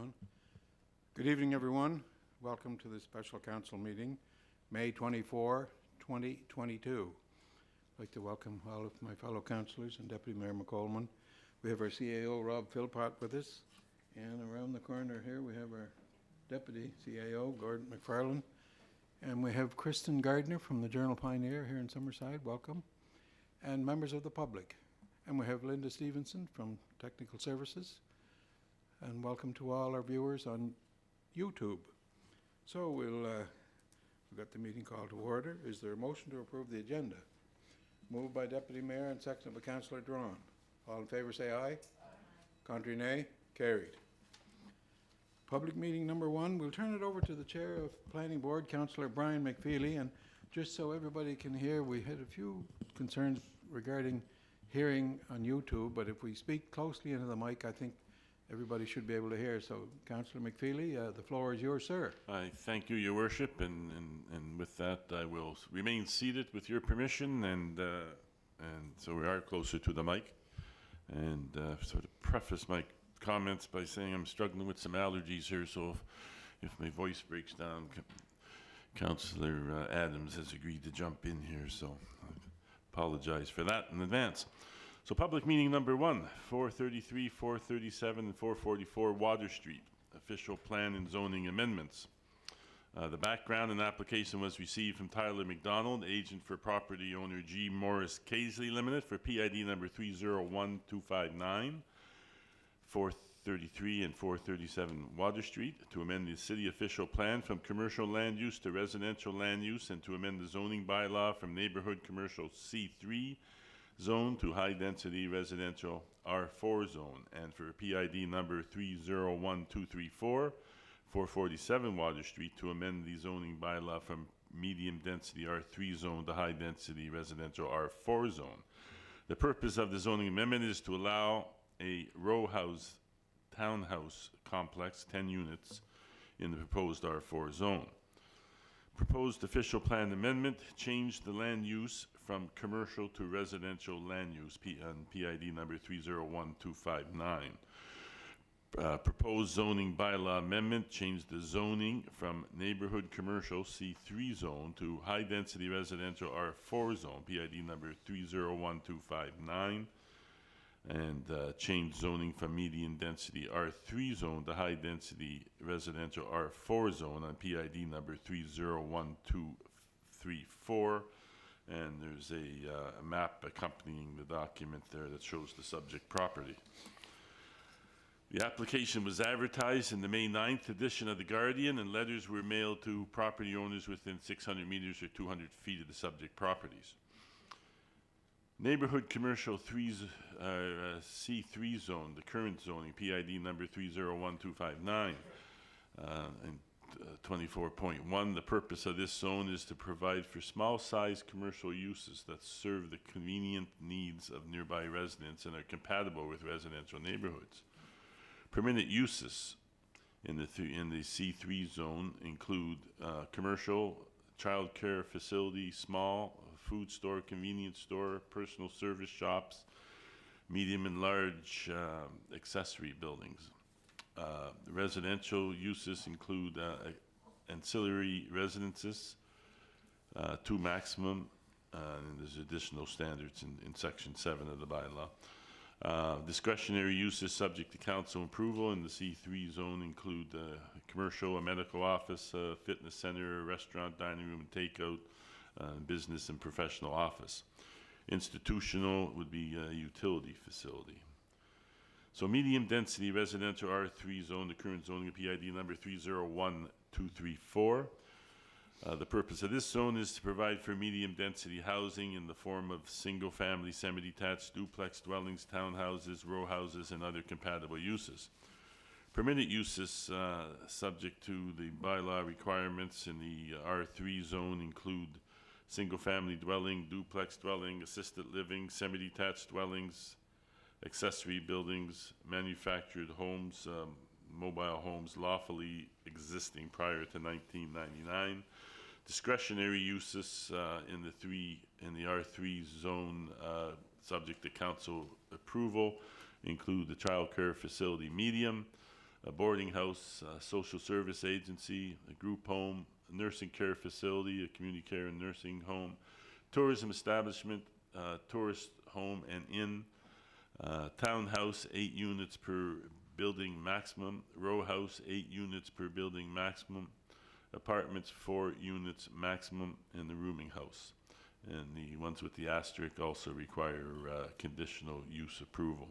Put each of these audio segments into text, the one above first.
John. Good evening, everyone. Welcome to this special council meeting, May 24, 2022. I'd like to welcome all of my fellow councillors and Deputy Mayor McColeman. We have our CAO, Rob Philpott, with us. And around the corner here, we have our Deputy CAO, Gordon McFarlane. And we have Kristen Gardner from the Journal Pioneer here in Summerside. Welcome. And members of the public. And we have Linda Stevenson from Technical Services. And welcome to all our viewers on YouTube. So we've got the meeting called to order. Is there a motion to approve the agenda? Moved by Deputy Mayor and seconded by Councillor Drawn. All in favour say aye. Aye. Contrary nay. Carried. Public meeting number 1, we'll turn it over to the Chair of Planning Board, Councillor Brian McFeely, and just so everybody can hear, we had a few concerns regarding hearing on YouTube, but if we speak closely into the mic, I think everybody should be able to hear. So, Councillor McFeely, the floor is yours, sir. I thank you, Your Worship, and with that, I will remain seated with your permission, and so we are closer to the mic, and sort of preface my comments by saying I'm struggling with some allergies here, so if my voice breaks down, Councillor Adams has agreed to jump in here, so I apologize for that in advance. So public meeting number 1, 433, 437, and 444 Water Street, official plan and zoning amendments. The background and application was received from Tyler MacDonald, agent for property owner G Morris Caseley Ltd for PID number 301259. 433 and 437 Water Street to amend the city official plan from commercial land use to residential land use, and to amend the zoning bylaw from neighborhood commercial C3 zone to high density residential R4 zone, and for PID number 301234 447 Water Street to amend the zoning bylaw from medium density R3 zone to high density residential R4 zone. The purpose of the zoning amendment is to allow a row house townhouse complex, 10 units, in the proposed R4 zone. Proposed official plan amendment changed the land use from commercial to residential land use on PID number 301259. Proposed zoning bylaw amendment changed the zoning from neighborhood commercial C3 zone to high density residential R4 zone, PID number 301259. And change zoning from medium density R3 zone to high density residential R4 zone on PID number 301234. And there's a map accompanying the document there that shows the subject property. The application was advertised in the May 9th edition of The Guardian, and letters were mailed to property owners within 600 meters or 200 feet of the subject properties. Neighborhood Commercial C3 zone, the current zoning, PID number 301259, and 24.1. The purpose of this zone is to provide for small-sized commercial uses that serve the convenient needs of nearby residents and are compatible with residential neighborhoods. Permitted uses in the C3 zone include commercial, child care facility, small food store, convenience store, personal service shops, medium and large accessory buildings. Residential uses include ancillary residences, 2 maximum, and there's additional standards in Section 7 of the bylaw. Discretionary uses subject to council approval in the C3 zone include commercial, a medical office, a fitness center, a restaurant, dining room, and takeout, business and professional office. Institutional would be a utility facility. So medium density residential R3 zone, the current zoning of PID number 301234. The purpose of this zone is to provide for medium density housing in the form of single family, semi-detached, duplex dwellings, townhouses, row houses, and other compatible uses. Permitted uses subject to the bylaw requirements in the R3 zone include single family dwelling, duplex dwelling, assisted living, semi-detached dwellings, accessory buildings, manufactured homes, mobile homes lawfully existing prior to 1999. Discretionary uses in the R3 zone subject to council approval include the child care facility medium, a boarding house, a social service agency, a group home, a nursing care facility, a community care and nursing home, tourism establishment, tourist home and inn, townhouse 8 units per building maximum, row house 8 units per building maximum, apartments 4 units maximum, and the rooming house. And the ones with the asterisk also require conditional use approval.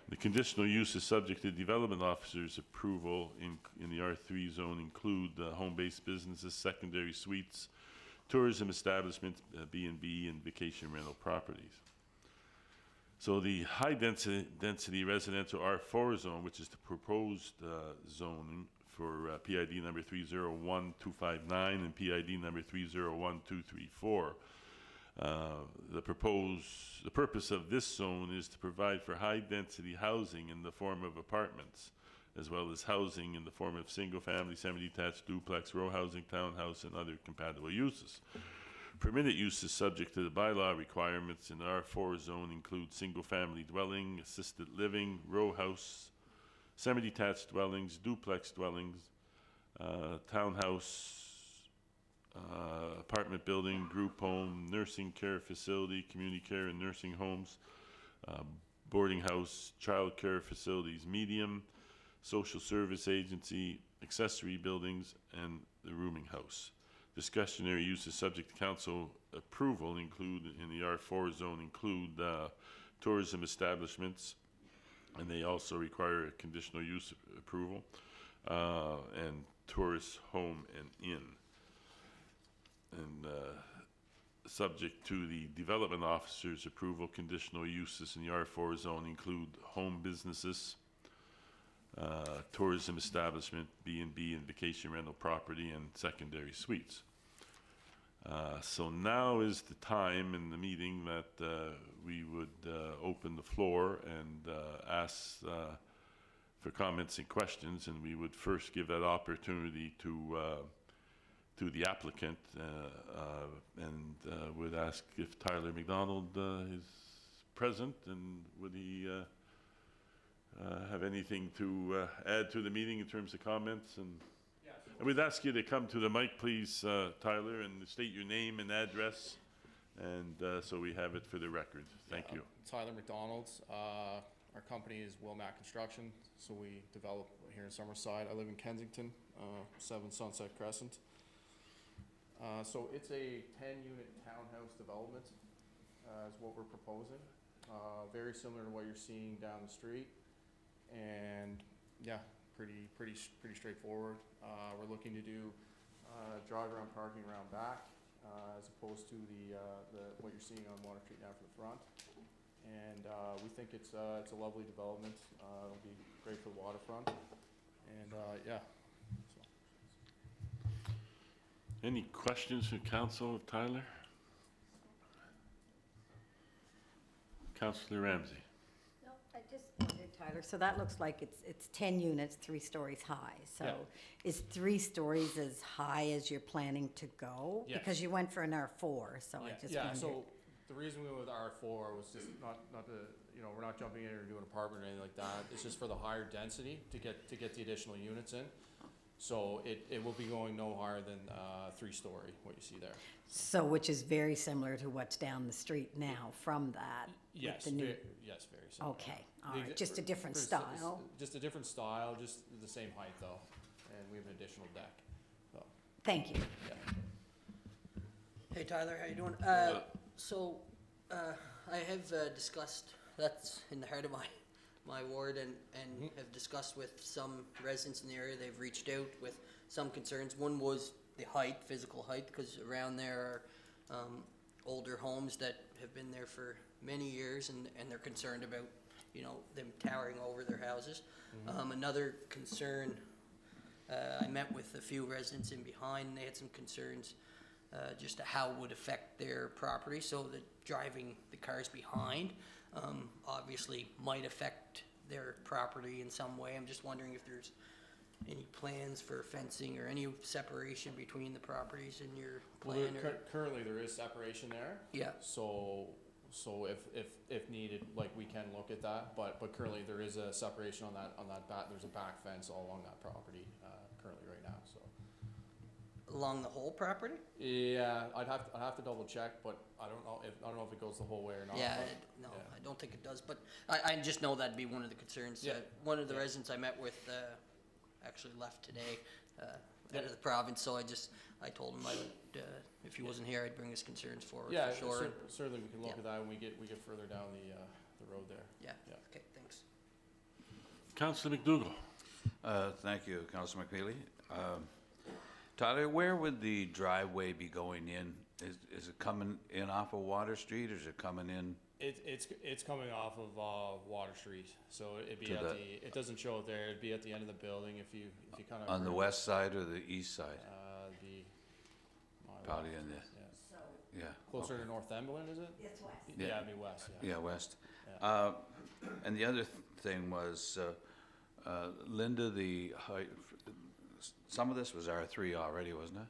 The conditional use is subject to development officer's approval in the R3 zone include home-based businesses, secondary suites, tourism establishments, B&B, and vacation rental properties. So the high density residential R4 zone, which is the proposed zoning for PID number 301259 and PID number 301234. The purpose of this zone is to provide for high density housing in the form of apartments, as well as housing in the form of single family, semi-detached, duplex, row housing, townhouse, and other compatible uses. Permitted uses subject to the bylaw requirements in the R4 zone include single family dwelling, assisted living, row house, semi-detached dwellings, duplex dwellings, townhouse, apartment building, group home, nursing care facility, community care and nursing homes, boarding house, child care facilities, medium, social service agency, accessory buildings, and the rooming house. Discretionary uses subject to council approval include, in the R4 zone, include tourism establishments, and they also require a conditional use approval, and tourist home and inn. And subject to the development officer's approval, conditional uses in the R4 zone include home businesses, tourism establishment, B&B and vacation rental property, and secondary suites. So now is the time in the meeting that we would open the floor and ask for comments and questions, and we would first give that opportunity to the applicant, and would ask if Tyler MacDonald is present, and would he have anything to add to the meeting in terms of comments? And yes. And we'd ask you to come to the mic, please, Tyler, and state your name and address, and so we have it for the record. Thank you. Tyler MacDonald. Our company is Wilmac Construction, so we develop here in Summerside. I live in Kensington, 7 Sunset Crescent. So it's a 10-unit townhouse development is what we're proposing. Very similar to what you're seeing down the street, and yeah, pretty straightforward. We're looking to do drive around parking around back, as opposed to the what you're seeing on Water Street now for the front. And we think it's a lovely development. It'll be great for the waterfront, and yeah. Any questions from council of Tyler? Councillor Ramsey. No, I just wondered, Tyler, so that looks like it's 10 units, 3 stories high. So Yeah. is 3 stories as high as you're planning to go? Yes. Because you went for an R4, so I just wondered. So the reason we went with R4 was just not to, we're not jumping in or doing an apartment or anything like that. It's just for the higher density to get the additional units in. So it will be going no higher than 3-story, what you see there. So which is very similar to what's down the street now from that? Yes, with the new, yes, very similar. okay, all right, just a different style? Just a different style, just the same height though, and we have an additional deck. So, Thank you. yeah. Hey Tyler, how you doing? I have discussed, that's in the heart of my ward, and have discussed with some residents in the area. They've reached out with some concerns. One was the height, physical height, because around there are older homes that have been there for many years, and they're concerned about, them towering over their houses. Another concern, I met with a few residents in behind, and they had some concerns just to how it would affect their property. So that driving the cars behind obviously might affect their property in some way. I'm just wondering if there's any plans for fencing or any separation between the properties in your plan? Well, currently there is separation there. Yeah. So So if needed, like, we can look at that, but currently there is a separation on that back, there's a back fence all along that property, currently right now, so. Along the whole property? Yeah, I'd have to double check, but I don't know if it goes the whole way or not. Yeah, but- no, yeah. I don't think it does, but I just know that'd be one of the concerns. Yeah. One of the Yeah. residents I met with, actually left today, out of the province, so I told him I would, if he wasn't here, I'd bring his concerns forward Yeah, for sure. certainly we can look Yeah. at that when we get further down the road there. Yeah, Yeah. okay, thanks. Councillor McDougall. Thank you, Councillor McFeely. Tyler, where would the driveway be going in? Is it coming in off of Water Street, or is it coming in? It's coming off of Water Street, so it'd be To at the- it doesn't show it there, it'd be at the end of the building if you kind of. On the west side or the east side? My Probably left, in the, yeah. yeah. Closer okay. to Northumberland, is it? It's west. Yeah. Yeah, it'd be west, yeah. Yeah, west. Yeah. And the other thing was, Linda, the height, some of this was R3 already, wasn't it?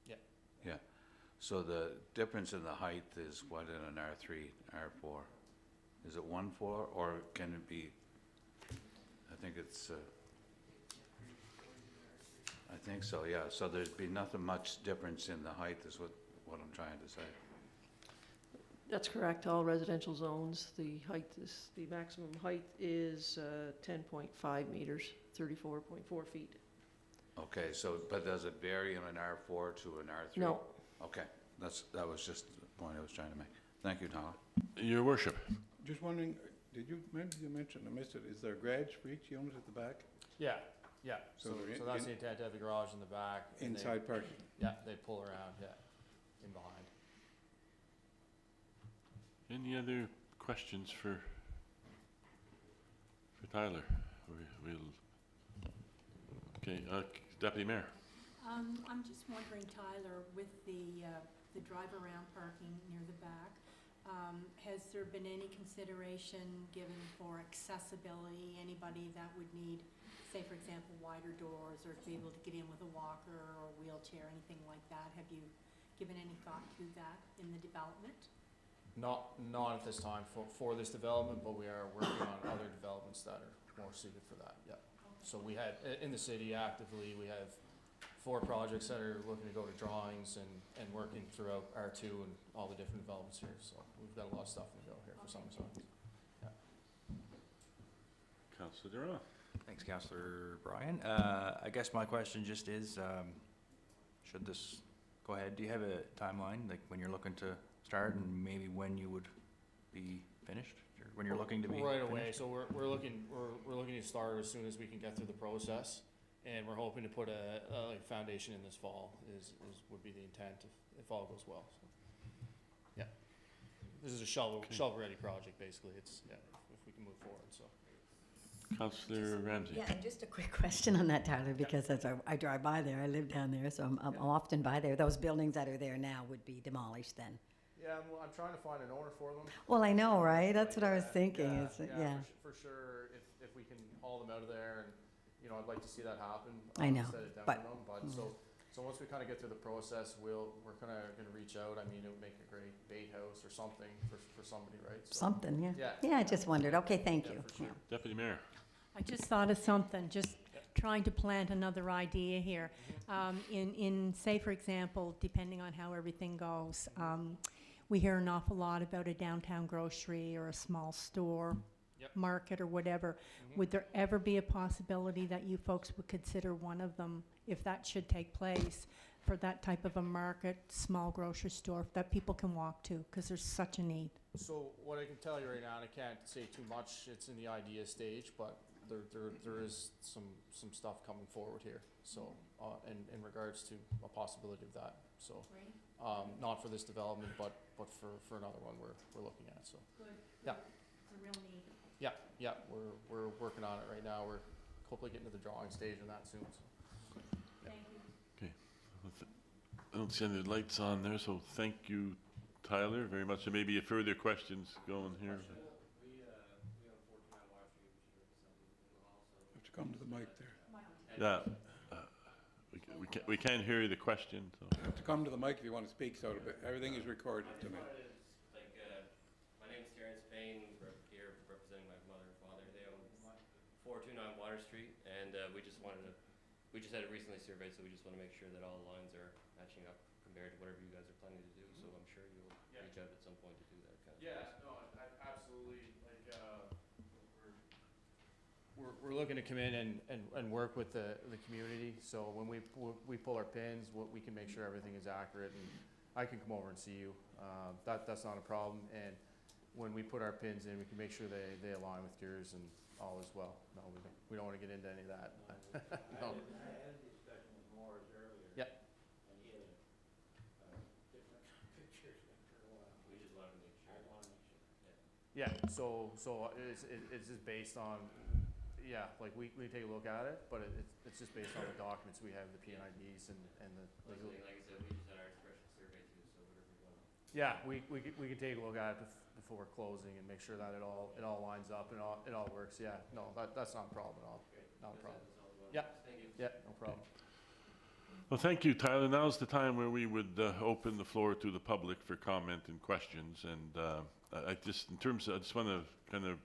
Yeah. Yeah. So the difference in the height is what in an R3, R4? Is it 1.4, or can it be, I think it's, I think so, yeah. So there'd be nothing much difference in the height is what I'm trying to say. That's correct. All residential zones, the maximum height is 10.5 meters, 34.4 feet. Okay, so, but does it vary in an R4 to an R3? No. Okay, that was just the point I was trying to make. Thank you, Tyler. Your worship. Just wondering, did you mention, I missed it, is there a garage for each unit at the back? Yeah, yeah, So so they're so that's in- the intent, to have the garage in the back. and they- Inside parking? Yeah, they pull around, yeah, in behind. Any other questions for Tyler? We'll, okay, Deputy Mayor. I'm just wondering, Tyler, with the drive-around parking near the back, has there been any consideration given for accessibility? Anybody that would need, say, for example, wider doors, or to be able to get in with a walker or wheelchair, anything like that? Have you given any thought to that in the development? Not at this time for this development, but we are working on other developments that are more suited for that, yeah. So we had, in the city actively, we have 4 projects that are looking to go to drawings and working throughout R2 and all the different developments here, so we've got a lot of stuff to go here for Summerside. Yeah. Councillor Durant. Thanks, Councillor Brian. I guess my question just is, should this go ahead? Do you have a timeline, like when you're looking to start and maybe when you would be finished? Or when you're looking to be Right away, finished? so we're looking to start as soon as we can get through the process, and we're hoping to put a like foundation in this fall would be the intent if all goes well, so. Yeah. This is a shovel-ready project, basically, it's, yeah, if we can move forward, so. Councillor Ramsey. Yeah, and just a quick question on that, Tyler, because as I drive by there, I live down there, so I'm often by there. Those buildings that are there now would be demolished then? Yeah, I'm trying to find an owner for them. Well, I know, right? That's what I was Yeah, thinking, yeah, is, yeah, for sure, if we can haul them out of there, and, you know, I'd like to see that happen. I know, Instead of but- dumping them, but, so once we kind of get through the process, we're kind of gonna reach out. I mean, it would make a great bait house or something for somebody, right? So, something, yeah. Yeah. Yeah, I just wondered. Okay, thank Yeah, you. for sure. Yeah. Deputy Mayor. I just thought of something, just trying to plant another idea here. In, say, for example, depending on how everything goes, we hear an awful lot about a downtown grocery or a small store, Yep. market or whatever. Would there ever be a possibility that you folks would consider one of them, if that should take place, for that type of a market, small grocery store that people can walk to, because there's such a need? So what I can tell you right now, and I can't say too much, it's in the idea stage, but there is some stuff coming forward here. So, in regards to a possibility of that, so, not for this development, but for another one we're looking at, so. Good. Yeah. It's a real need. Yeah, we're working on it right now, we're hopefully getting to the drawing stage on that soon, so. Thank you. I don't see any lights on there, so thank you, Tyler, very much. There may be further questions going here. Have to come to the mic there. Yeah, we can't hear the question, so. You have to come to the mic if you want to speak, so everything is recorded tonight. Water Street, and we just had it recently surveyed, so we just want to make sure that all lines are matching up compared to whatever you guys are planning to do, so I'm sure you'll reach out at some point to do that kind of Yeah, stuff. no, absolutely, like, we're looking to come in and work with the community, so when we pull our pins, we can make sure everything is accurate, and I can come over and see you, that's not a problem, and when we put our pins in, we can make sure they align with yours and all as well. No, we don't wanna get into any of that. No. I had a discussion with Morris earlier. Yep. And he had different pictures for a while. We just wanted to make sure. I wanna make sure. Yeah, so it's just based on, yeah, like we take a look at it, but it's just based on the documents we have, the PNIDs and the legal. Like I said, we just had our expression survey too, so whatever you want. Yeah, we can take a look at it before closing and make sure that it all lines up and it all works, yeah, no, that's not a problem at all, not a problem. Yeah, Thank you. yeah, no problem. Well, thank you, Tyler. Now's the time where we would open the floor to the public for comment and questions. And I just want to kind of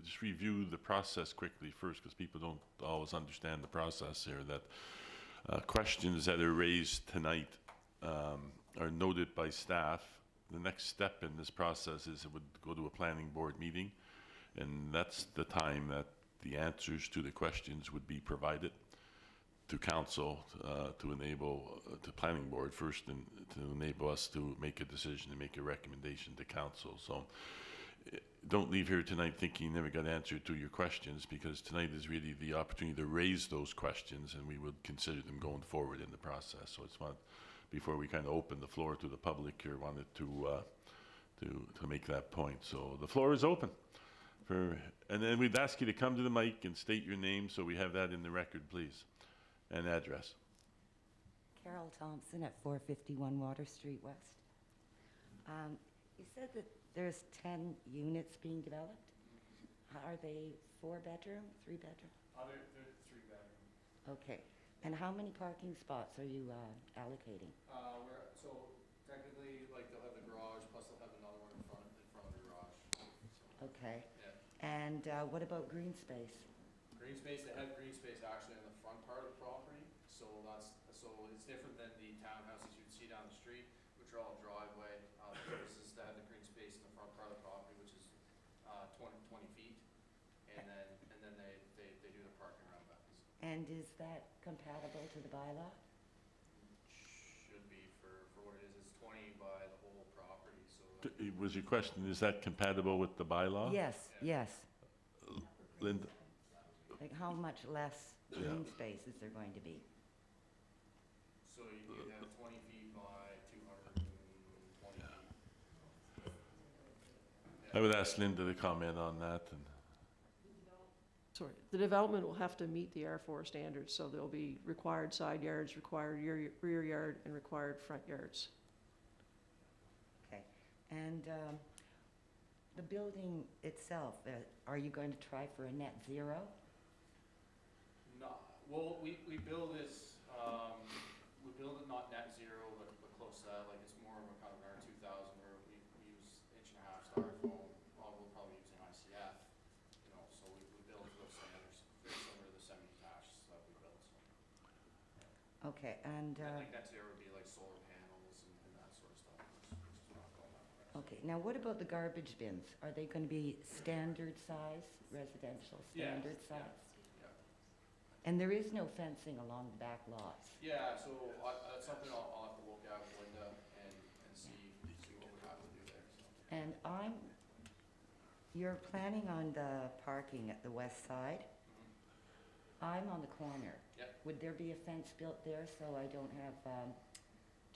just review the process quickly first, because people don't always understand the process here. That questions that are raised tonight are noted by staff. The next step in this process is it would go to a planning board meeting, and that's the time that the answers to the questions would be provided to council to enable to planning board first, and to enable us to make a decision and make a recommendation to council. So don't leave here tonight thinking you never got answer to your questions, because tonight is really the opportunity to raise those questions, and we would consider them going forward in the process. So it's not, before we kind of open the floor to the public here, wanted to make that point. So the floor is open. And then we'd ask you to come to the mic and state your name so we have that in the record, please, and address. Carol Thompson at 451 Water Street West. You said that there's 10 units being developed. Are they 4-bedroom, 3-bedroom? They're 3-bedroom. Okay. And how many parking spots are you allocating? So technically, like, they'll have the garage, plus they'll have another one in front of the garage. Okay. Yeah. And what about green space? Green space, they have green space actually in the front part of the property, so it's different than the townhouses you'd see down the street, which are all driveway. This is to have the green space in the front part of the property, which is 20 feet, and then they do the parking around back. And is that compatible to the bylaw? Should be for what it is. It's 20 by the whole property, so. Was your question, is that compatible with the bylaw? Yes, yes. Linda? Like how much less green space is there going to be? So you have 20 feet by 220 feet. I would ask Linda to comment on that. And Sorry, the development will have to meet the R4 standards, so there'll be required side yards, required rear yard, and required front yards. Okay. And the building itself, are you going to try for a net zero? No, well, we build this, we build it not net zero, but close to that. Like, it's more of a kind of an R2000 where we use 1.5" styrofoam. We're probably using ICF, you know, so we build to those standards, very similar to the semi-detached stuff we build. So. Okay, and I think net zero would be like solar panels and that sort of stuff, which is not going that way. okay, now what about the garbage bins? Are they going to be standard size, residential standard size? Yeah. And there is no fencing along the back lots? Yeah, so that's something I'll have to look at with Linda and see what we have to do there. So. And you're planning on the parking at the west side? I'm on the corner. Yep. Would there be a fence built there so I don't have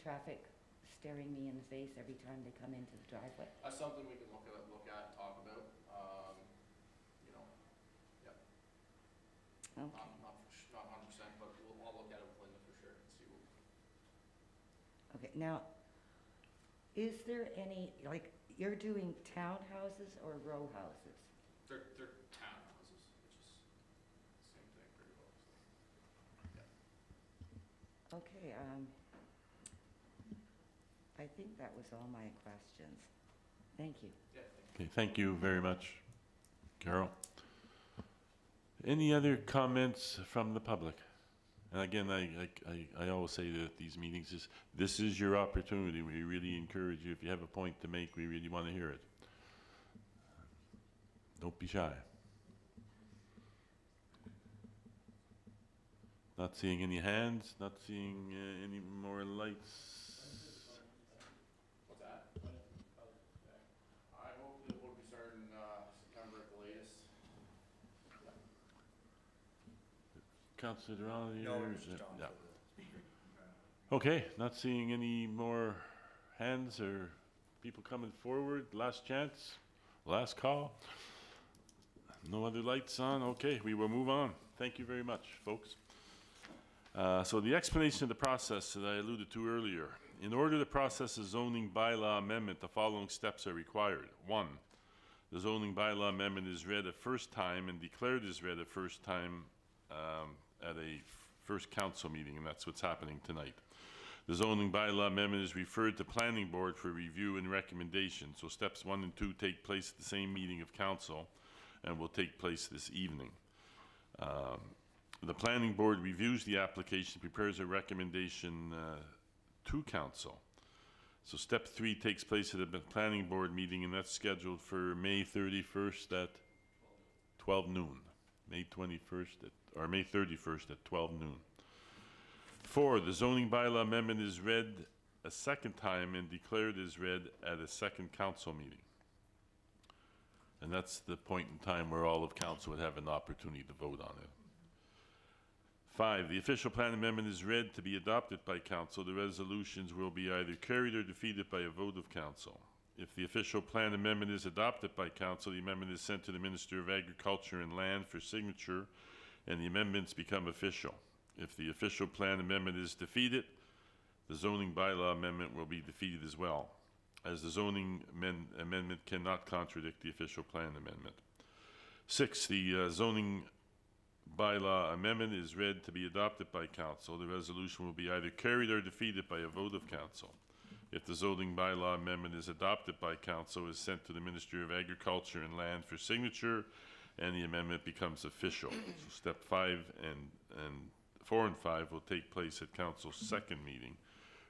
traffic staring me in the face every time they come into the driveway? That's something we can look at and talk about, you know, yep. Okay. Not 100%, but I'll look at it with Linda for sure and see what. Okay, now, is there any, like, you're doing townhouses or row houses? They're townhouses, which is the same thing pretty well. So. Yeah. Okay, I think that was all my questions. Thank you. Yeah. okay, thank you very much, Carol. Any other comments from the public? And again, I always say that at these meetings is, this is your opportunity. We really encourage you. If you have a point to make, we really want to hear it. Don't be shy. Not seeing any hands, not seeing any more lights. What's that? I hope that we'll be starting, September at the latest. Councillor Durant? No, it was just on Yeah. for the speaker. Okay, not seeing any more hands or people coming forward. Last chance, last call. No other lights on? Okay, we will move on. Thank you very much, folks. So the explanation of the process that I alluded to earlier. In order to process a zoning bylaw amendment, the following steps are required. 1, the zoning bylaw amendment is read a first time and declared as read a first time at a first council meeting, and that's what's happening tonight. The zoning bylaw amendment is referred to planning board for review and recommendation. So steps 1 and 2 take place at the same meeting of council and will take place this evening. The planning board reviews the application, prepares a recommendation to council. So step 3 takes place at a planning board meeting, and that's scheduled for May 31st at 12 noon. May 21st or May 31st at 12 noon. 4, the zoning bylaw amendment is read a second time and declared as read at a second council meeting. And that's the point in time where all of council would have an opportunity to vote on it. 5, the official plan amendment is read to be adopted by council. The resolutions will be either carried or defeated by a vote of council. If the official plan amendment is adopted by council, the amendment is sent to the Minister of Agriculture and Land for signature, and the amendments become official. If the official plan amendment is defeated, the zoning bylaw amendment will be defeated as well, as the zoning amendment cannot contradict the official plan amendment. 6, the zoning bylaw amendment is read to be adopted by council. The resolution will be either carried or defeated by a vote of council. If the zoning bylaw amendment is adopted by council, it is sent to the Ministry of Agriculture and Land for signature, and the amendment becomes official. So step 5 and 4 and 5 will take place at council's second meeting,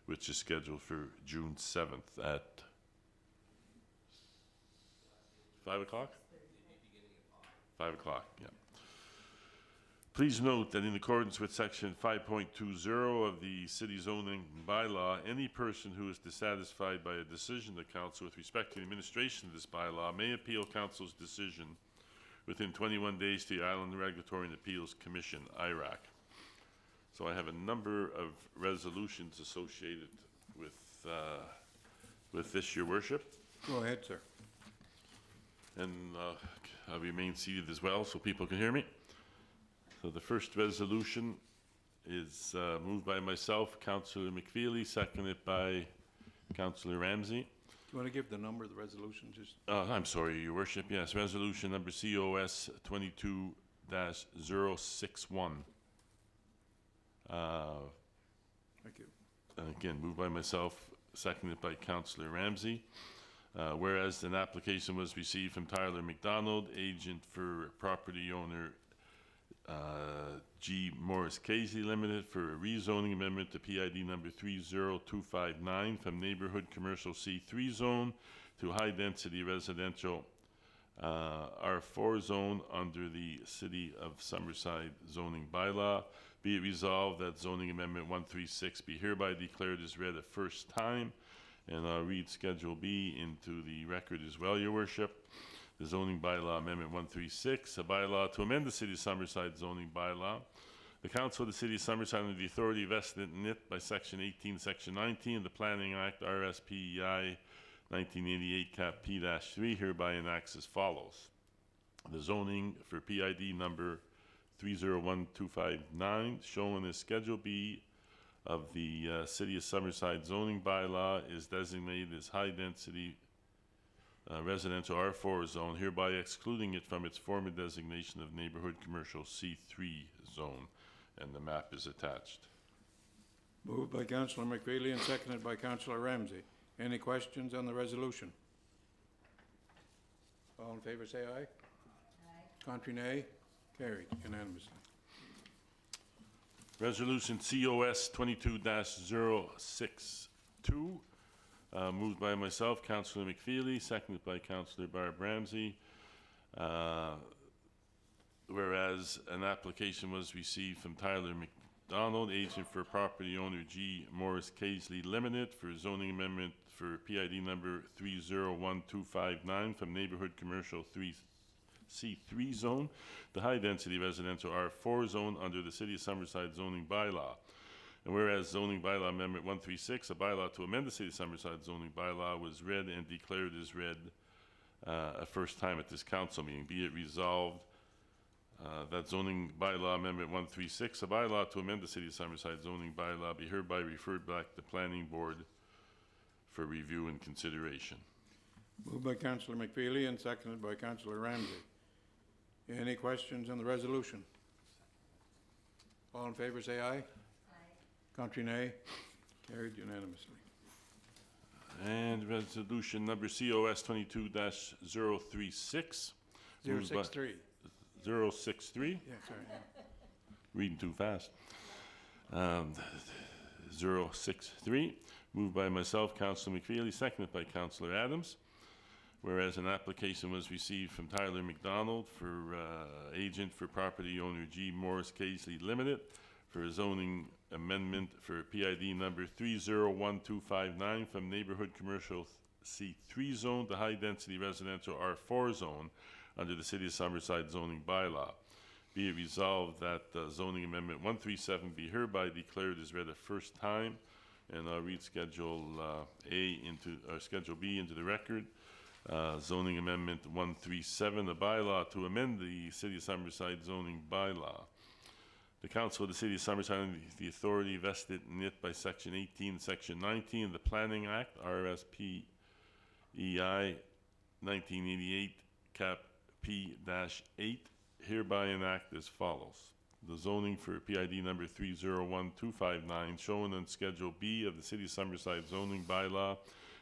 which is scheduled for June 7th at 5 o'clock? 5 o'clock, yeah. Please note that in accordance with section 5.20 of the city zoning bylaw, any person who is dissatisfied by a decision of council with respect to the administration of this bylaw may appeal council's decision within 21 days to the Island Regulatory and Appeals Commission, IRAC. So I have a number of resolutions associated with this, your worship. Go ahead, sir. And I'll remain seated as well so people can hear me. So the first resolution is moved by myself, Councillor McFeely, seconded by Councillor Ramsey. Do you want to give the number of the resolution? Just I'm sorry, your worship. Yes, resolution number COS 22-061. thank you. And again, moved by myself, seconded by Councillor Ramsey. Whereas an application was received from Tyler MacDonald, agent for property owner G Morris Caseley Ltd for a rezoning amendment to PID number 30259 from Neighbourhood Commercial C3 zone to high-density residential R4 zone under the City of Summerside zoning bylaw. Be it resolved that zoning amendment 136 be hereby declared as read a first time, and I'll read Schedule B into the record as well, your worship. The zoning bylaw amendment 136, a bylaw to amend the City of Summerside zoning bylaw. The Council of the City of Summerside, under the authority vested in it by Section 18, Section 19 of the Planning Act, RSPEI 1988, Cap P-3, hereby enacts as follows. The zoning for PID number 301259, shown as Schedule B of the City of Summerside zoning bylaw, is designated as high-density residential R4 zone, hereby excluding it from its former designation of Neighbourhood Commercial C3 zone, and the map is attached. Moved by Councillor McFeely and seconded by Councillor Ramsey. Any questions on the resolution? All in favor say aye. Aye. Contrary nay. Carried unanimously. Resolution COS 22-062, moved by myself, Councillor McFeely, seconded by Councillor Barb Ramsey. Whereas an application was received from Tyler MacDonald, agent for property owner G Morris Caseley Ltd, for zoning amendment for PID number 301259 from Neighbourhood Commercial C3 zone to high-density residential R4 zone under the City of Summerside zoning bylaw. And whereas zoning bylaw amendment 136, a bylaw to amend the City of Summerside zoning bylaw, was read and declared as read a first time at this council meeting, be it resolved that zoning bylaw amendment 136, a bylaw to amend the City of Summerside zoning bylaw, be hereby referred back to Planning Board for review and consideration. Moved by Councillor McFeely and seconded by Councillor Ramsey. Any questions on the resolution? All in favor say aye. Aye. Contrary nay. Carried unanimously. And resolution number COS 22-036. 063. 063. Yeah, sorry. Yeah. Reading too fast. 063. Moved by myself, Councillor McFeely, seconded by Councillor Adams. Whereas an application was received from Tyler MacDonald for agent for property owner G Morris Caseley Ltd for a zoning amendment for PID number 301259 from Neighbourhood Commercial C3 zone to high-density residential R4 zone under the City of Summerside zoning bylaw. Be it resolved that zoning amendment 137 be hereby declared as read a first time, and I'll read Schedule Schedule B into the record. Zoning Amendment 137, a bylaw to amend the City of Summerside zoning bylaw. The Council of the City of Summerside, the authority vested in it by Section 18 and Section 19 of the Planning Act, RSPEI 1988, Cap P-8, hereby enact as follows. The zoning for PID number 301259, shown on Schedule B of the City of Summerside zoning bylaw,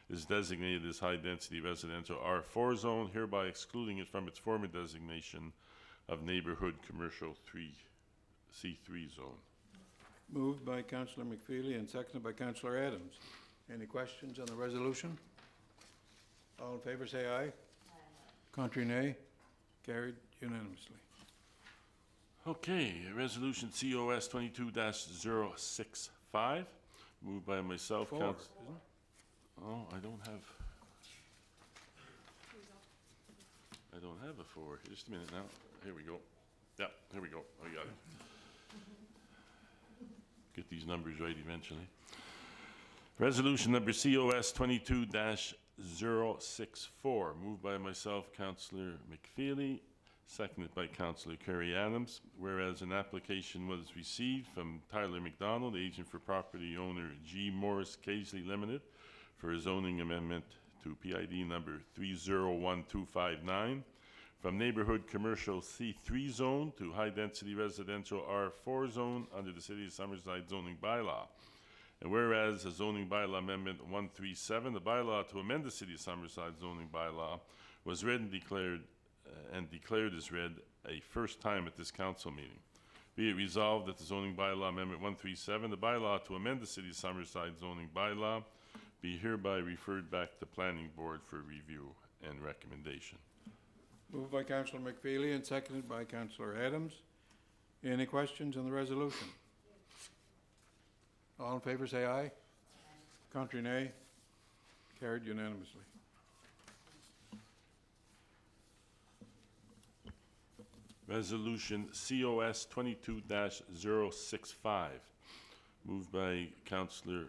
is designated as high-density residential R4 zone, hereby excluding it from its former designation of Neighbourhood Commercial C3 zone. Moved by Councillor McFeely and seconded by Councillor Adams. Any questions on the resolution? All in favor say aye. Aye. Contrary nay. Carried unanimously. Okay, resolution COS 22-065, moved by myself, Four, Council. isn't it? Oh, I don't have a 4. Just a minute now. Here we go. Yeah, here we go. I got it. Get these numbers right eventually. Resolution number COS 22-064, moved by myself, Councillor McFeely, seconded by Councillor Kerry Adams. Whereas an application was received from Tyler MacDonald, agent for property owner G Morris Caseley Ltd, for a zoning amendment to PID number 301259 from Neighbourhood Commercial C3 zone to high-density residential R4 zone under the City of Summerside zoning bylaw. And whereas a zoning bylaw amendment 137, the bylaw to amend the City of Summerside zoning bylaw, was read and declared as read a first time at this council meeting. Be it resolved that the zoning bylaw amendment 137, the bylaw to amend the City of Summerside zoning bylaw, be hereby referred back to Planning Board for review and recommendation. Moved by Councillor McFeely and seconded by Councillor Adams. Any questions on the resolution? All in favor say aye. Aye. Contrary nay. Carried unanimously. Resolution COS 22-065, moved by Councillor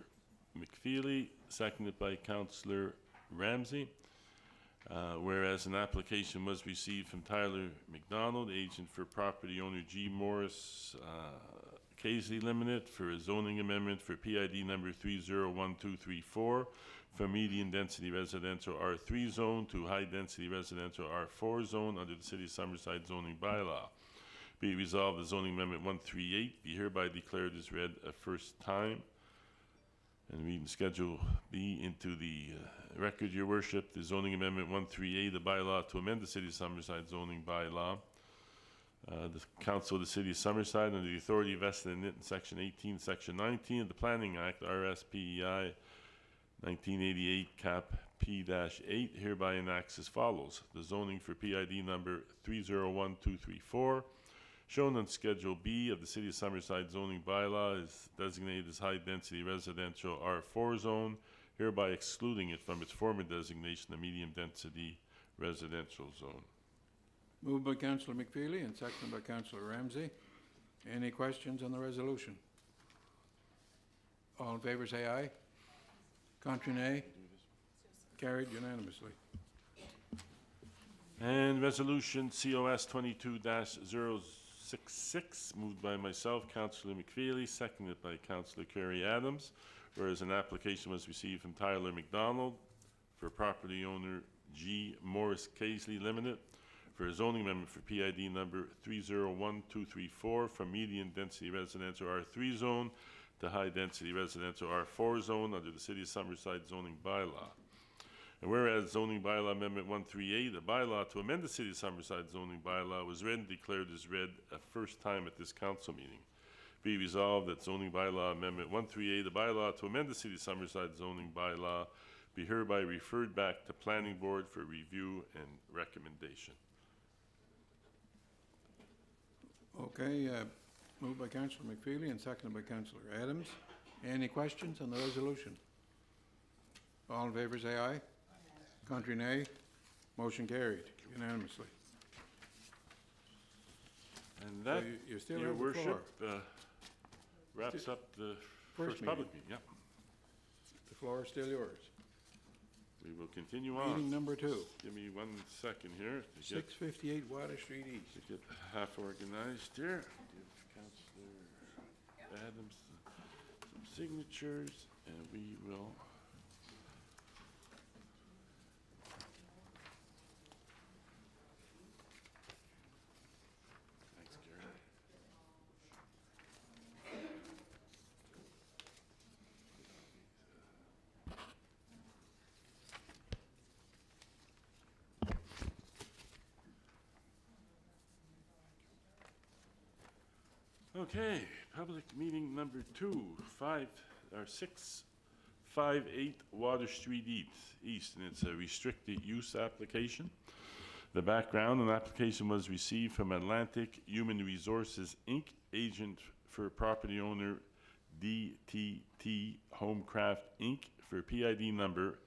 McFeely, seconded by Councillor Ramsey. Whereas an application was received from Tyler MacDonald, agent for property owner G Morris Caseley Ltd, for a zoning amendment for PID number 301234 from medium density residential R3 zone to high density residential R4 zone under the City of Summerside zoning bylaw. Be it resolved, the zoning amendment 138 be hereby declared as read a first time. And reading Schedule B into the record, Your Worship, the zoning amendment 138, the bylaw to amend the City of Summerside zoning bylaw, The Council of the City of Summerside, under the authority vested in it in Section 18, Section 19 of the Planning Act, RSPEI 1988, Cap P-8, hereby enacts as follows. The zoning for PID number 301234, shown on Schedule B of the City of Summerside zoning bylaw, is designated as high-density residential R4 zone, hereby excluding it from its former designation, the medium-density residential zone. Moved by Councillor McFeely and seconded by Councillor Ramsey. Any questions on the resolution? All in favor say aye. Contrary nay. Carried unanimously. And resolution COS 22-066, moved by myself, Councillor McFeely, seconded by Councillor Kerry Adams, whereas an application was received from Tyler MacDonald for property owner G Morris Caseley Ltd. for a zoning amendment for PID number 301234 from medium density residential R3 zone to high density residential R4 zone under the City of Summerside zoning bylaw. And whereas zoning bylaw amendment 138, a bylaw to amend the City of Summerside zoning bylaw, was read and declared as read a first time at this council meeting. Be resolved that zoning bylaw amendment 138, a bylaw to amend the City of Summerside zoning bylaw, be hereby referred back to Planning Board for review and recommendation. Okay, moved by Councillor McFeely and seconded by Councillor Adams. Any questions on the resolution? All in favor say aye. Contrary nay. Motion carried unanimously. And that, you still Your have the floor. Worship, wraps up the First first public meeting. Yep. The floor is still yours. We will continue on. Meeting number 2, Give me 1 second here to get 658 Water Street East. to get half organized here. Give Councillor Adams some signatures, and we will. Thanks, Gary. Okay, public meeting number 658 Water Street East, and it's a restricted use application. The background: an application was received from Atlantic Human Resources, Inc., agent for property owner DTT Homecraft, Inc., for PID number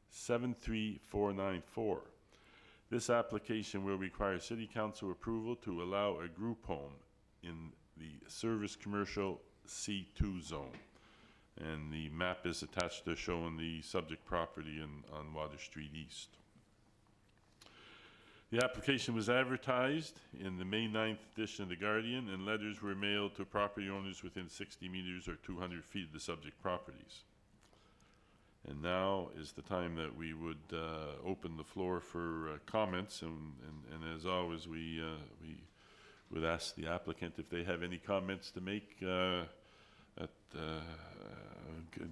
73494. This application will require City Council approval to allow a group home in the Service Commercial C2 zone. And the map is attached to showing the subject property on Water Street East. The application was advertised in the May 9th edition of The Guardian, and letters were mailed to property owners within 60 meters or 200 feet of the subject properties. And now is the time that we would open the floor for comments, and as always, we would ask the applicant if they have any comments to make,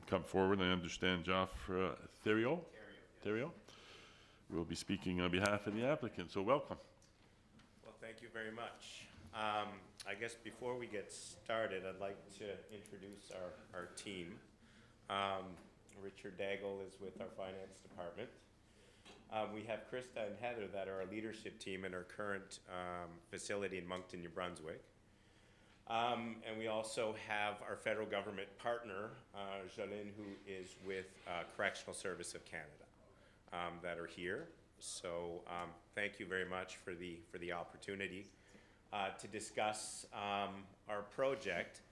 come forward. I understand Geoff Theriot will be speaking on behalf of the applicant, so welcome. Well, thank you very much. I guess before we get started, I'd like to introduce our team. Richard Daigle is with our finance department. We have Krista and Heather that are our leadership team in our current facility in Moncton, New Brunswick. And we also have our federal government partner, Jolene, who is with Correctional Service of Canada, that are here. So thank you very much for the opportunity to discuss our project.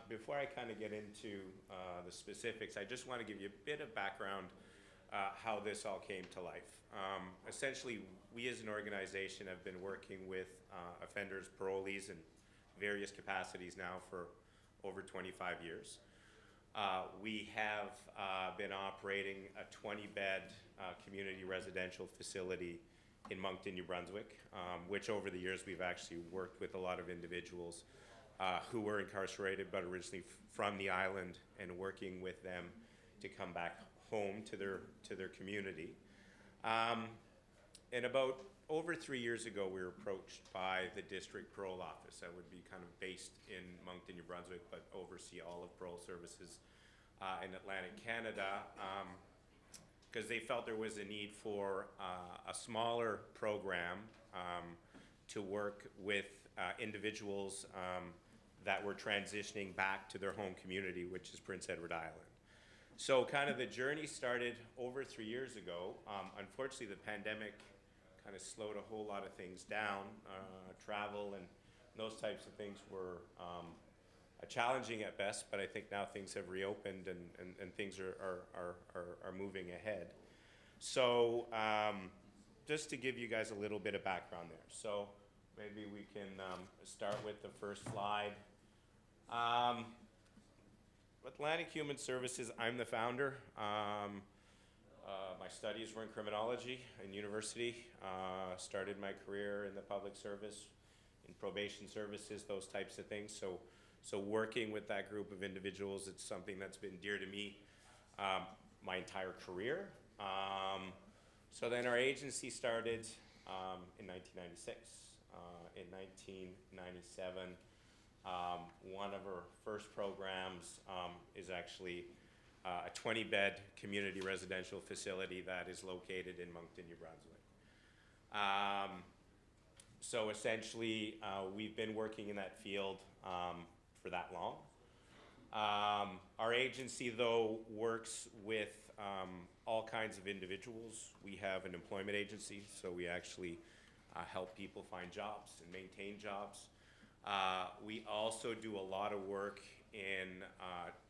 Before I kind of get into the specifics, I just want to give you a bit of background how this all came to life. Essentially, we as an organization have been working with offenders, parolees in various capacities now for over 25 years. We have been operating a 20-bed community residential facility in Moncton, New Brunswick, which over the years we've actually worked with a lot of individuals who were incarcerated but originally from the island, and working with them to come back home to their community. And about over 3 years ago, we were approached by the district parole office that would be kind of based in Moncton, New Brunswick, but oversee all of parole services in Atlantic Canada, because they felt there was a need for a smaller program to work with individuals that were transitioning back to their home community, which is Prince Edward Island. So kind of the journey started over 3 years ago. Unfortunately, the pandemic kind of slowed a whole lot of things down. Travel and those types of things were challenging at best, but I think now things have reopened and things are moving ahead. So just to give you guys a little bit of background there. So maybe we can start with the first slide. Atlantic Human Services, I'm the founder. My studies were in criminology in university. Started my career in the public service, in probation services, those types of things. So working with that group of individuals, it's something that's been dear to me my entire career. So then our agency started in 1996. In 1997, one of our first programs is actually a 20-bed community residential facility that is located in Moncton, New Brunswick. So essentially, we've been working in that field for that long. Our agency, though, works with all kinds of individuals. We have an employment agency, so we actually help people find jobs and maintain jobs. We also do a lot of work in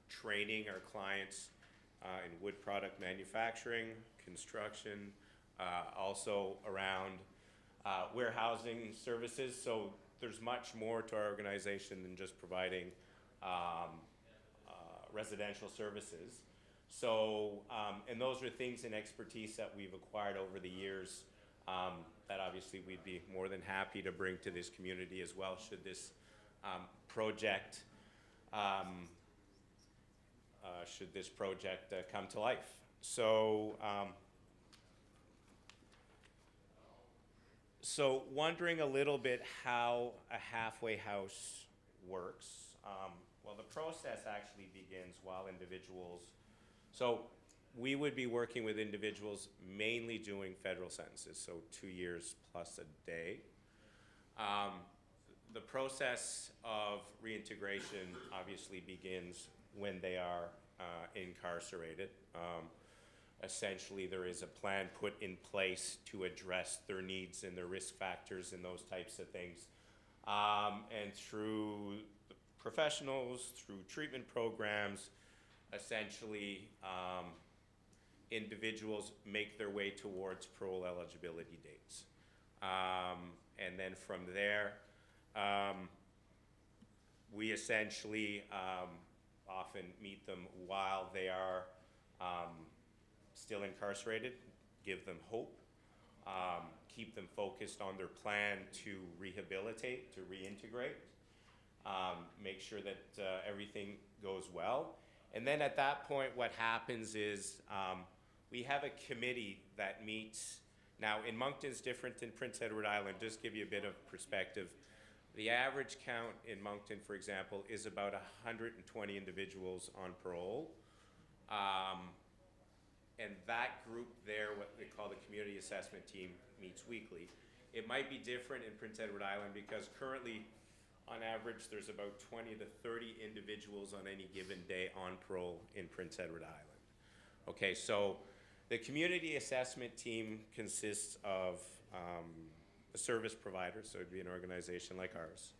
training our clients in wood product manufacturing, construction, also around warehousing services. So there's much more to our organization than just providing residential services. So, and those are things and expertise that we've acquired over the years that obviously we'd be more than happy to bring to this community as well, should this project come to life. So, so wondering a little bit how a halfway house works. Well, the process actually begins while individuals, so we would be working with individuals mainly doing federal sentences, so 2 years plus a day. The process of reintegration obviously begins when they are incarcerated. Essentially, there is a plan put in place to address their needs and their risk factors and those types of things. And through the professionals, through treatment programs, essentially, individuals make their way towards parole eligibility dates. And then from there, we essentially often meet them while they are still incarcerated, give them hope, keep them focused on their plan to rehabilitate, to reintegrate, make sure that everything goes well. And then at that point, what happens is we have a committee that meets. Now, in Moncton's different than Prince Edward Island. Just give you a bit of perspective. The average count in Moncton, for example, is about 120 individuals on parole. And that group there, what they call the community assessment team, meets weekly. It might be different in Prince Edward Island because currently, on average, there's about 20 to 30 individuals on any given day on parole in Prince Edward Island. Okay, so the community assessment team consists of a service provider, so it'd be an organization like ours,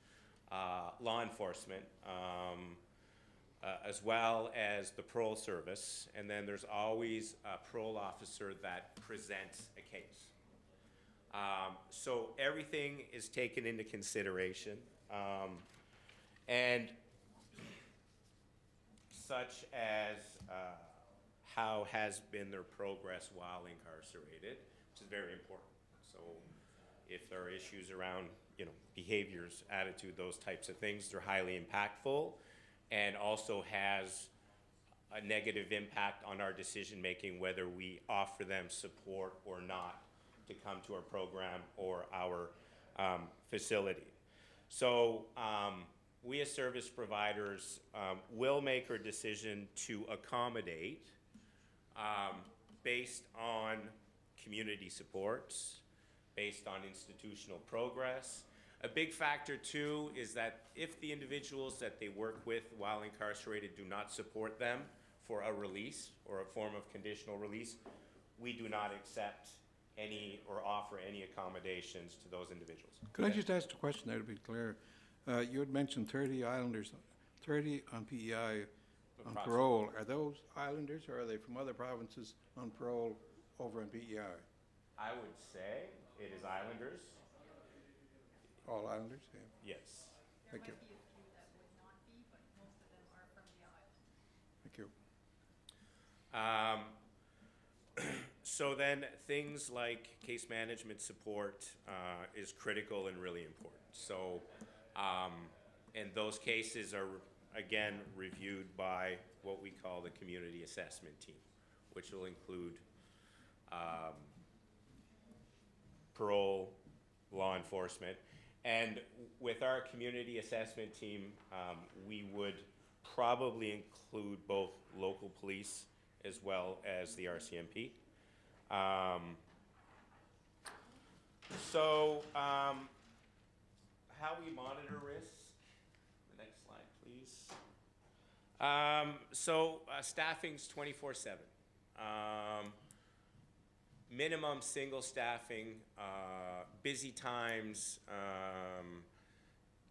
law enforcement, as well as the parole service, and then there's always a parole officer that presents a case. So everything is taken into consideration, and such as how has been their progress while incarcerated, which is very important. So if there are issues around, behaviors, attitude, those types of things, they're highly impactful and also has a negative impact on our decision making, whether we offer them support or not to come to our program or our facility. So we as service providers will make our decision to accommodate based on community supports, based on institutional progress. A big factor too is that if the individuals that they work with while incarcerated do not support them for a release or a form of conditional release, we do not accept any or offer any accommodations to those individuals. Could I just ask a question there to be clear? You had mentioned 30 islanders, 30 on PEI on parole. Are those islanders or are they from other provinces on parole over in PEI? I would say it is islanders. All islanders, yeah. Yes. Thank you. Thank you. So then things like case management support is critical and really important. So, and those cases are again reviewed by what we call the community assessment team, which will include parole, law enforcement. And with our community assessment team, we would probably include both local police as well as the RCMP. How we monitor risk. The next slide, please. Staffing's 24/7. Minimum single staffing, busy times,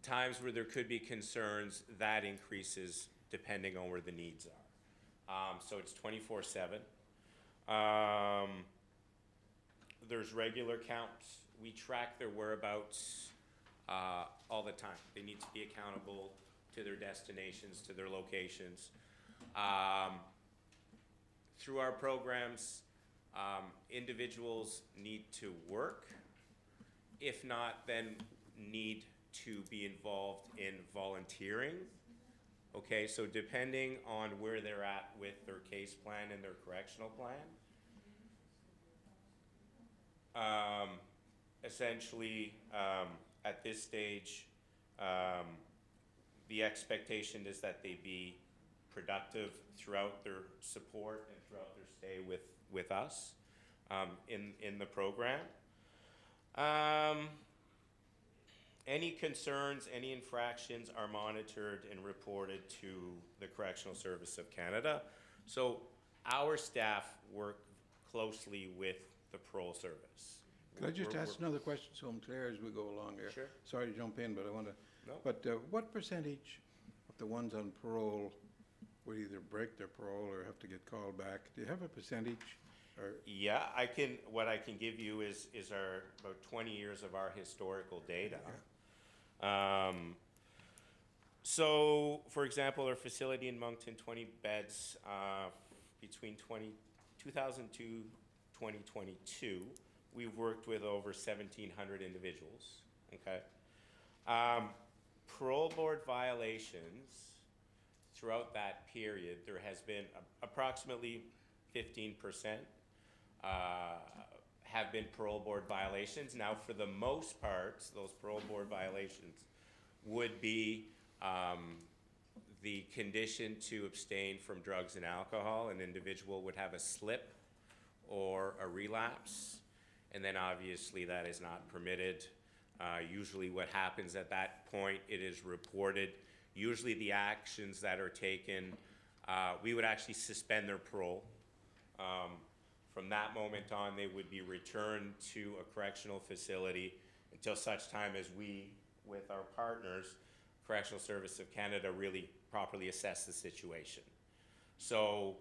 times where there could be concerns, that increases depending on where the needs are. So it's 24/7. There's regular counts. We track their whereabouts all the time. They need to be accountable to their destinations, to their locations. Through our programs, individuals need to work. If not, then need to be involved in volunteering. Okay, so depending on where they're at with their case plan and their correctional plan, essentially, at this stage, the expectation is that they be productive throughout their support and throughout their stay with us in the program. Any concerns, any infractions are monitored and reported to the Correctional Service of Canada. So our staff work closely with the Parole Service. Could I just ask another question so I'm clear as we go along here? Sure. Sorry to jump in, but I want to. No. But what percentage of the ones on parole would either break their parole or have to get called back? Do you have a percentage? Or? Yeah, what I can give you is our about 20 years of our historical data. Yeah. So, for example, our facility in Moncton, 20 beds, between 2002, 2022, we've worked with over 1,700 individuals, okay? Parole board violations throughout that period, there has been approximately 15% have been parole board violations. Now, for the most part, those parole board violations would be the condition to abstain from drugs and alcohol. An individual would have a slip or a relapse, and then obviously that is not permitted. Usually what happens at that point, it is reported. Usually the actions that are taken, we would actually suspend their parole. From that moment on, they would be returned to a correctional facility until such time as we, with our partners, Correctional Service of Canada, really properly assess the situation. So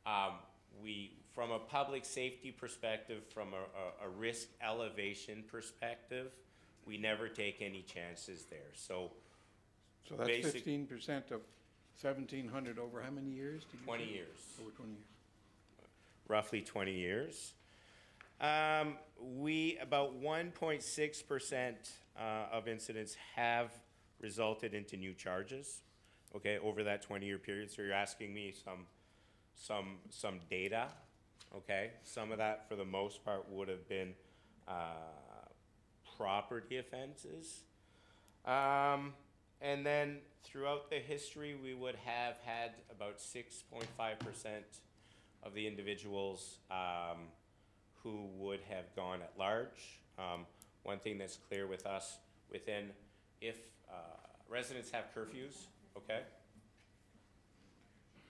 from a public safety perspective, from a risk elevation perspective, we never take any chances there. So that's 15% of 1,700 over how many years? 20 years. Over 20 years. Roughly 20 years. About 1.6% of incidents have resulted into new charges, okay, over that 20-year period. So you're asking me some data, okay? Some of that, for the most part, would have been property offenses. And then throughout the history, we would have had about 6.5% of the individuals who would have gone at large. One thing that's clear with us, if residents have curfews, okay?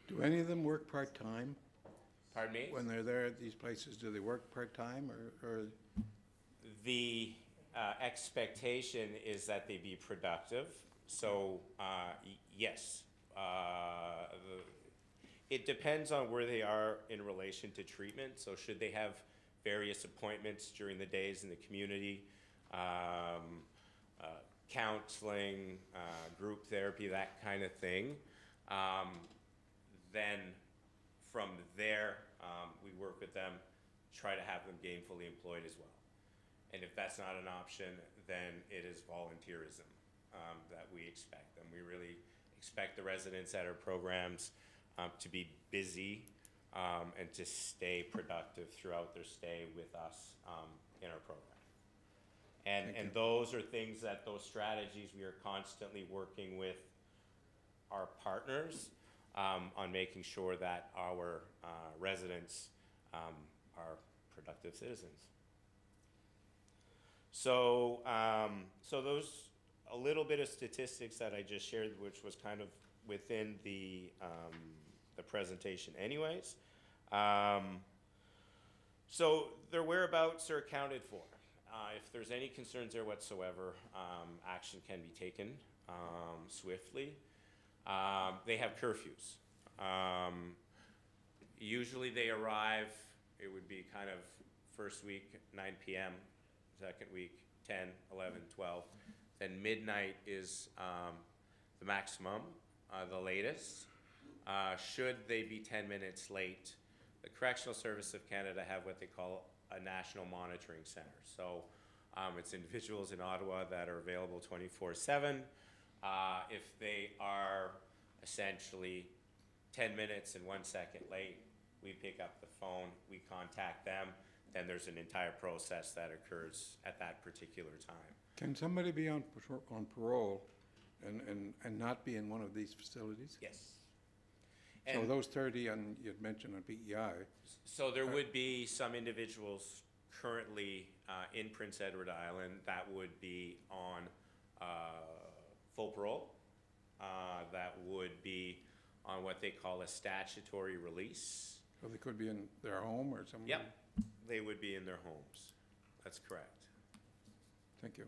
Do any of them work part-time? Pardon me? When they're there at these places, do they work part-time or? The expectation is that they be productive. So, yes. It depends on where they are in relation to treatment. So should they have various appointments during the days in the community, counseling, group therapy, that kind of thing, then from there, we work with them, try to have them gainfully employed as well. And if that's not an option, then it is volunteerism that we expect. And we really expect the residents at our programs to be busy and to stay productive throughout their stay with us in our program. And those are things those strategies we are constantly working with our partners on making sure that our residents are productive citizens. So, so those, a little bit of statistics that I just shared, which was kind of within the presentation anyways. So their whereabouts are accounted for. If there's any concerns there whatsoever, action can be taken swiftly. They have curfews. Usually they arrive, it would be kind of first week, 9 p.m., second week, 10, 11, 12. Then midnight is the maximum, the latest. Should they be 10 minutes late, the Correctional Service of Canada have what they call a national monitoring center. So it's individuals in Ottawa that are available 24/7. If they are essentially 10 minutes and 1 second late, we pick up the phone, we contact them, then there's an entire process that occurs at that particular time. Can somebody be on parole and not be in one of these facilities? Yes. So And those 30 you'd mentioned on PEI. so there would be some individuals currently in Prince Edward Island that would be on full parole, that would be on what they call a statutory release. So they could be in their home or somewhere? Yep, they would be in their homes. That's correct. Thank you.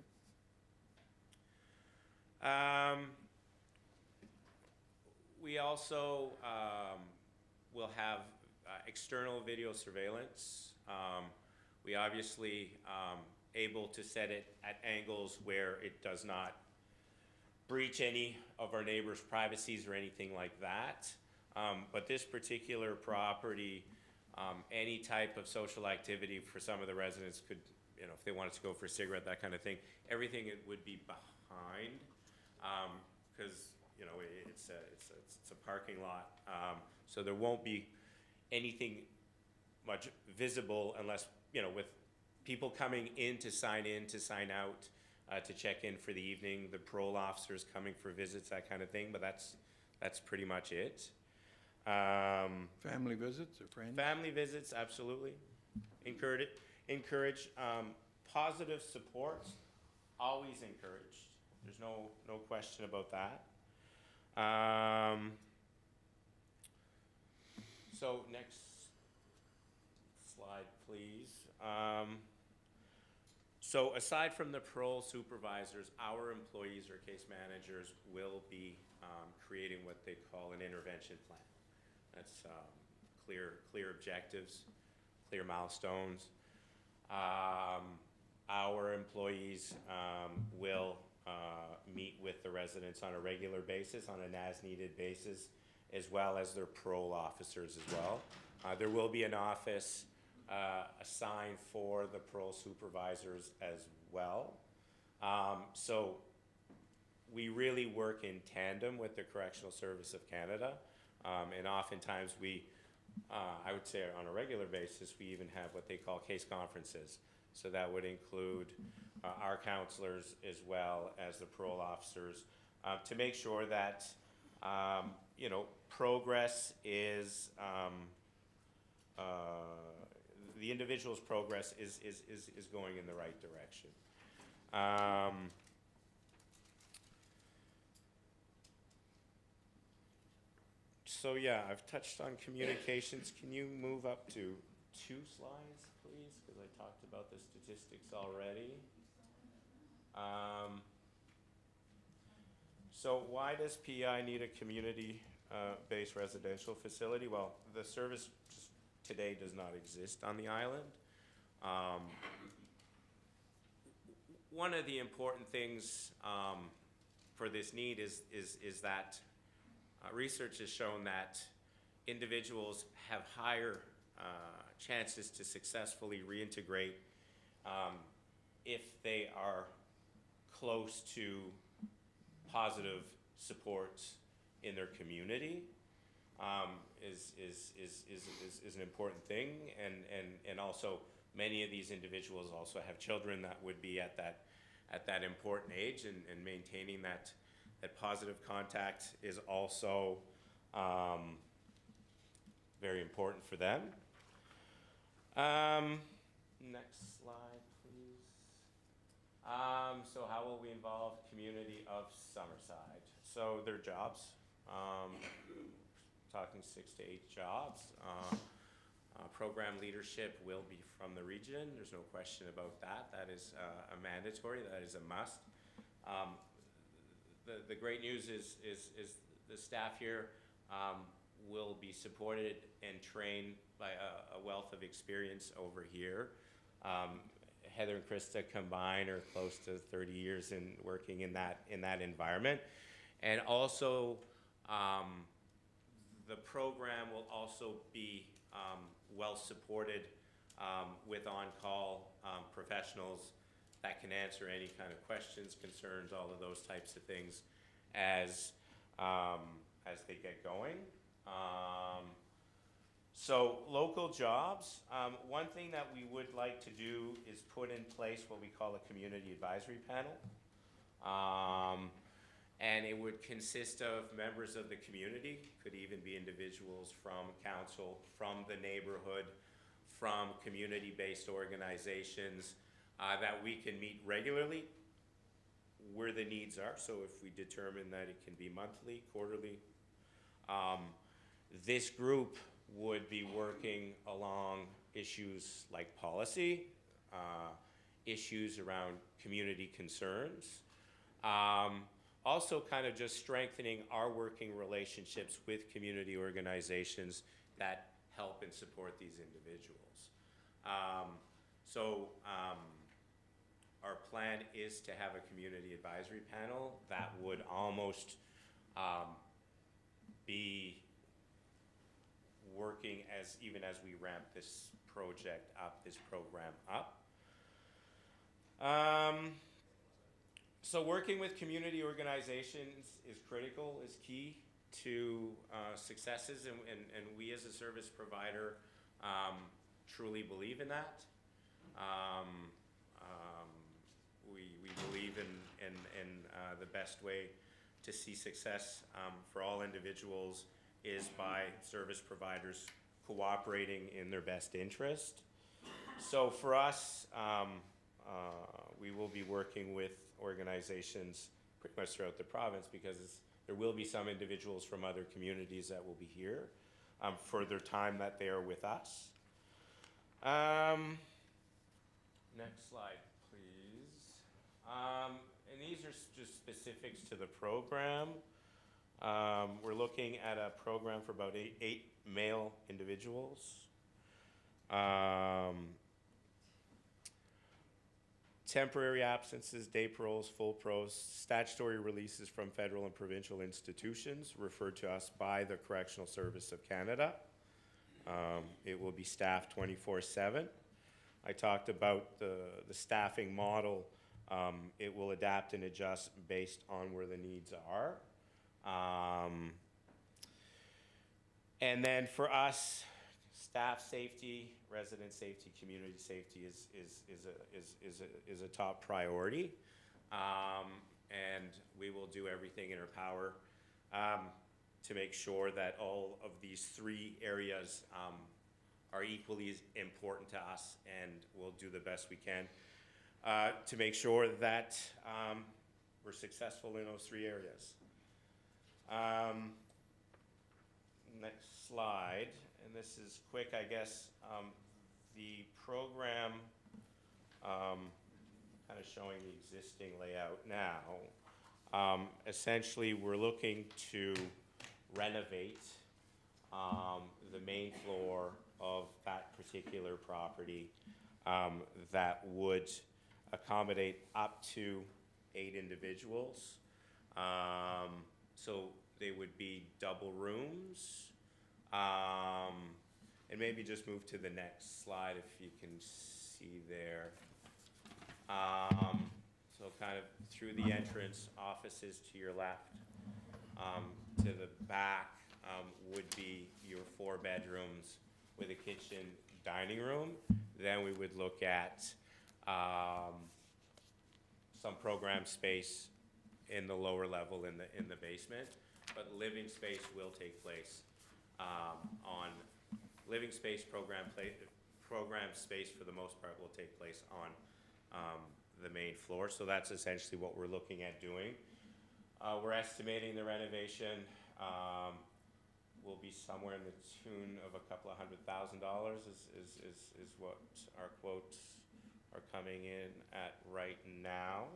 We also will have external video surveillance. We obviously able to set it at angles where it does not breach any of our neighbors' privacies or anything like that. But this particular property, any type of social activity for some of the residents could, you know, if they wanted to go for a cigarette, that kind of thing, everything it would be behind, because you know it's a parking lot, so there won't be anything much visible unless, you know, with people coming in, to sign out, to check in for the evening, the parole officers coming for visits, that kind of thing. But that's pretty much it. Family visits or friends? Family visits, absolutely. Encourage positive support, always encouraged. There's no question about that. So next slide, please. So aside from the parole supervisors, our employees or case managers will be creating what they call an intervention plan. That's clear objectives, clear milestones. Our employees will meet with the residents on a regular basis, on an as-needed basis, as well as their parole officers as well. There will be an office assigned for the parole supervisors as well. So we really work in tandem with the Correctional Service of Canada, and oftentimes we, I would say on a regular basis, we even have what they call case conferences. So that would include our counselors as well as the parole officers, to make sure that, progress is, the individual's progress is going in the right direction. So yeah, I've touched on communications. Can you move up to 2 slides, please? Because I talked about the statistics already. So why does PEI need a community-based residential facility? Well, the service just today does not exist on the island. One of the important things for this need is that research has shown that individuals have higher chances to successfully reintegrate if they are close to positive supports in their community. Is an important thing, and also many of these individuals also have children that would be at that important age, and maintaining that positive contact is also very important for them. Next slide, please. So how will we involve community of Summerside? So their jobs, talking 6 to 8 jobs. Program leadership will be from the region. There's no question about that. That is a mandatory, that is a must. The great news is the staff here will be supported and trained by a wealth of experience over here. Heather and Krista combined are close to 30 years in working in that environment. And also, the program will also be well supported with on-call professionals that can answer any kind of questions, concerns, all of those types of things as they get going. So local jobs, one thing that we would like to do is put in place what we call a community advisory panel. And it would consist of members of the community, could even be individuals from council, from the neighborhood, from community-based organizations, that we can meet regularly where the needs are. So if we determine that it can be monthly, quarterly, this group would be working along issues like policy, issues around community concerns, also kind of just strengthening our working relationships with community organizations that help and support these individuals. Our plan is to have a community advisory panel that would almost be working even as we ramp this project up, this program up. So working with community organizations is critical, is key to successes, and we as a service provider truly believe in that. We believe in the best way to see success for all individuals is by service providers cooperating in their best interest. So for us, we will be working with organizations pretty much throughout the province, because there will be some individuals from other communities that will be here for their time that they are with us. Next slide, please. And these are just specifics to the program. We're looking at a program for about eight male individuals. Temporary absences, day paroles, full paroles, statutory releases from federal and provincial institutions referred to us by the Correctional Service of Canada. It will be staffed 24/7. I talked about the staffing model. It will adapt and adjust based on where the needs are. And then for us, staff safety, resident safety, community safety is a top priority. And we will do everything in our power to make sure that all of these three areas are equally as important to us, and we'll do the best we can to make sure that we're successful in those three areas. Next slide, and this is quick, I guess. The program, kind of showing the existing layout now. Essentially, we're looking to renovate the main floor of that particular property that would accommodate up to 8 individuals. So they would be double rooms. And maybe just move to the next slide if you can see there. So kind of through the entrance, offices to your left. To the back would be your 4 bedrooms with a kitchen, dining room. Then we would look at some program space in the lower level in the basement, but living space will take place on living space. Program space for the most part will take place on the main floor. So that's essentially what we're looking at doing. We're estimating the renovation will be somewhere in the tune of a couple of $100,000 is what our quotes are coming in at right now.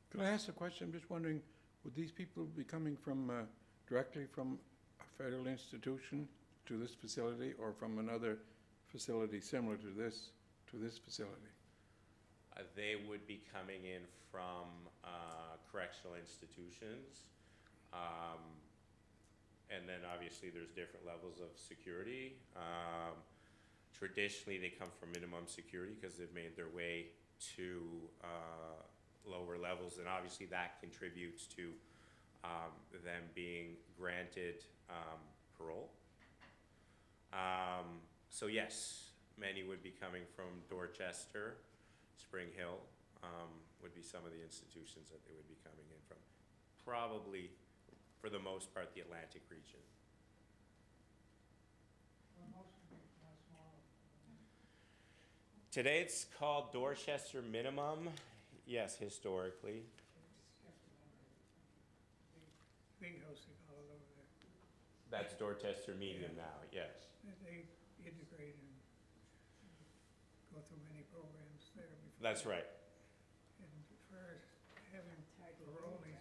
Could I ask a question? I'm just wondering, would these people be coming from directly from a federal institution to this facility, or from another facility similar to this facility? They would be coming in from correctional institutions. And then obviously there's different levels of security. Traditionally they come from minimum security because they've made their way to lower levels, and obviously that contributes to them being granted parole. So yes, many would be coming from Dorchester, Spring Hill would be some of the institutions that they would be coming in from. Probably, for the most part, the Atlantic region. Today it's called Dorchester Minimum. Yes, historically. Big house they call it over there. That's Dorchester Medium now, yes. They integrate and go through many programs there before. That's right. And for having parolees,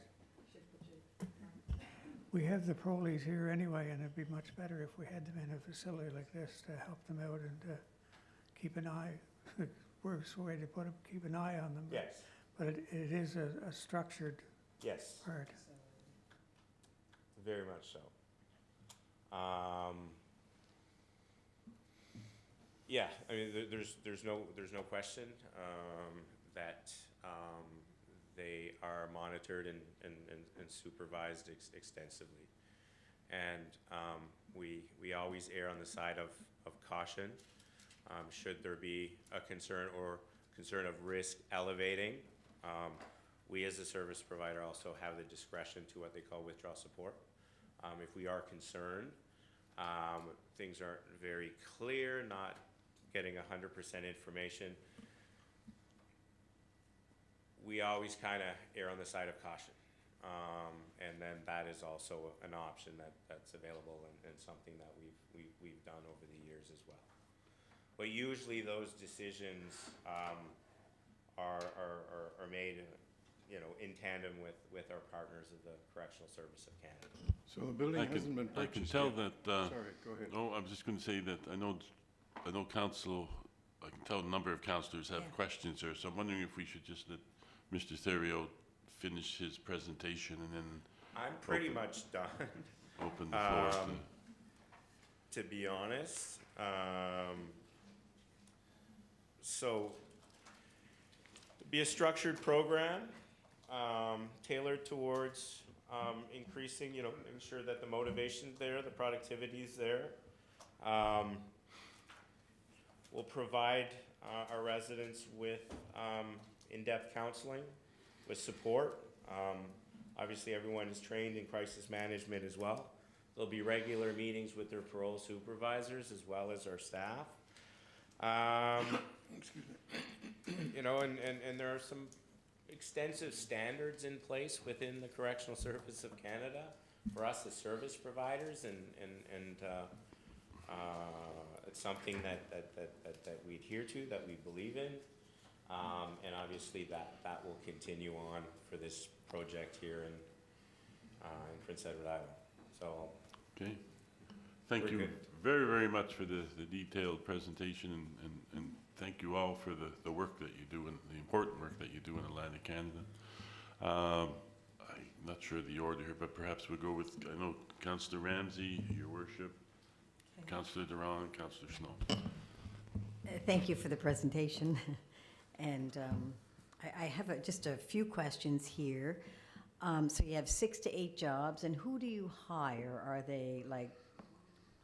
we have the parolees here anyway, and it'd be much better if we had them in a facility like this to help them out and keep an eye, worst way to put it, keep an eye on them. Yes. But it is a structured Yes. part. Very much so. Yeah, I mean, there's no question that they are monitored and supervised extensively, and we always err on the side of caution. Should there be a concern of risk elevating, we as a service provider also have the discretion to what they call withdrawal support. If we are concerned, things aren't very clear, not getting 100% information, we always kind of err on the side of caution. And then that is also an option that's available and something that we've done over the years as well. But usually those decisions are made, in tandem with our partners of the Correctional Service of Canada. So the building hasn't been purchased I can tell yet. that. Sorry, go ahead. No, I'm just going to say that I know council. I can tell a number of councillors have questions there, so I'm wondering if we should just let Mr. Theriault finish his presentation and then. I'm pretty much done. Open the floor to be honest. So, be a structured program, tailored towards increasing, making sure that the motivation's there, the productivity's there. We'll provide our residents with in-depth counseling, with support. Obviously, everyone is trained in crisis management as well. There'll be regular meetings with their parole supervisors as well as our staff. Excuse me. And there are some extensive standards in place within the Correctional Service of Canada for us as service providers, and it's something that we adhere to, that we believe in, and obviously that will continue on for this project here in Prince Edward Island. So. Okay. Thank you very, very much for the detailed presentation, and thank you all for the work that you do and the important work that you do in Atlantic Canada. I'm not sure the order here, but perhaps we'll go with, I know, Councillor Ramsey, Your Worship, Councillor Durand, Councillor Snow. Thank you for the presentation. And I have just a few questions here. So you have 6 to 8 jobs, and who do you hire? Are they like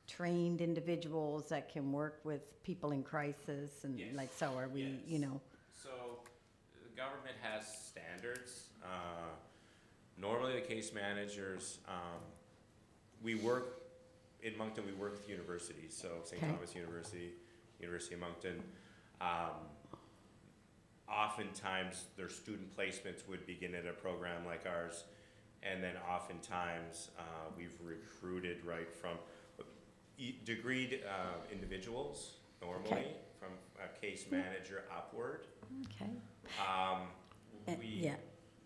trained individuals that can work with people in crisis? And yes. like, so are we, Yes. So the government has standards. Normally the case managers, we work in Moncton, we work with universities. So St. Thomas University, University of Moncton. Oftentimes their student placements would begin at a program like ours, and then oftentimes we've recruited right from degreed individuals normally, from a case manager upward. Okay.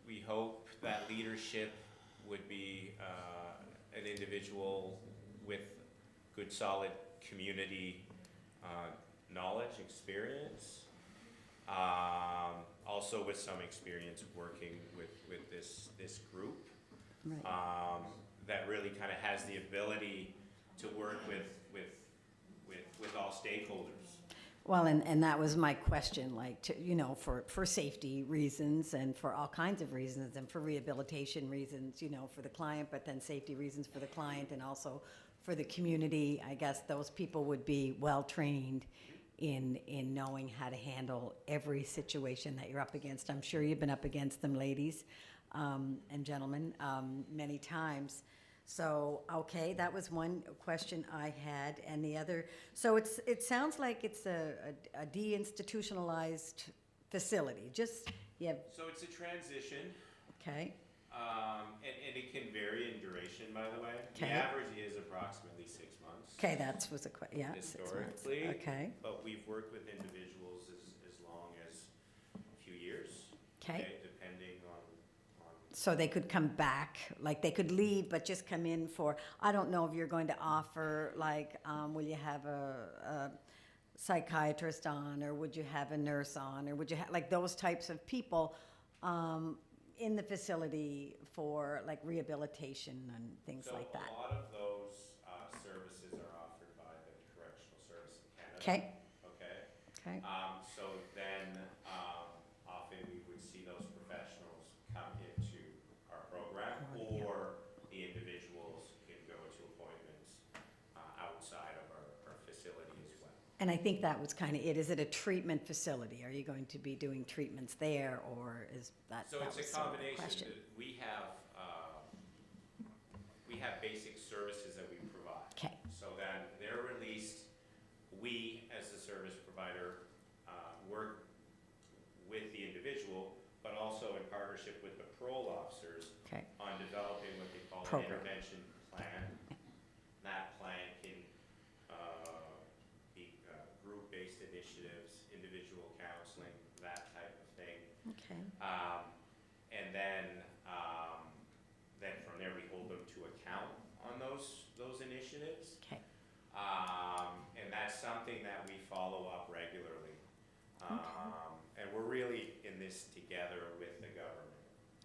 We hope that leadership would be an individual with good solid community knowledge, experience. Also with some experience working with this group, Right. that really kind of has the ability to work with all stakeholders. Well, and that was my question, like, for safety reasons and for all kinds of reasons and for rehabilitation reasons, for the client, but then safety reasons for the client and also for the community. I guess those people would be well-trained in knowing how to handle every situation that you're up against. I'm sure you've been up against them, ladies and gentlemen, many times. So, okay, that was one question I had, and the other, so it sounds like it's a deinstitutionalized facility, just, So it's a transition, okay, and it can vary in duration, by the way. Okay. The average is approximately 6 months. okay, that was a yeah, 6 months. Historically, Okay, but we've worked with individuals as long as a few years. okay. Depending on. So they could come back, like they could leave, but just come in for, I don't know if you're going to offer, like, will you have a psychiatrist on, or would you have a nurse on, or would you have, like, those types of people in the facility for, like, rehabilitation and things like that? So a lot of those services are offered by the Correctional Service of Canada. Okay. Okay. Okay, So then, often we would see those professionals come into our program, or the individuals can go to appointments outside of our facility as well. and I think that was kind of it. Is it a treatment facility? Are you going to be doing treatments there, or is that? So that it's was a sort of the combination. question. We have basic services that we provide. Okay, So then they're released, we, as the service provider, work with the individual, but also in partnership with the parole officers okay, on developing what they call an Program. intervention plan. That plan can be group-based initiatives, individual counseling, that type of thing. okay, And then from there, we hold them to account on those initiatives. okay. And that's something that we follow up regularly. And we're really in this together with the government.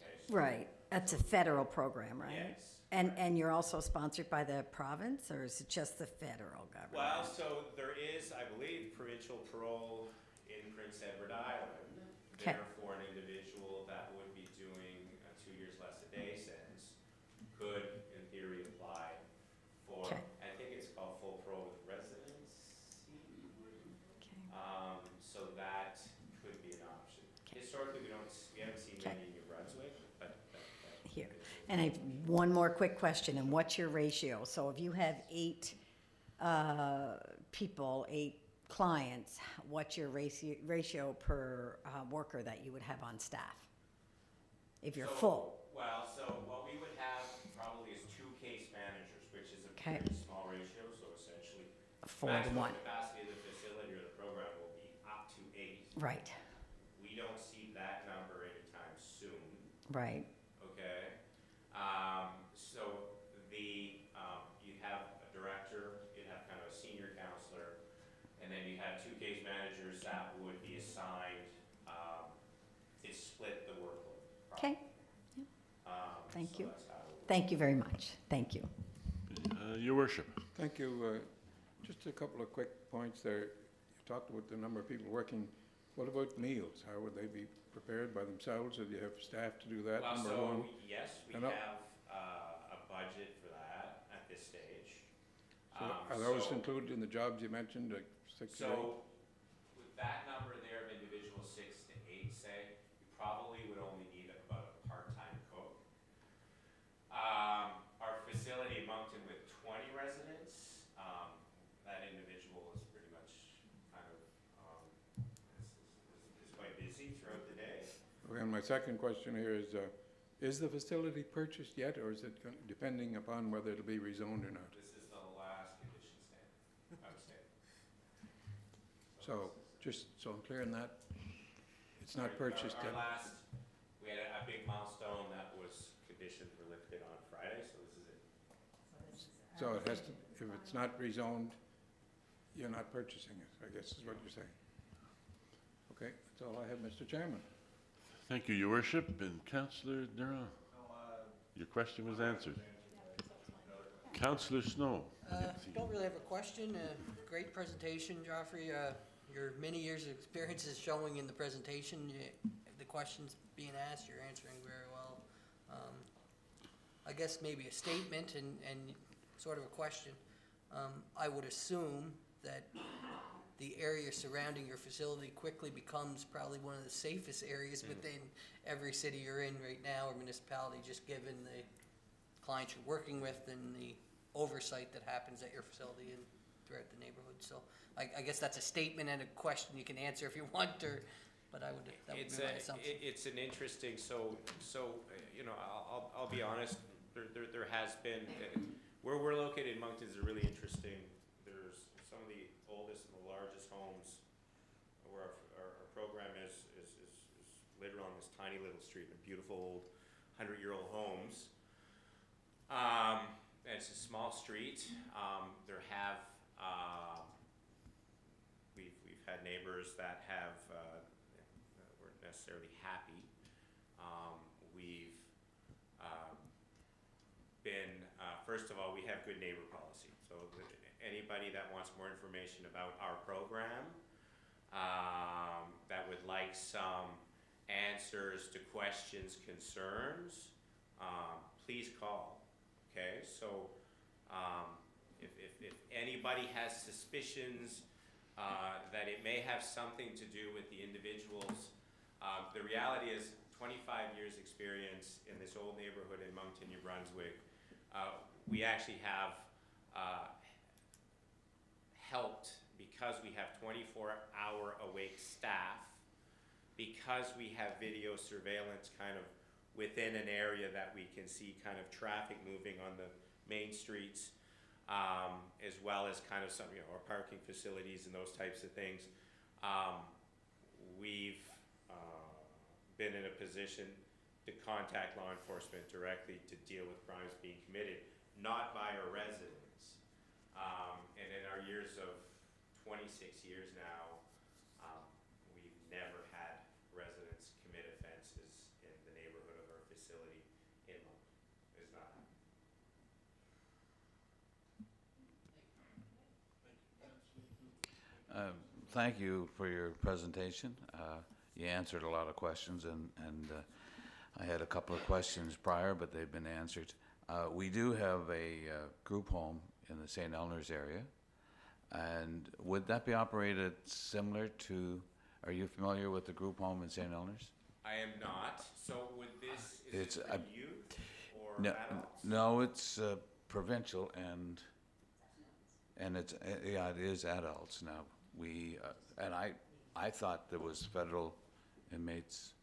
Okay? So- Right, that's a federal program, right? Yes. And you're also sponsored by the province, or is it just the federal government? Well, so there is, I believe, provincial parole in in Prince Edward Island. 'Kay. Therefore, an individual that would be doing 2 years less a day sentence could, in theory, apply for, 'Kay. I think it's called full parole with residency. So that could be an option. Historically, we haven't seen Okay. many in New Brunswick, but Here. And I have one more quick question, and what's your ratio? So if you have 8 people, 8 clients, what's your ratio per worker that you would have on staff? If you're full? Well, so what we would have probably is 2 case managers, which is a Okay. pretty small ratio, so essentially 4 to 1. maximum capacity of the facility or the program will be up to 8. Right, We don't see that number anytime soon, right. okay? So you'd have a director, you'd have kind of a senior counselor, and then you have 2 case managers that would be assigned, to split the workload. Okay, Thank So you. that's how it would thank you very much. Thank you. Your worship. Thank you. Just a couple of quick points there. You talked about the number of people working. What about meals? How would they be prepared by themselves, or do you have staff to do that? Well, Number so, one. yes, we And, have a budget for that at this stage. So are those included in the jobs you mentioned, like 6 or 8? So, with that number there of individuals, 6 to 8, say, you probably would only need about a part-time cook. Our facility in Moncton with 20 residents, that individual is pretty much kind of, is quite busy throughout the day. Okay, and my second question here is the facility purchased yet, or is it depending upon whether it'll be rezoned or not? This is the last condition stand, I would say. So, just so I'm clear on that, it's not Sorry, purchased our yet? last, we had a big milestone that was conditioned for lifted on Friday, so this is it. So it has to, if it's not rezoned, you're not purchasing it, I guess is what you're saying. Okay, that's all I have, Mr. Chairman. Thank you, your worship. And Councillor Durand? Your question was answered. Councillor Snow? Don't really have a question. Great presentation, Joffrey. Your many years of experience is showing in the presentation. The questions being asked, you're answering very well. I guess maybe a statement and sort of a question. I would assume that the area surrounding your facility quickly becomes probably one of the safest areas within every city you're in right now, or municipality, just given the clients you're working with and the oversight that happens at your facility and throughout the neighborhood. So I guess that's a statement and a question you can answer if you want, or, but that would be my assumption. It's an interesting, you know, I'll be honest, there has been, where we're located in Moncton is a really interesting, there's some of the oldest and the largest homes where our program is literally on this tiny little street, beautiful old 100-year-old homes. And it's a small street. There have, we've had neighbors that have, weren't necessarily happy. We've been, first of all, we have good neighbor policy. So anybody that wants more information about our program, that would like some answers to questions, concerns, please call. Okay, so if anybody has suspicions that it may have something to do with the individuals, the reality is 25 years experience in this old neighborhood in Moncton, New Brunswick. We actually have helped, because we have 24-hour awake staff, because we have video surveillance kind of within an area that we can see kind of traffic moving on the main streets, as well as kind of some, you know, our parking facilities and those types of things. We've been in a position to contact law enforcement directly to deal with crimes being committed, not by our residents. And in our years of 26 years now, we've never had residents commit offenses in the neighborhood of our facility in Moncton. It's not happening. thank you for your presentation. You answered a lot of questions, and I had a couple of questions prior, but they've been answered. We do have a group home in the St. Eleanor's area, and would that be operated similar to, are you familiar with the group home in St. Eleanor's? I am not. So would this, is It's it a- for youth or No, adults? no, it's provincial, and it's, yeah, it is adults now. We, and I thought there was federal inmates,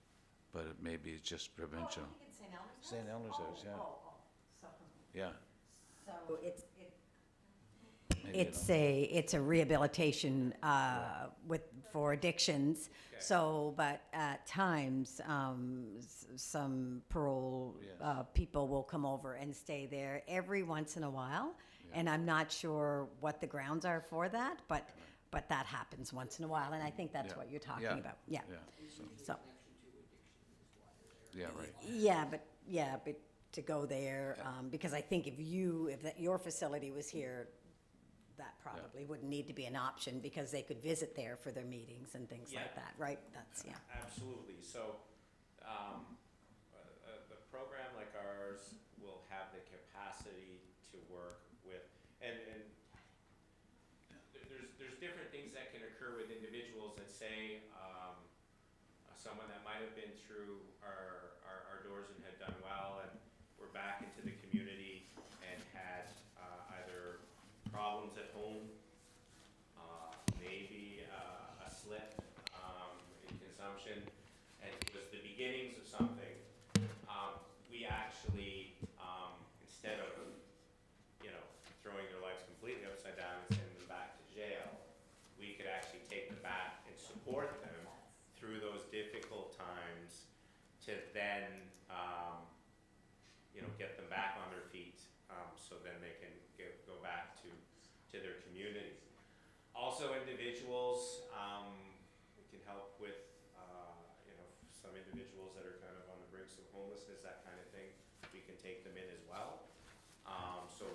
but it maybe it's just provincial. St. Eleanor's does, yeah. Yeah. So Maybe it's a rehabilitation for addictions. Okay. So, but at times, some parole Yes. people will come over and stay there every once in a while. Yeah. And I'm not sure what the grounds are for that, but that happens once in a while, and I think that's Yeah. what you're talking Yeah. about. Yeah. Yeah, So, yeah, right. yeah, but to go there, because I think if your facility was here, that probably wouldn't need to be an option, because they could visit there for their meetings and things like Yeah. that, right? That's, yeah. Absolutely. So, a program like ours will have the capacity to work with, and there's different things that can occur with individuals that say, someone that might have been through our doors and had done well, and we're back into the community and had either problems at home, maybe a slip in consumption, and it was the beginnings of something. We actually, instead of throwing their lives completely upside down and sending them back to jail, we could actually take them back and support them through those difficult times to then get them back on their feet, so then they can go back to their communities. Also, individuals, we can help with some individuals that are kind of on the brinks of homelessness, that kind of thing. We can take them in as well. So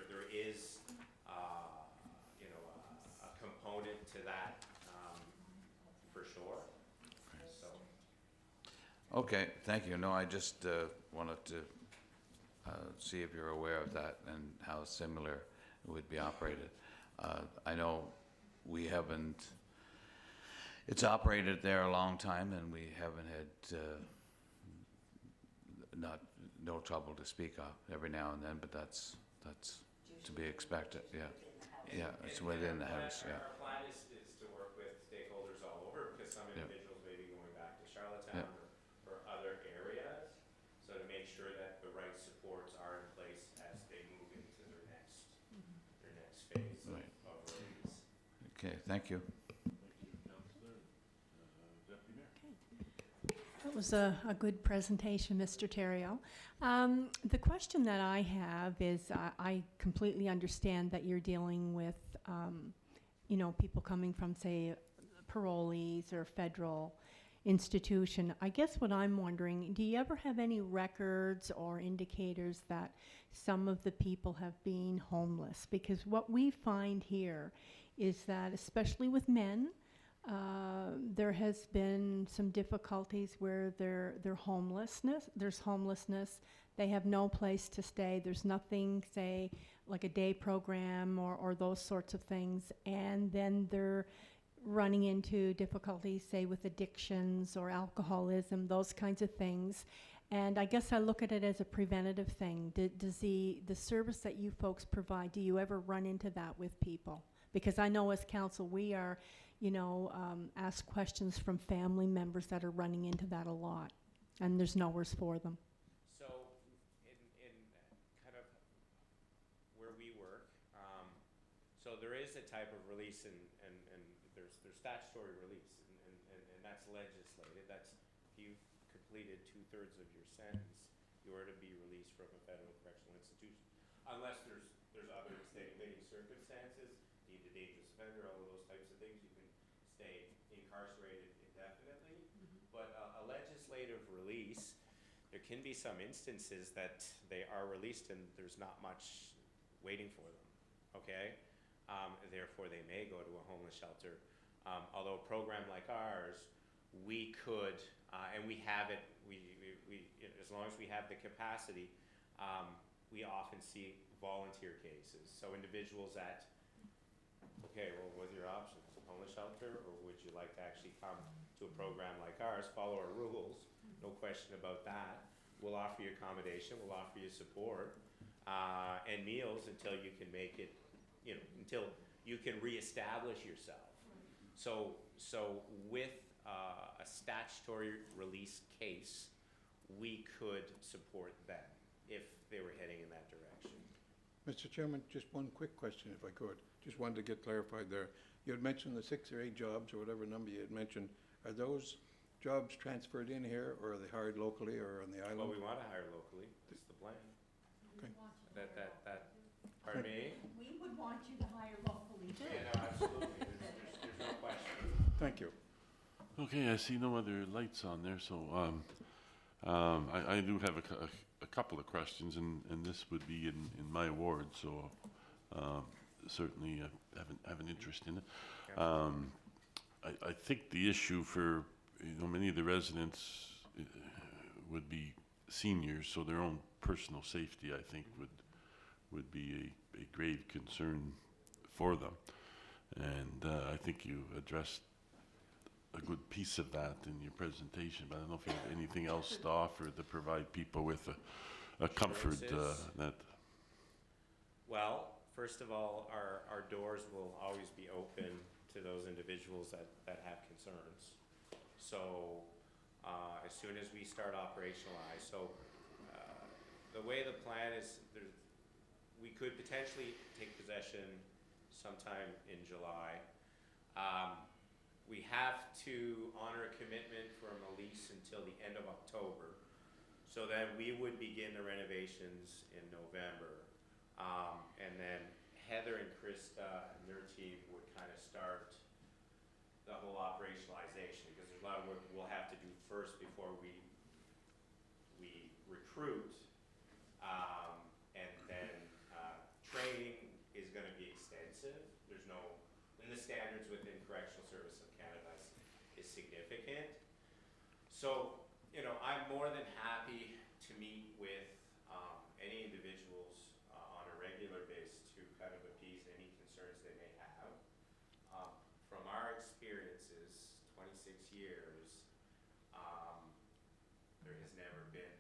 there is a component to that, for sure. So. Okay, thank you. No, I just wanted to see if you're aware of that and how similar it would be operated. I know we haven't, it's operated there a long time, and we haven't had no trouble to speak of every now and then, but that's to be expected, yeah. Yeah, it's within the house, yeah. Our plan is to work with stakeholders all over, because some Yeah. individuals may be going back to Charlottetown or other areas, so to make sure that the right supports are in place as they move into their next phase Right. of release. Okay, thank you. Deputy Mayor. That was a good presentation, Mr. Terrio. The question that I have is, I completely understand that you're dealing with, people coming from, say, parolees or federal institution. I guess what I'm wondering, do you ever have any records or indicators that some of the people have been homeless? Because what we find here is that, especially with men, there has been some difficulties where there's homelessness, they have no place to stay, there's nothing, say, like a day program or those sorts of things, and then they're running into difficulties, say, with addictions or alcoholism, those kinds of things. And I guess I look at it as a preventative thing. Does the service that you folks provide, do you ever run into that with people? Because I know as council, we are, ask questions from family members that are running into that a lot, and there's nowheres for them. So, in kind of where we work, so there is a type of release, and there's statutory release, and that's legislated. That's if you've completed 2/3 of your sentence, you are to be released from a federal correctional institution, unless there's other extenuating circumstances, deemed a dangerous offender, all of those types of things. You can stay incarcerated indefinitely. But a legislative release, there can be some instances that they are released and there's not much waiting for them, okay? Therefore, they may go to a homeless shelter Although a program like ours, we could, and we have it, as long as we have the capacity, we often see volunteer cases. So individuals that, okay, well, what are your options? Homeless shelter, or would you like to actually come to a program like ours, follow our rules, no question about that. We'll offer you accommodation, we'll offer you support, and meals until you can make it, until you can reestablish yourself. So with a statutory release case, we could support them if they were heading in that direction. Mr. Chairman, just one quick question if I could. Just wanted to get clarified there. You had mentioned the 6 or 8 jobs or whatever number you had mentioned. Are those jobs transferred in here, or are they hired locally or on the island? Well, we want to hire locally, that's the plan. Okay. Pardon me? We would want you to hire locally too. Yeah, no, absolutely, there's no question. Thank you. Okay, I see no other lights on there, so I do have a couple of questions, and this would be in my ward, so certainly have an interest in it. I think the issue for many of the residents would be seniors, so their own personal safety, I think, would be a grave concern for them. And I think you addressed a good piece of that in your presentation, but I don't know if you have anything else to offer to provide people with a comfort that. Well, first of all, our doors will always be open to those individuals that have concerns. So as soon as we start operationalize, the way the plan is, we could potentially take possession sometime in July. We have to honor a commitment from a lease until the end of October. So then we would begin the renovations in November. And then Heather and Krista and their team would kind of start the whole operationalization, because there's a lot of work we'll have to do first before we recruit. And then training is going to be extensive. There's no, and the standards within Correctional Service of Canada is significant. So, I'm more than happy to meet with any individuals on a regular basis to kind of appease any concerns they may have. From our experiences, 26 years, there has never been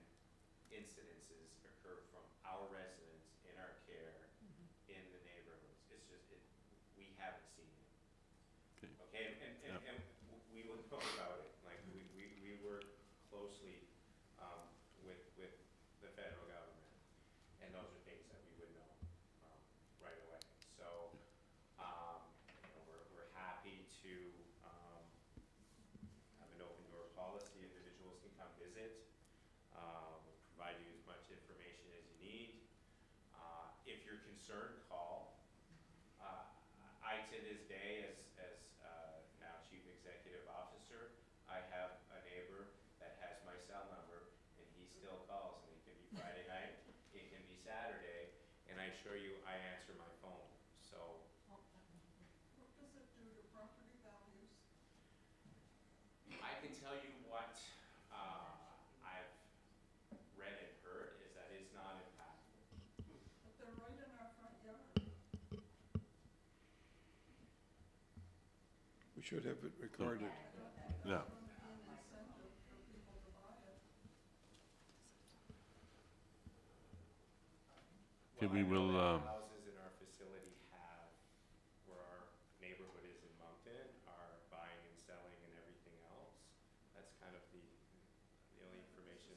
incidences occur from our residents in our care in the neighborhoods. It's just, we haven't seen it. Okay, and we will know about it. Like, we work closely with the federal government, and those are things that we would know right away. So we're happy to have an open door policy. Individuals can come visit. We'll provide you as much information as you need. If you're concerned, call. I, to this day, as now Chief Executive Officer, I have a neighbor that has my cell number, and he still calls, and it can be Friday night, it can be Saturday, and I assure you, I answer my phone. So What does it do to property values? I can tell you what I've read and heard is that it's not impactful. But they're right in our front yard. We should have it recorded. Yeah. Okay, we will. Houses in our facility have, where our neighborhood is in Moncton, are buying and selling and everything else. That's kind of the only information.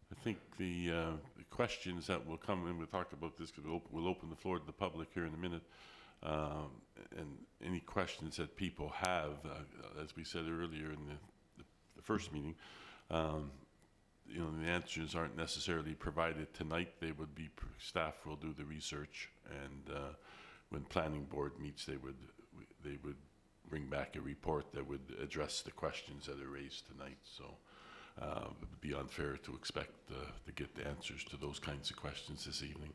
I think the questions that will come, and we'll talk about this because we'll open the floor to the public here in a minute. And any questions that people have, as we said earlier in the first meeting, the answers aren't necessarily provided tonight. They would be, staff will do the research, and when planning board meets, they would bring back a report that would address the questions that are raised tonight. So it would be unfair to expect to get the answers to those kinds of questions this evening.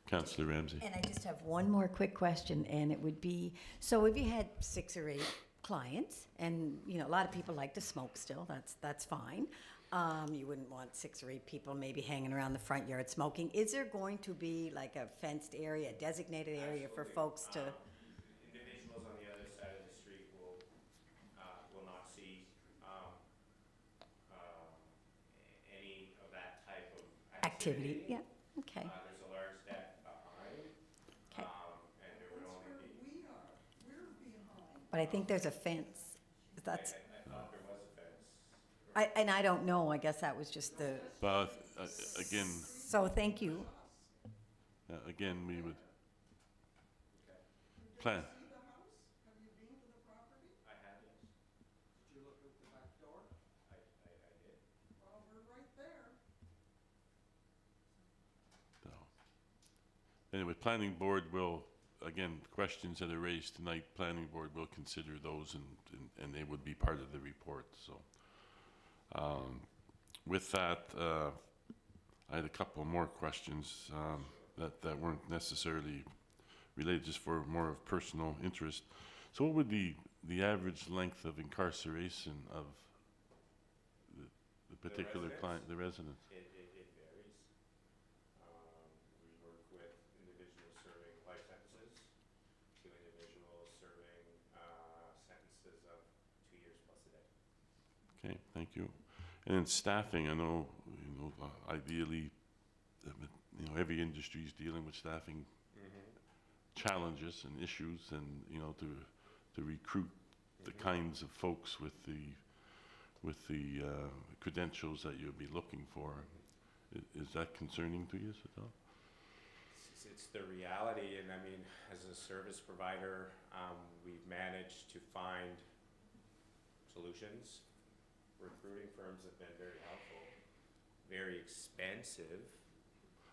Councillor Ramsey. And I just have one more quick question, and it would be, so if you had 6 or 8 clients, and, you know, a lot of people like to smoke still, that's fine. You wouldn't want 6 or 8 people maybe hanging around the front yard smoking. Is there going to be like a fenced area, a designated area for folks to? Individuals on the other side of the street will not see any of that type of Activity, yeah, okay. There's a large deck behind, Okay. and there would only be. But I think there's a fence. That's, I thought there was a fence. and I don't know, I guess that was just the, But again, so thank you. again, we would plan. I have, yes. Did you look at the back door? I did. Well, we're right there. So. Anyway, planning board will, again, questions that are raised tonight, planning board will consider those and they would be part of the report, so. With that, I had a couple more questions that weren't necessarily related, just for more of personal interest. So what would the average length of incarceration of the particular client, the resident? It varies. We work with individuals serving life sentences to individuals serving sentences of 2 years plus a day. Okay, thank you. And then staffing, I know, ideally, every industry is dealing with staffing challenges and issues, and to recruit the kinds of folks with the credentials that you'll be looking for. Is that concerning to you at all? It's the reality, and I mean, as a service provider, we've managed to find solutions. Recruiting firms have been very helpful, very expensive.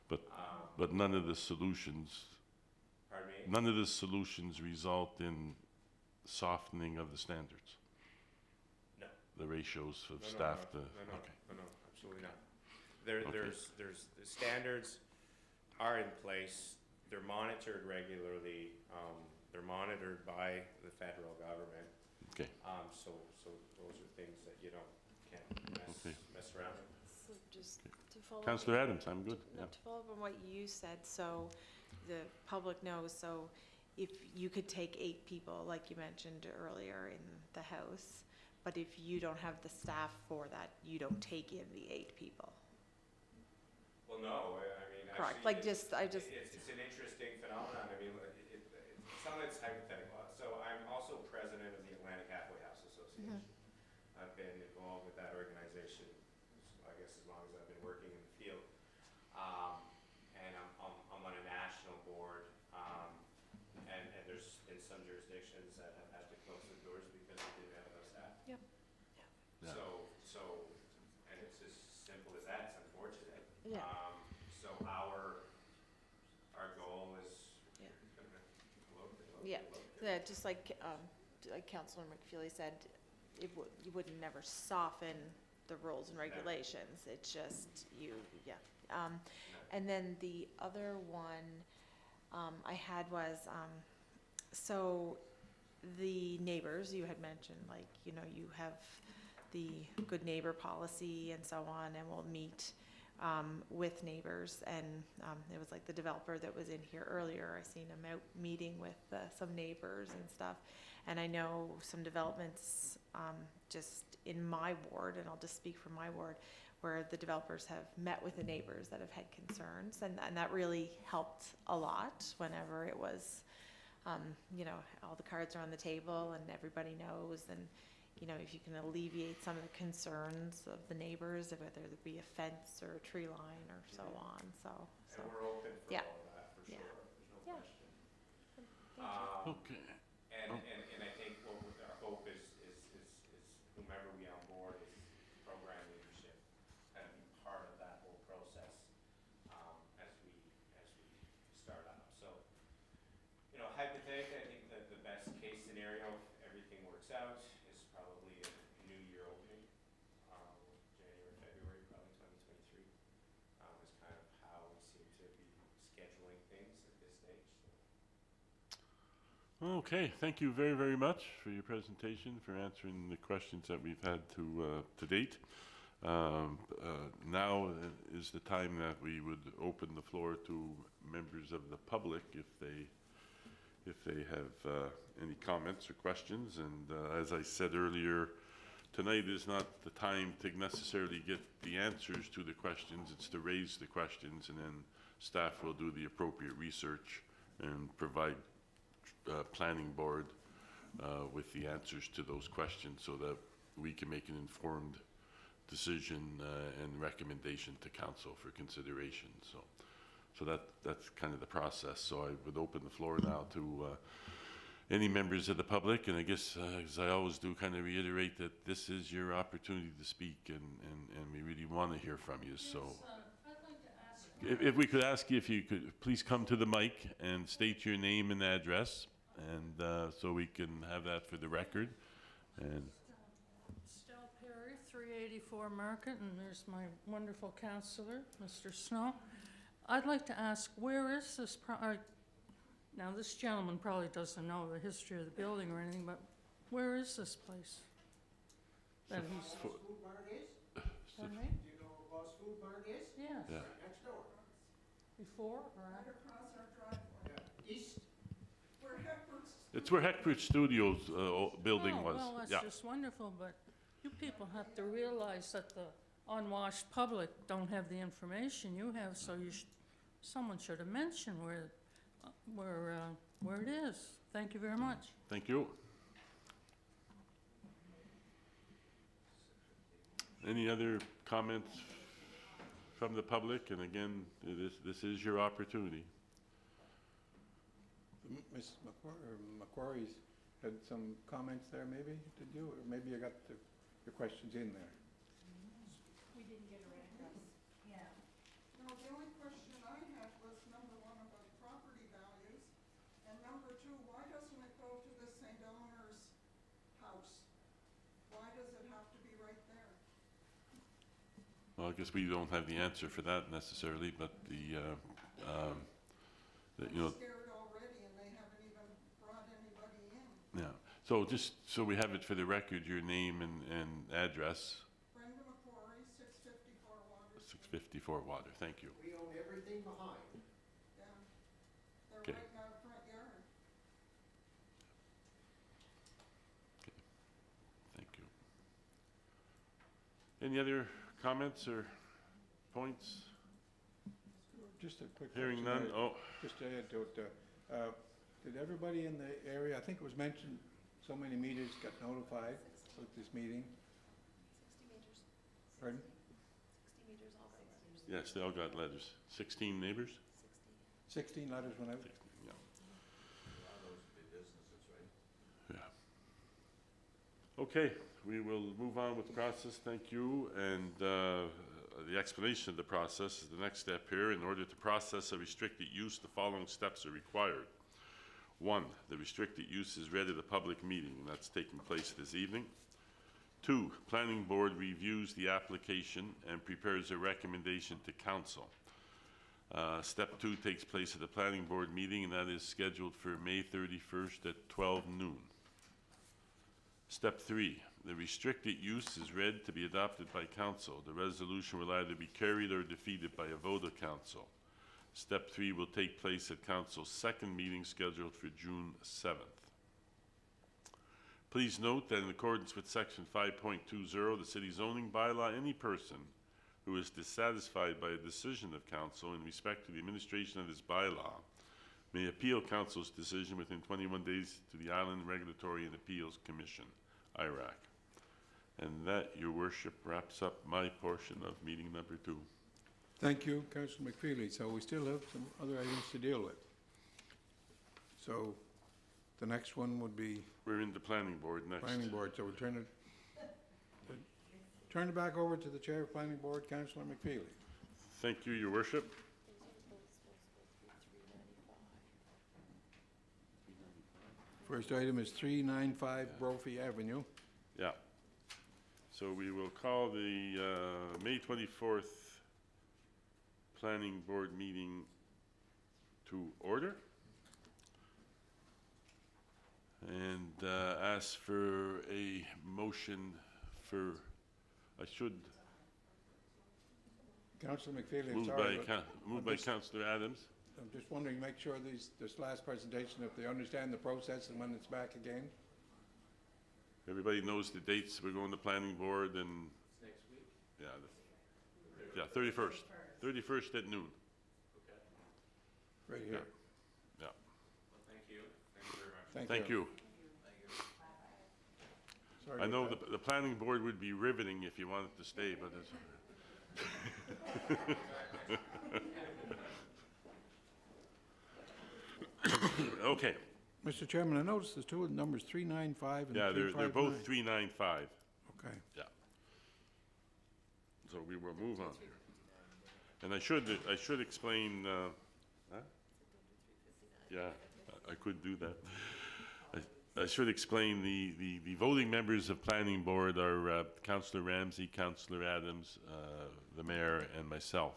But none of the solutions. Pardon me? None of the solutions result in softening of the standards. No. The ratios of No, staff no, to. no, Okay. no, absolutely not. There's the standards are in place. They're monitored regularly. They're monitored by the federal government. Okay. So those are things that you can't mess around with. So just to follow Councillor Adams, I'm good. No, Yeah. to follow up on what you said, so the public knows, so if you could take 8 people, like you mentioned earlier, in the house, but if you don't have the staff for that, you don't take in the 8 people. Well, no, I mean, Correct, actually, like just, it's an interesting phenomenon. I mean, some of it's hypothetical. So I'm also president of the Atlantic Halfway House Association. I've been involved with that organization, I guess, as long as I've been working in the field. And I'm on a national board, and there's been some jurisdictions that have had to close their doors because they didn't have enough staff. Yep. Yeah. So, and it's as simple as that. It's unfortunate. Yeah. So our goal is Yeah. yeah. Yeah, just like Councillor McFeely said, you wouldn't never soften the rules and regulations. It's just and then the other one I had was, so the neighbors you had mentioned, like, you have the good neighbor policy and so on, and we'll meet with neighbors, and it was like the developer that was in here earlier. I seen him out meeting with some neighbors and stuff, and I know some developments just in my ward, and I'll just speak for my ward, where the developers have met with the neighbors that have had concerns, and that really helped a lot whenever it was, all the cards are on the table and everybody knows, and if you can alleviate some of the concerns of the neighbors, whether it be a fence or a tree line or so on, so. And we're open for Yeah. all of that, for sure. Yeah. There's no Yeah. question. Okay. And I think what our hope is whomever we onboard is program leadership, kind of be part of that whole process as we start out. So, hypothetically, I think that the best case scenario, if everything works out, is probably a new year opening, January, February, probably 2023, is kind of how we seem to be scheduling things. Okay, thank you very, very much for your presentation, for answering the questions that we've had to date. Now is the time that we would open the floor to members of the public if they have any comments or questions. And as I said earlier, tonight is not the time to necessarily get the answers to the questions. It's to raise the questions, and then staff will do the appropriate research and provide planning board with the answers to those questions so that we can make an informed decision and recommendation to council for consideration. So that's kind of the process. So I would open the floor now to any members of the public, and I guess as I always do, kind of reiterate that this is your opportunity to speak, and we really want to hear from you. So I'd like to ask if we could ask you if you could please come to the mic and state your name and address, and so we can have that for the record. And Stella Perry, 384 Market, and there's my wonderful councillor, Mr. Snow. I'd like to ask, where is this now this gentleman probably doesn't know the history of the building or anything, but where is this place? That he's, Food Mart is? pardon me? Do you know where Boss Food Mart is? Yes. Yeah. Next door. Before or after? across our driveway. Yeah. East. Where Hepburn it's where Heckbridge Studios building Oh, was. well, that's Yeah. just wonderful, but you people have to realize that the unwashed public don't have the information you have, so someone should have mentioned where it is. Thank you very much. Thank you. Any other comments from the public? And again, this is your opportunity. Ms. Macquarie's had some comments there, maybe, did you? Or maybe you got your questions in there. We didn't get her address. Yeah. No, the only question I had was number one about property values, and number two, why doesn't it go to the St. Eleanor's house? Why does it have to be right there? Well, I guess we don't have the answer for that necessarily, but you know, Scared already, and they haven't even brought anybody in. yeah. So just so we have it for the record, your name and address. Brenda Macquarie, 654 Water Street. 654 Water. Thank you. We own everything behind. Yeah. They're Okay. right in our front yard. Thank you. Any other comments or points? Just a quick Hearing question none. there. Oh, Just to add to it, did everybody in the area, I think it was mentioned, so many meters got notified with this meeting? 60 meters. Pardon? 60 meters, all got letters. yes, they all got letters. 16 neighbors? 16 letters went out? 16, yeah. A lot of those would be businesses, right? Yeah. Okay, we will move on with the process. Thank you. And the explanation of the process is the next step here. In order to process a restricted use, the following steps are required. 1, the restricted use is read at a public meeting, and that's taking place this evening. 2, planning board reviews the application and prepares a recommendation to council. Step 2 takes place at the planning board meeting, and that is scheduled for May 31st at 12 noon. Step 3, the restricted use is read to be adopted by council. The resolution will either be carried or defeated by a vote of council. Step 3 will take place at council's second meeting scheduled for June 7th. Please note that in accordance with section 5.20 of the city zoning bylaw, any person who is dissatisfied by a decision of council in respect to the administration of this bylaw may appeal council's decision within 21 days to the Island Regulatory and Appeals Commission, IRAC. And that, your worship, wraps up my portion of meeting number 2. Thank you, Councillor McFeely. So we still have some other items to deal with. So the next one would be We're in the planning board next. planning board, so we'll turn it back over to the chair of planning board, Councillor McFeely. Thank you, your worship. First item is 395 Brophy Avenue. Yeah. So we will call the May 24th planning board meeting to order. and ask for a motion for, I should, Councillor McFeely, I'm moved sorry, by, but moved by Councillor Adams. I'm just wondering, make sure this last presentation, if they understand the process and when it's back again. Everybody knows the dates. We're going to planning board and. Next week? Yeah, 31st. 31st at noon. Right here. Yeah. Well, thank you. Thank you very much. Thank you. Sorry I know about that. the planning board would be riveting if you wanted to stay, but it's. Okay. Mr. Chairman, I noticed there's two numbers, 395 and 359. They're both 395. Okay. Yeah. So we will move on here. And I should explain, huh? Yeah, I could do that. I should explain the voting members of planning board are Councillor Ramsey, Councillor Adams, the mayor, and myself.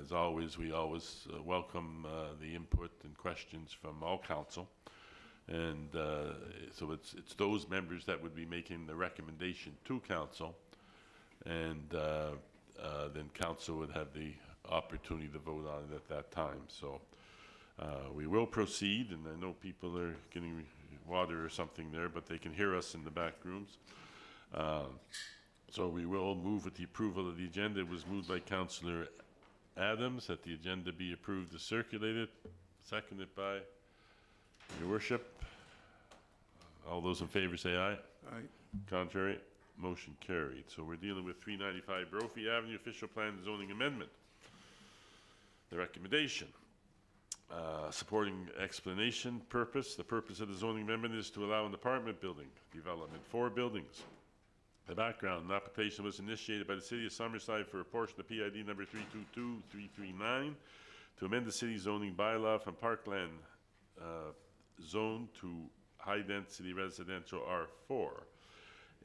As always, we always welcome the input and questions from all council. And so it's those members that would be making the recommendation to council. And then council would have the opportunity to vote on it at that time. So we will proceed, and I know people are getting water or something there, but they can hear us in the back rooms. So we will move with the approval of the agenda. It was moved by Councillor Adams that the agenda be approved as circulated, seconded by Your Worship. All those in favor say aye. Aye. Contrary? Motion carried. So we're dealing with 395 Brophy Avenue, official plan zoning amendment. The recommendation. Supporting explanation, purpose. The purpose of the zoning amendment is to allow an apartment building development, 4 buildings. The background, an application was initiated by the City of Summerside for a portion of PID number 322339 to amend the city zoning bylaw from parkland zone to high-density residential R4.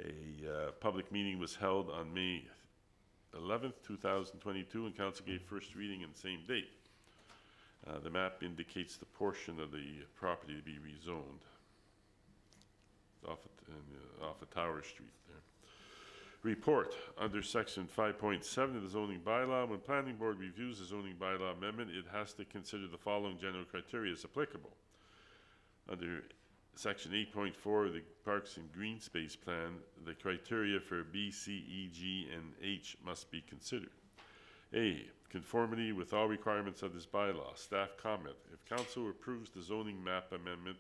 A public meeting was held on May 11th, 2022, and council gave first reading on the same date. The map indicates the portion of the property to be rezoned off of Tower Street there. Report under section 5.7 of the zoning bylaw. When planning board reviews the zoning bylaw amendment, it has to consider the following general criteria as applicable. Under section 8.4 of the Parks and Green Space Plan, the criteria for B, C, E, G, and H must be considered. A, conformity with all requirements of this bylaw. Staff comment. If council approves the zoning map amendment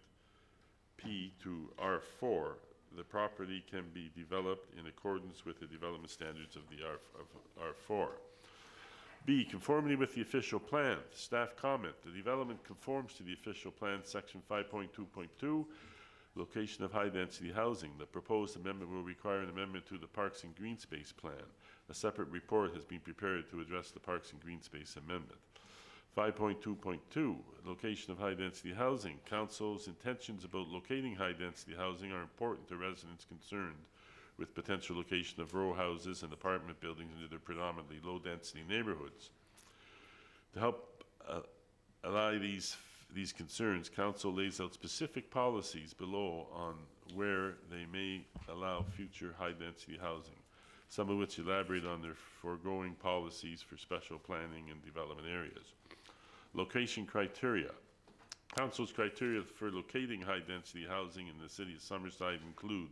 P to R4, the property can be developed in accordance with the development standards of the R4. B, conformity with the official plan. Staff comment. The development conforms to the official plan, section 5.2.2, location of high-density housing. The proposed amendment will require an amendment to the Parks and Green Space Plan. A separate report has been prepared to address the Parks and Green Space Amendment. 5.2.2, location of high-density housing. Council's intentions about locating high-density housing are important to residents concerned with potential location of row houses and apartment buildings into their predominantly low-density neighborhoods. To help allay these concerns, council lays out specific policies below on where they may allow future high-density housing, some of which elaborate on their foregoing policies for special planning and development areas. Location criteria. Council's criteria for locating high-density housing in the city of Summerside include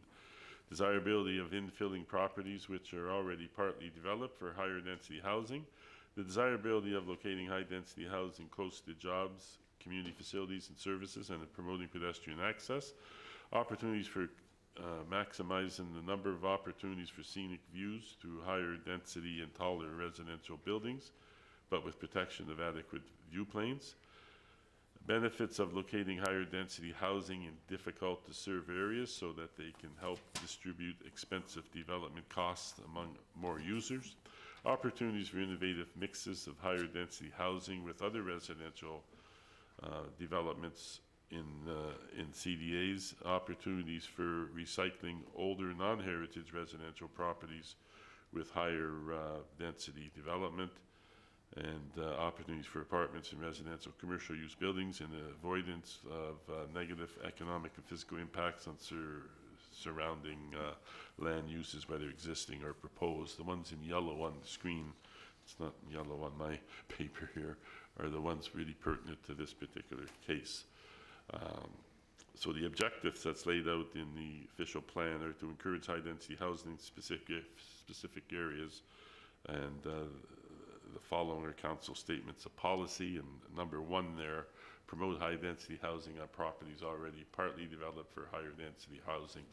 desirability of infilling properties which are already partly developed for higher density housing, the desirability of locating high-density housing close to jobs, community facilities and services, and promoting pedestrian access, opportunities for maximizing the number of opportunities for scenic views through higher density and taller residential buildings, but with protection of adequate view planes. Benefits of locating higher density housing in difficult to serve areas so that they can help distribute expensive development costs among more users. Opportunities for innovative mixes of higher density housing with other residential developments in CDAs. Opportunities for recycling older non-heritage residential properties with higher density development. and opportunities for apartments and residential commercial use buildings, and the avoidance of negative economic and physical impacts on surrounding land uses, whether existing or proposed. The ones in yellow on the screen, it's not yellow on my paper here, are the ones really pertinent to this particular case. So the objectives that's laid out in the official plan are to encourage high-density housing in specific areas, and the following are council statements of policy, and number 1 there, promote high-density housing on properties already partly developed for higher density housing,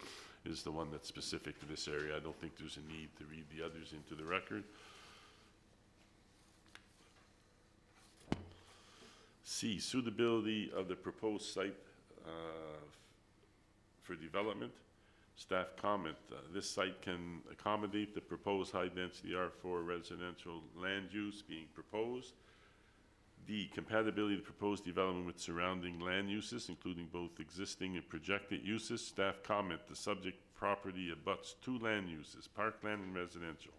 is the one that's specific to this area. I don't think there's a need to read the others into the record. C, suitability of the proposed site for development. Staff comment, this site can accommodate the proposed high-density R4 residential land use being proposed. D, compatibility of the proposed development with surrounding land uses, including both existing and projected uses. Staff comment, the subject property abuts 2 land uses, parkland and residential.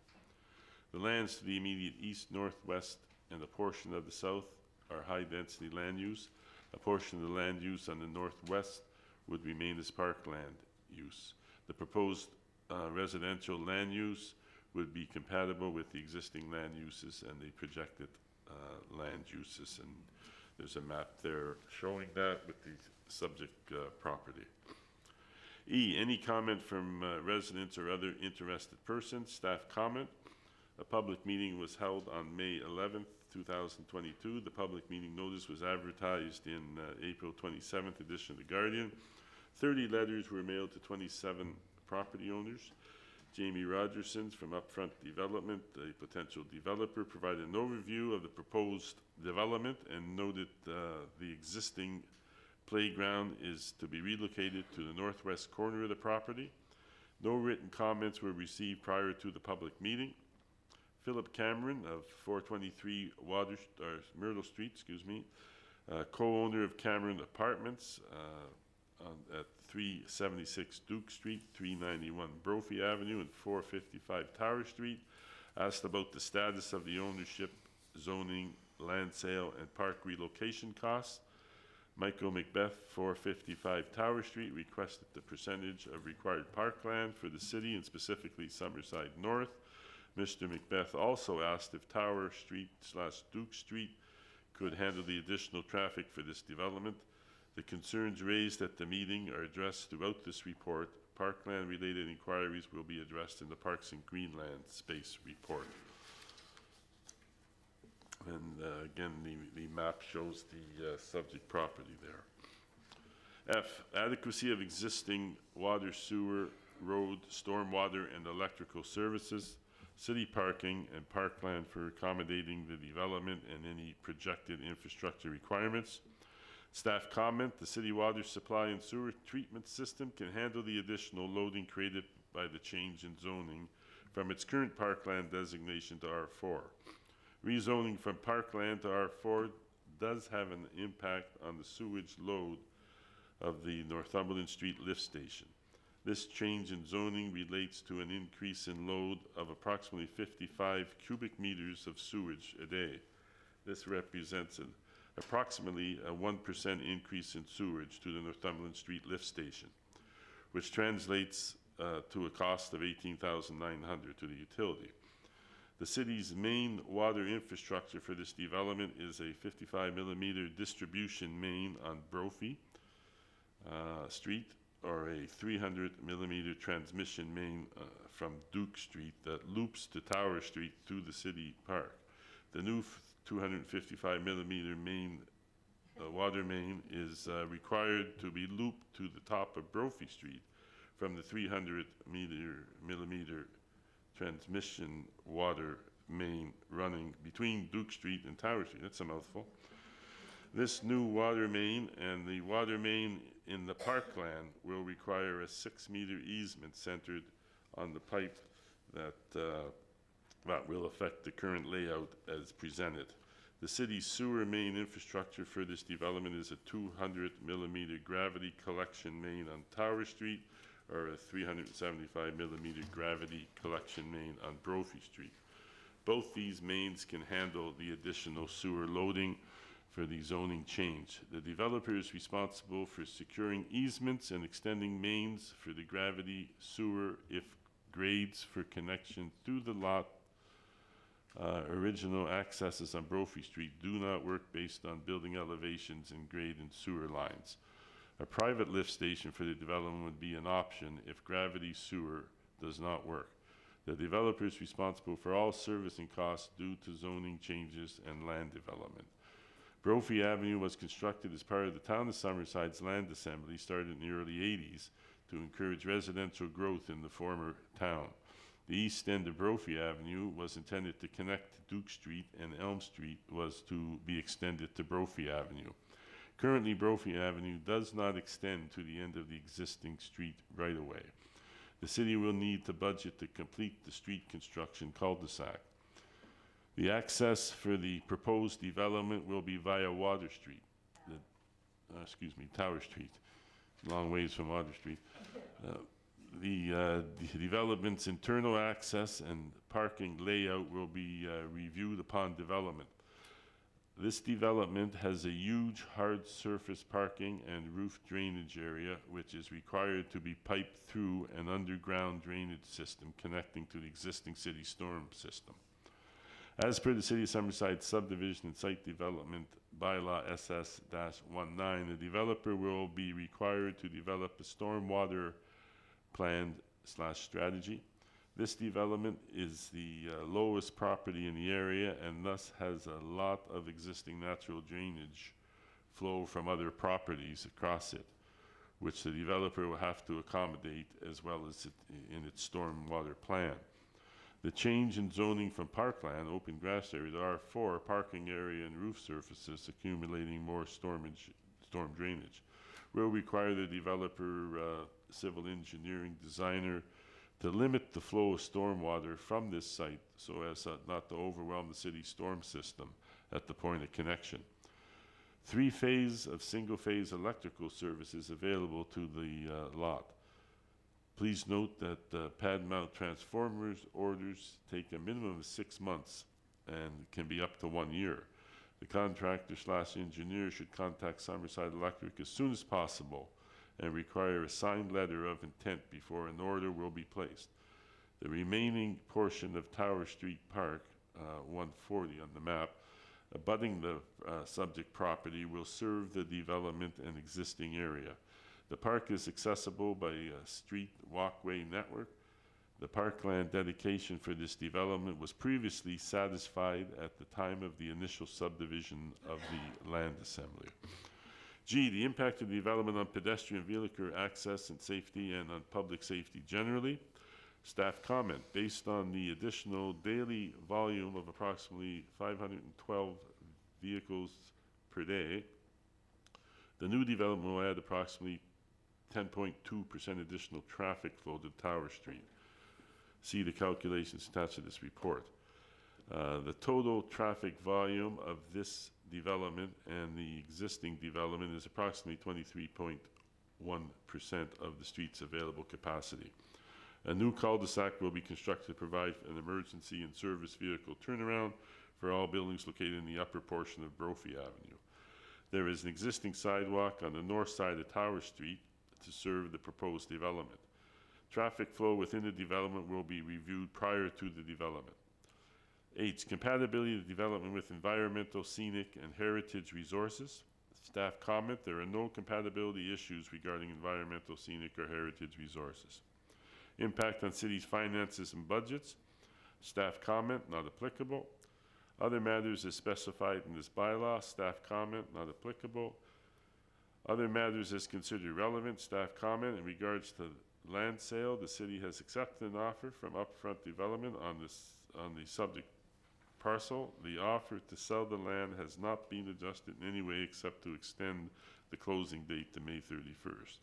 The lands to the immediate east, northwest, and a portion of the south are high-density land use. A portion of the land use on the northwest would remain as parkland use. The proposed residential land use would be compatible with the existing land uses and the projected land uses, and there's a map there showing that with the subject property. E, any comment from residents or other interested persons. Staff comment. A public meeting was held on May 11th, 2022. The public meeting notice was advertised in April 27th edition of The Guardian. 30 letters were mailed to 27 property owners. Jamie Rogerson from Upfront Development, a potential developer, provided an overview of the proposed development and noted the existing playground is to be relocated to the northwest corner of the property. No written comments were received prior to the public meeting. Philip Cameron of 423 Myrtle Street, co-owner of Cameron Apartments at 376 Duke Street, 391 Brophy Avenue, and 455 Tower Street, asked about the status of the ownership, zoning, land sale, and park relocation costs. Michael Macbeth, 455 Tower Street, requested the percentage of required parkland for the city, and specifically Summerside North. Mr. Macbeth also asked if Tower Street / Duke Street could handle the additional traffic for this development. The concerns raised at the meeting are addressed throughout this report. Parkland-related inquiries will be addressed in the Parks and Greenland Space report. And again, the map shows the subject property there. F, adequacy of existing water, sewer, road, stormwater, and electrical services, city parking, and parkland for accommodating the development and any projected infrastructure requirements. Staff comment, the city water supply and sewer treatment system can handle the additional loading created by the change in zoning from its current parkland designation to R4. Rezoning from parkland to R4 does have an impact on the sewage load of the Northumberland Street lift station. This change in zoning relates to an increase in load of approximately 55 cubic meters of sewage a day. This represents approximately a 1% increase in sewage to the Northumberland Street lift station, which translates to a cost of $18,900 to the utility. The city's main water infrastructure for this development is a 55mm distribution main on Brophy Street, or a 300mm transmission main from Duke Street that loops to Tower Street through the city park. The new 255mm main water main is required to be looped to the top of Brophy Street from the 300mm transmission water main running between Duke Street and Tower Street. That's a mouthful. This new water main and the water main in the parkland will require a 6-meter easement centered on the pipe that will affect the current layout as presented. The city's sewer main infrastructure for this development is a 200mm gravity collection main on Tower Street, or a 375mm gravity collection main on Brophy Street. Both these mains can handle the additional sewer loading for the zoning change. The developer is responsible for securing easements and extending mains for the gravity sewer if grades for connection through the lot original accesses on Brophy Street do not work based on building elevations and grade and sewer lines. A private lift station for the development would be an option if gravity sewer does not work. The developer is responsible for all servicing costs due to zoning changes and land development. Brophy Avenue was constructed as part of the town of Summerside's land assembly started in the early 80s to encourage residential growth in the former town. The east end of Brophy Avenue was intended to connect to Duke Street, and Elm Street was to be extended to Brophy Avenue. Currently, Brophy Avenue does not extend to the end of the existing street right-of-way. The city will need to budget to complete the street construction cul-de-sac. The access for the proposed development will be via Water Street, Tower Street, long ways from Water Street. The development's internal access and parking layout will be reviewed upon development. This development has a huge hard surface parking and roof drainage area, which is required to be piped through an underground drainage system connecting to the existing city storm system. As per the City of Summerside Subdivision and Site Development Bylaw SS-19, the developer will be required to develop a stormwater plan/strategy. This development is the lowest property in the area and thus has a lot of existing natural drainage flow from other properties across it, which the developer will have to accommodate as well as in its stormwater plan. The change in zoning from parkland, open grass area, to R4, parking area and roof surfaces accumulating more storm drainage, will require the developer, civil engineering designer, to limit the flow of stormwater from this site so as not to overwhelm the city's storm system at the point of connection. 3-phase of single-phase electrical services available to the lot. Please note that pad mount transformers orders take a minimum of 6 months and can be up to 1 year. The contractor/engineer should contact Summerside Electric as soon as possible and require a signed letter of intent before an order will be placed. The remaining portion of Tower Street Park, 140 on the map, abutting the subject property, will serve the development and existing area. The park is accessible by a street walkway network. The parkland dedication for this development was previously satisfied at the time of the initial subdivision of the land assembly. G, the impact of the development on pedestrian vehicular access and safety and on public safety generally. Staff comment, based on the additional daily volume of approximately 512 vehicles per day, the new development will add approximately 10.2% additional traffic flow to Tower Street. See the calculations attached to this report. The total traffic volume of this development and the existing development is approximately 23.1% of the street's available capacity. A new cul-de-sac will be constructed to provide an emergency and service vehicle turnaround for all buildings located in the upper portion of Brophy Avenue. There is an existing sidewalk on the north side of Tower Street to serve the proposed development. Traffic flow within the development will be reviewed prior to the development. H, compatibility of the development with environmental, scenic, and heritage resources. Staff comment, there are no compatibility issues regarding environmental, scenic, or heritage resources. Impact on city's finances and budgets. Staff comment, not applicable. Other matters as specified in this bylaw. Staff comment, not applicable. Other matters as considered relevant. Staff comment in regards to land sale. The city has accepted an offer from Upfront Development on the subject parcel. The offer to sell the land has not been adjusted in any way except to extend the closing date to May 31st.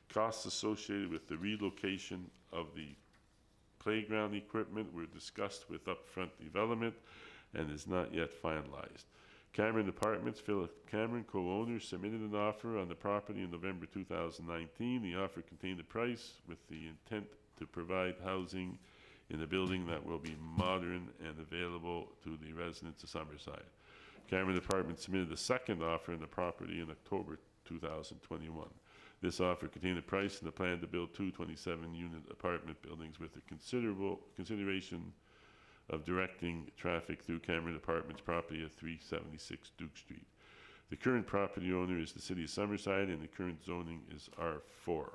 Costs associated with the relocation of the playground equipment were discussed with Upfront Development and is not yet finalized. Cameron Apartments, Philip Cameron, co-owners, submitted an offer on the property in November 2019. The offer contained a price with the intent to provide housing in a building that will be modern and available to the residents of Summerside. Cameron Apartments submitted the second offer on the property in October 2021. This offer contained a price and a plan to build two 27-unit apartment buildings with a considerable consideration of directing traffic through Cameron Apartments property at 376 Duke Street. The current property owner is the City of Summerside, and the current zoning is R4.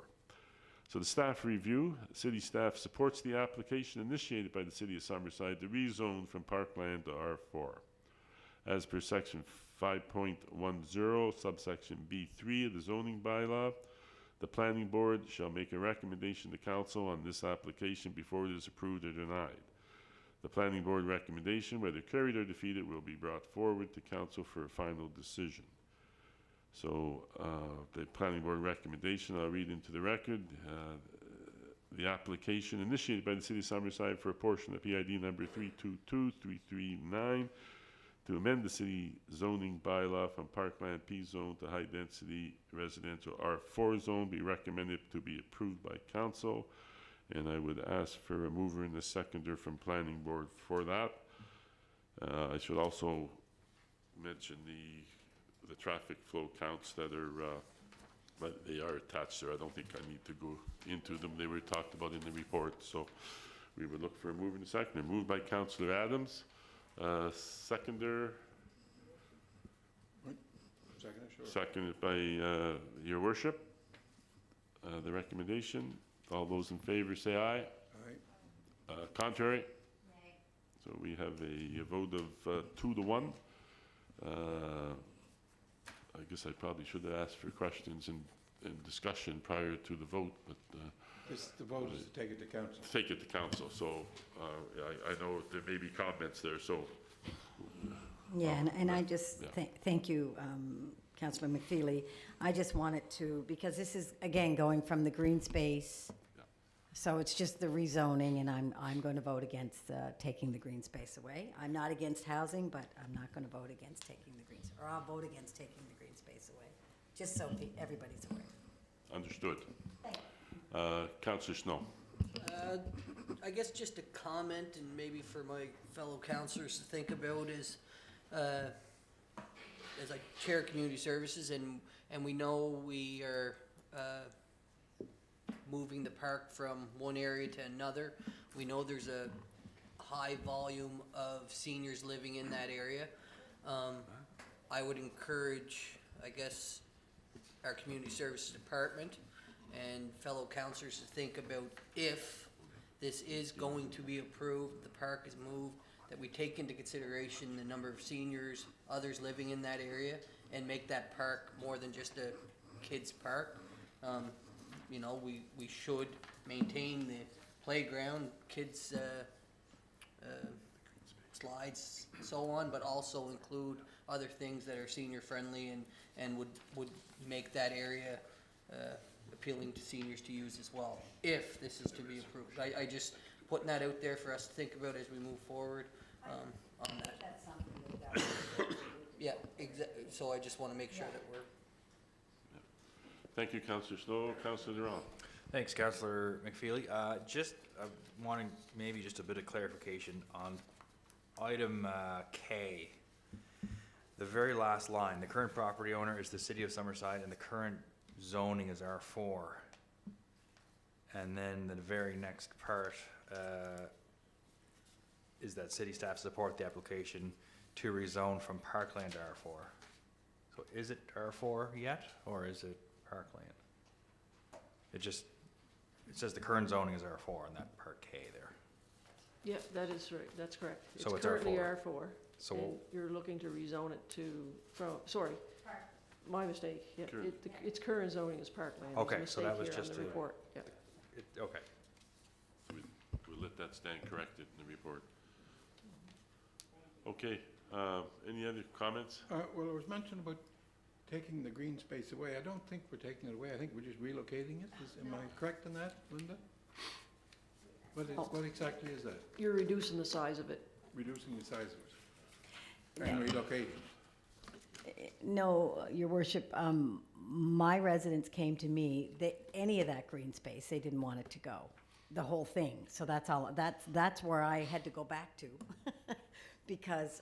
So the staff review, city staff supports the application initiated by the City of Summerside to rezone from parkland to R4. As per section 5.10, subsection B3 of the zoning bylaw, the planning board shall make a recommendation to council on this application before it is approved or denied. The planning board recommendation, whether carried or defeated, will be brought forward to council for a final decision. So the planning board recommendation, I'll read into the record. The application initiated by the City of Summerside for a portion of PID number 322339 to amend the city zoning bylaw from parkland P zone to high density residential R4 zone be recommended to be approved by council. And I would ask for a mover and a seconder from planning board for that. I should also mention the traffic flow counts that are, but they are attached there. I don't think I need to go into them. They were talked about in the report. So we would look for a mover and a seconder. Moved by Councillor Adams. Seconder. Seconder, sure. Seconded by Your Worship. The recommendation. All those in favor say aye. Aye. Contrary? Nay. So we have a vote of 2-1. I guess I probably should have asked for questions and discussion prior to the vote, but The vote is to take it to council. take it to council. So I know there may be comments there, so. Yeah, and I just, Yeah. thank you, Councillor McFeely. I just wanted to, because this is, again, going from the green space, Yeah. so it's just the rezoning, and I'm going to vote against taking the green space away. I'm not against housing, but I'm not going to vote against taking the green, or I'll vote against taking the green space away, just so everybody's aware. Understood. Councillor Snow. I guess just a comment, and maybe for my fellow councillors to think about is, as I chair community services, and we know we are moving the park from one area to another. We know there's a high volume of seniors living in that area. I would encourage, I guess, our community services department and fellow councillors to think about, if this is going to be approved, the park is moved, that we take into consideration the number of seniors, others living in that area, and make that park more than just a kids' park. You know, we should maintain the playground, kids' slides, so on, but also include other things that are senior friendly and would make that area appealing to seniors to use as well, if this is to be approved. I just putting that out there for us to think about as we move forward on that. That's something that Yeah, so I just want to make sure that we're. Thank you, Councillor Snow. Councillor Durand. Thanks, Councillor McFeely. Just wanting maybe just a bit of clarification on item K. The very last line, the current property owner is the City of Summerside and the current zoning is R4. And then the very next part is that city staff support the application to rezone from parkland to R4. So is it R4 yet, or is it parkland? It says the current zoning is R4 on that part K there. Yeah, that is right, that's correct. So it's currently R4. R4. So And you're looking to rezone it to, sorry, my mistake, yeah, Current. its current zoning is parkland. There's a Okay, so that was mistake here on just the a- report, yeah. okay. We'll let that stand corrected in the report. Okay, any other comments? Well, it was mentioned about taking the green space away. I don't think we're taking it away. I think we're just relocating it. Am I correct in that, Linda? What exactly is that? You're reducing the size of it. Reducing the size of it? And relocating? No, Your Worship, my residents came to me, any of that green space, they didn't want it to go. the whole thing. So that's where I had to go back to because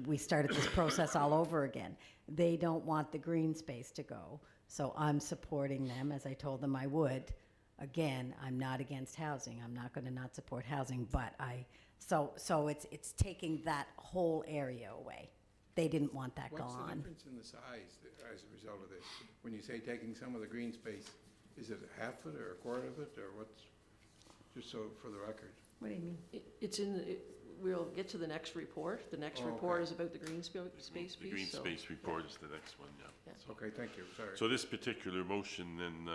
we started this process all over again. They don't want the green space to go, so I'm supporting them, as I told them I would. Again, I'm not against housing. I'm not going to not support housing, but so it's taking that whole area away. They didn't want that What's the gone. difference in the size as a result of this? When you say taking some of the green space, is it a half foot or a quarter of it, or what's, just so for the record? What do you mean? It's in, we'll get to the next report. The next report is about the green space piece. The green so- space report is the next one, yeah. Yeah. So- Okay, thank you, sorry. So this particular motion, then,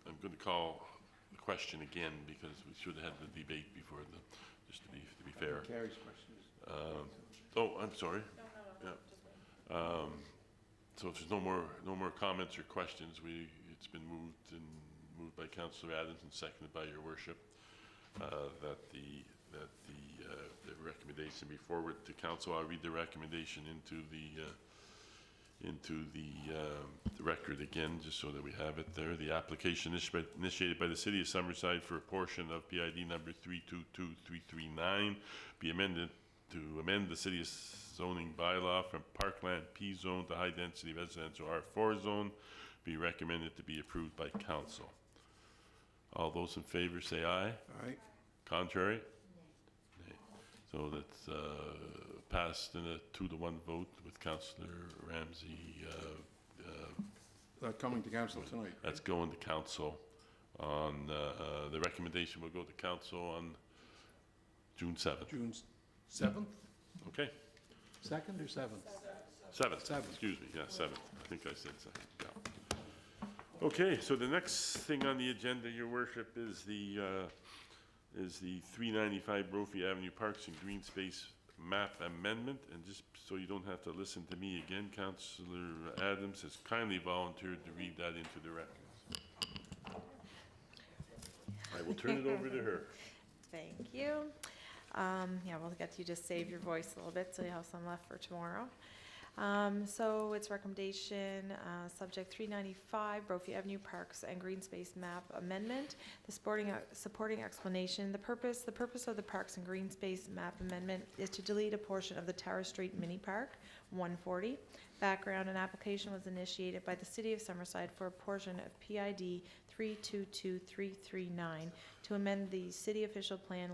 I'm going to call the question again, because we should have had the debate before the, just to be fair. Carrie's question is. Oh, I'm sorry. Yeah. So if there's no more comments or questions, it's been moved by Councillor Adams and seconded by your worship, that the recommendation be forward to council. I'll read the recommendation into the record again, just so that we have it there. The application initiated by the City of Summerside for a portion of PID number 322339 be amended to amend the city's zoning bylaw from Parkland P zone to high-density residential R4 zone, be recommended to be approved by council. All those in favor say aye. Aye. Contrary? Nay. So that's passed in a 2-to-1 vote with Councillor Ramsey. That coming to council tonight. That's going to council on, the recommendation will go to council on June 7th. June 7th? Okay? 2nd or 7th? 7th. 7th. Excuse me, yeah, 7th. I think I said 2nd, yeah. Okay, so the next thing on the agenda, your worship, is the 395 Brophy Avenue Parks and Green Space Map Amendment. And just so you don't have to listen to me again, Councillor Adams has kindly volunteered to read that into the records. I will turn it over to her. Thank you. Yeah, we'll get you to save your voice a little bit, so you have some left for tomorrow. So it's recommendation, subject 395, Brophy Avenue Parks and Green Space Map Amendment. The supporting explanation, the purpose of the Parks and Green Space Map Amendment is to delete a portion of the Tower Street Mini Park, 140. Background, an application was initiated by the City of Summerside for a portion of PID 322339 to amend the city official plan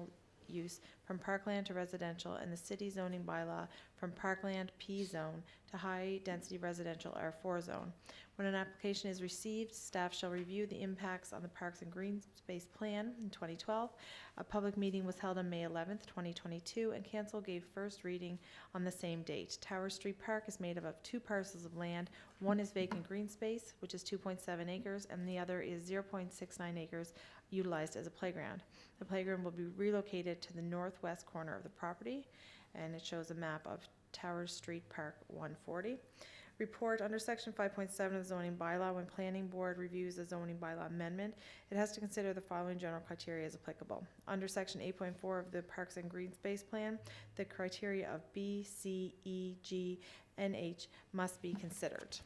use from parkland to residential and the city zoning bylaw from parkland P zone to high density residential R4 zone. When an application is received, staff shall review the impacts on the Parks and Green Space Plan in 2012. A public meeting was held on May 11th, 2022, and council gave first reading on the same date. Tower Street Park is made up of 2 parcels of land. One is vacant green space, which is 2.7 acres, and the other is 0.69 acres utilized as a playground. The playground will be relocated to the northwest corner of the property, and it shows a map of Tower Street Park 140. Report under section 5.7 of the zoning bylaw. When planning board reviews a zoning bylaw amendment, it has to consider the following general criteria as applicable. Under section 8.4 of the Parks and Green Space Plan, the criteria of B, C, E, G, and H must be considered.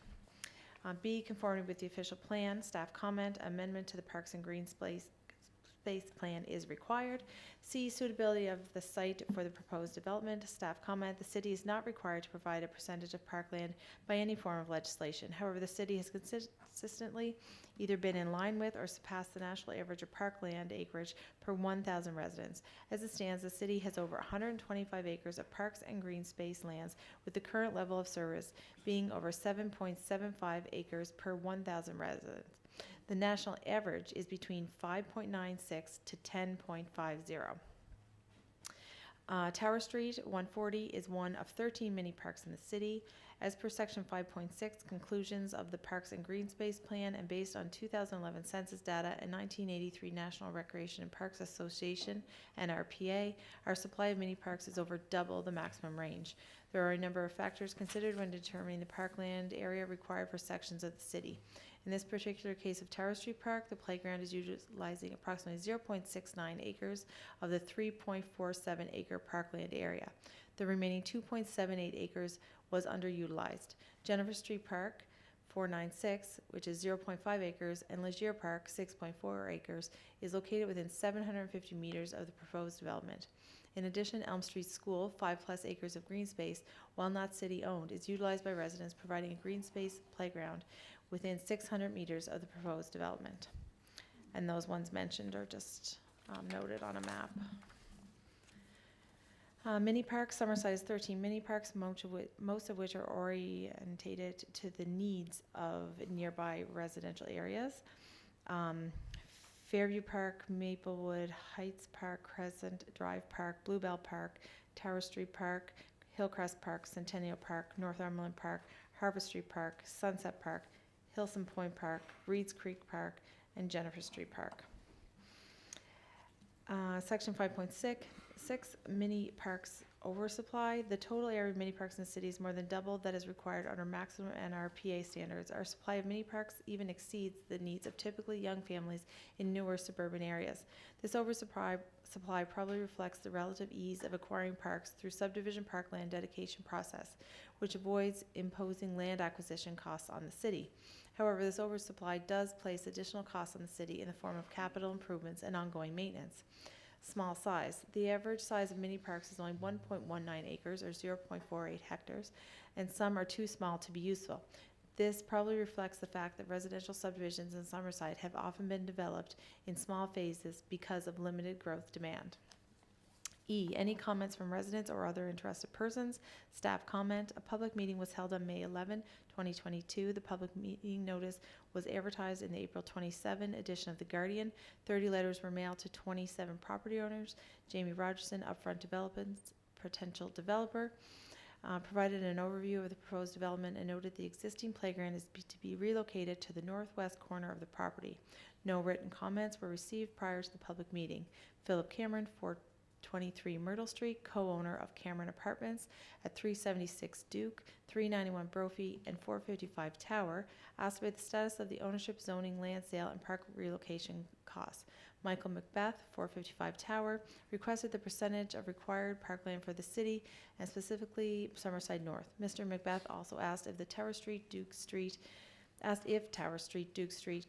B, conformity with the official plan. Staff comment, amendment to the Parks and Green Space plan is required. C, suitability of the site for the proposed development. Staff comment, the city is not required to provide a percentage of parkland by any form of legislation. However, the city has consistently either been in line with or surpassed the national average of parkland acreage per 1,000 residents. As it stands, the city has over 125 acres of parks and green space lands, with the current level of service being over 7.75 acres per 1,000 residents. The national average is between 5.96 to 10.50. Tower Street 140 is one of 13 mini parks in the city. As per section 5.6, conclusions of the Parks and Green Space Plan and based on 2011 census data and 1983 National Recreation and Parks Association (NRPA), our supply of mini parks is over double the maximum range. There are a number of factors considered when determining the parkland area required for sections of the city. In this particular case of Tower Street Park, the playground is utilizing approximately 0.69 acres of the 3.47 acre parkland area. The remaining 2.78 acres was underutilized. Jennifer Street Park, 496, which is 0.5 acres, and Legier Park, 6.4 acres, is located within 750 meters of the proposed development. In addition, Elm Street School, 5+ acres of green space, while not city-owned, is utilized by residents, providing a green space playground within 600 meters of the proposed development. And those ones mentioned are just noted on a map. Mini parks, Summerside is 13 mini parks, most of which are orientated to the needs of nearby residential areas. Fairview Park, Maplewood Heights Park, Crescent Drive Park, Bluebell Park, Tower Street Park, Hillcrest Park, Centennial Park, Northumberland Park, Harbor Street Park, Sunset Park, Hilson Point Park, Reeds Creek Park, and Jennifer Street Park. Section 5.6, mini parks oversupply. The total area of mini parks in the city is more than double that is required under maximum NRPA standards. Our supply of mini parks even exceeds the needs of typically young families in newer suburban areas. This oversupply probably reflects the relative ease of acquiring parks through subdivision parkland dedication process, which avoids imposing land acquisition costs on the city. However, this oversupply does place additional costs on the city in the form of capital improvements and ongoing maintenance. Small size. The average size of mini parks is only 1.19 acres or 0.48 hectares, and some are too small to be useful. This probably reflects the fact that residential subdivisions in Summerside have often been developed in small phases because of limited growth demand. E, any comments from residents or other interested persons? Staff comment. A public meeting was held on May 11, 2022. The public meeting notice was advertised in the April 27 edition of The Guardian. 30 letters were mailed to 27 property owners. Jamie Rogerson, Upfront Developments, potential developer, provided an overview of the proposed development and noted the existing playground is to be relocated to the northwest corner of the property. No written comments were received prior to the public meeting. Philip Cameron, 423 Myrtle Street, co-owner of Cameron Apartments at 376 Duke, 391 Brophy, and 455 Tower, asked about the status of the ownership, zoning, land sale, and park relocation costs. Michael Macbeth, 455 Tower, requested the percentage of required parkland for the city, and specifically Summerside North. Mr. Macbeth also asked if Tower Street, Duke Street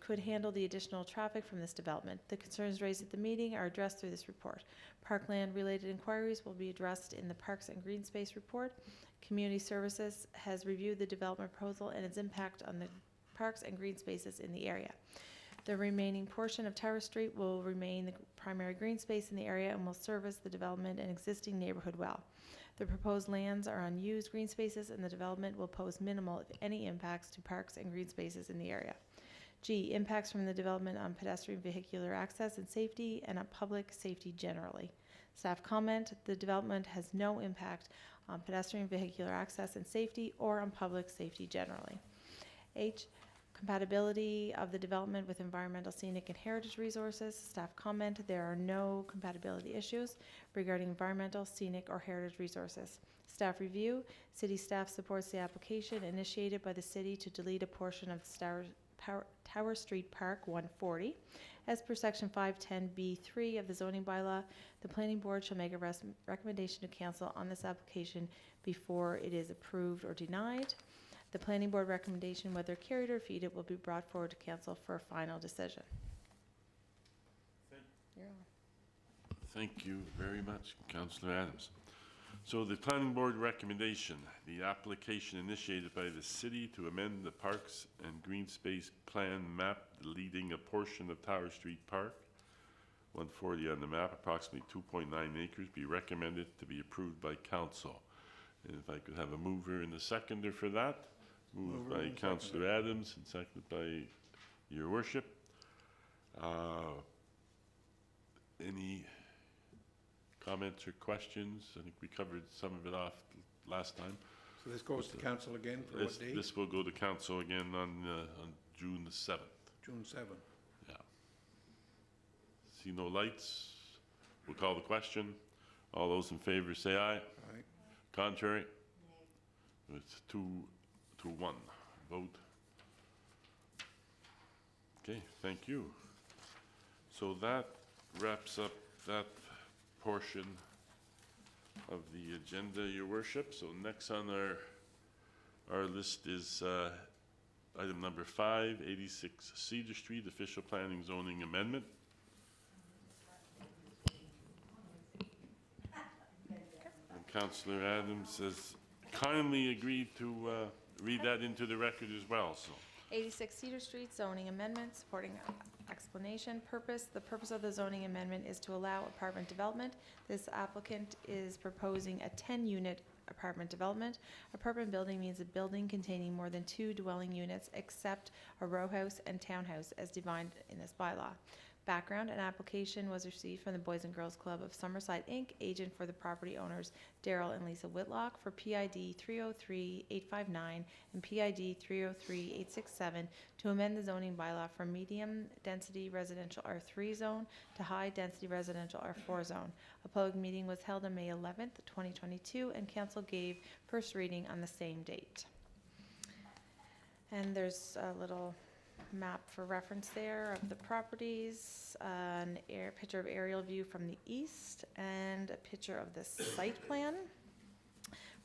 could handle the additional traffic from this development. The concerns raised at the meeting are addressed through this report. Parkland-related inquiries will be addressed in the Parks and Green Space report. Community Services has reviewed the development proposal and its impact on the parks and green spaces in the area. The remaining portion of Tower Street will remain the primary green space in the area and will service the development and existing neighborhood well. The proposed lands are unused green spaces, and the development will pose minimal, if any, impacts to parks and green spaces in the area. G, impacts from the development on pedestrian vehicular access and safety and on public safety generally. Staff comment, the development has no impact on pedestrian vehicular access and safety or on public safety generally. H, compatibility of the development with environmental, scenic, and heritage resources. Staff comment, there are no compatibility issues regarding environmental, scenic, or heritage resources. Staff review, city staff supports the application initiated by the city to delete a portion of Tower Street Park 140. As per section 510B3 of the zoning bylaw, the planning board shall make a recommendation to council on this application before it is approved or denied. The planning board recommendation, whether carried or defeated, will be brought forward to council for a final decision. Thank you very much, Councillor Adams. So the planning board recommendation, the application initiated by the city to amend the Parks and Green Space Plan map, deleting a portion of Tower Street Park, 140 on the map, approximately 2.9 acres, be recommended to be approved by council. And if I could have a mover and a seconder for that. Moved by Councillor Adams and seconded by Your Worship. Any comments or questions? I think we covered some of it off last time. So this goes to council again for what date? This will go to council again on June the 7th. June 7th. Yeah. See no lights? We'll call the question. All those in favor say aye. Aye. Contrary? It's 2 to 1 vote. Okay, thank you. So that wraps up that portion of the agenda, Your Worship. So next on our list is Item number 5, 86 Cedar Street, official planning zoning amendment. And Councillor Adams has kindly agreed to read that into the record as well, so. 86 Cedar Street zoning amendment, supporting explanation. Purpose, the purpose of the zoning amendment is to allow apartment development. This applicant is proposing a 10-unit apartment development. Apartment building means a building containing more than 2 dwelling units except a row house and townhouse as defined in this bylaw. Background, an application was received from the Boys and Girls Club of Summerside, Inc., agent for the property owners Daryl and Lisa Whitlock, for PID 303-859 and PID 303-867 to amend the zoning bylaw from medium-density residential R3 zone to high-density residential R4 zone. A public meeting was held on May 11th, 2022, and council gave first reading on the same date. And there's a little map for reference there of the properties, picture of aerial view from the east, and a picture of the site plan.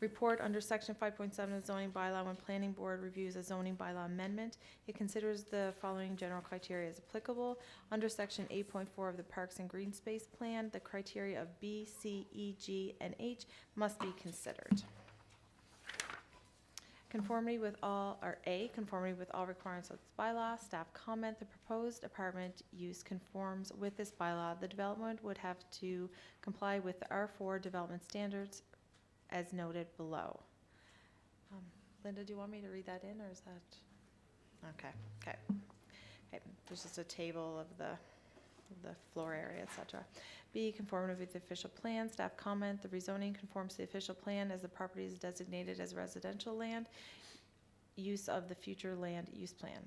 Report under section 5.7 of the zoning bylaw. When planning board reviews a zoning bylaw amendment, it considers the following general criteria as applicable. Under section 8.4 of the Parks and Green Space Plan, the criteria of B, C, E, G, and H must be considered. Conformity with all, or A, conformity with all requirements of this bylaw. Staff comment, the proposed apartment use conforms with this bylaw. The development would have to comply with the R4 development standards as noted below. Linda, do you want me to read that in, or is that? Okay. There's just a table of the floor area, etc. B, conformity with the official plan. Staff comment, the rezoning conforms to the official plan as the property is designated as residential land, use of the future land use plan.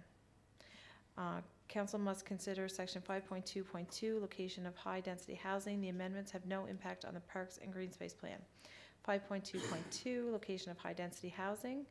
Council must consider section 5.2.2, location of high density housing. The amendments have no impact on the Parks and Green Space Plan. 5.2.2, location of high density housing.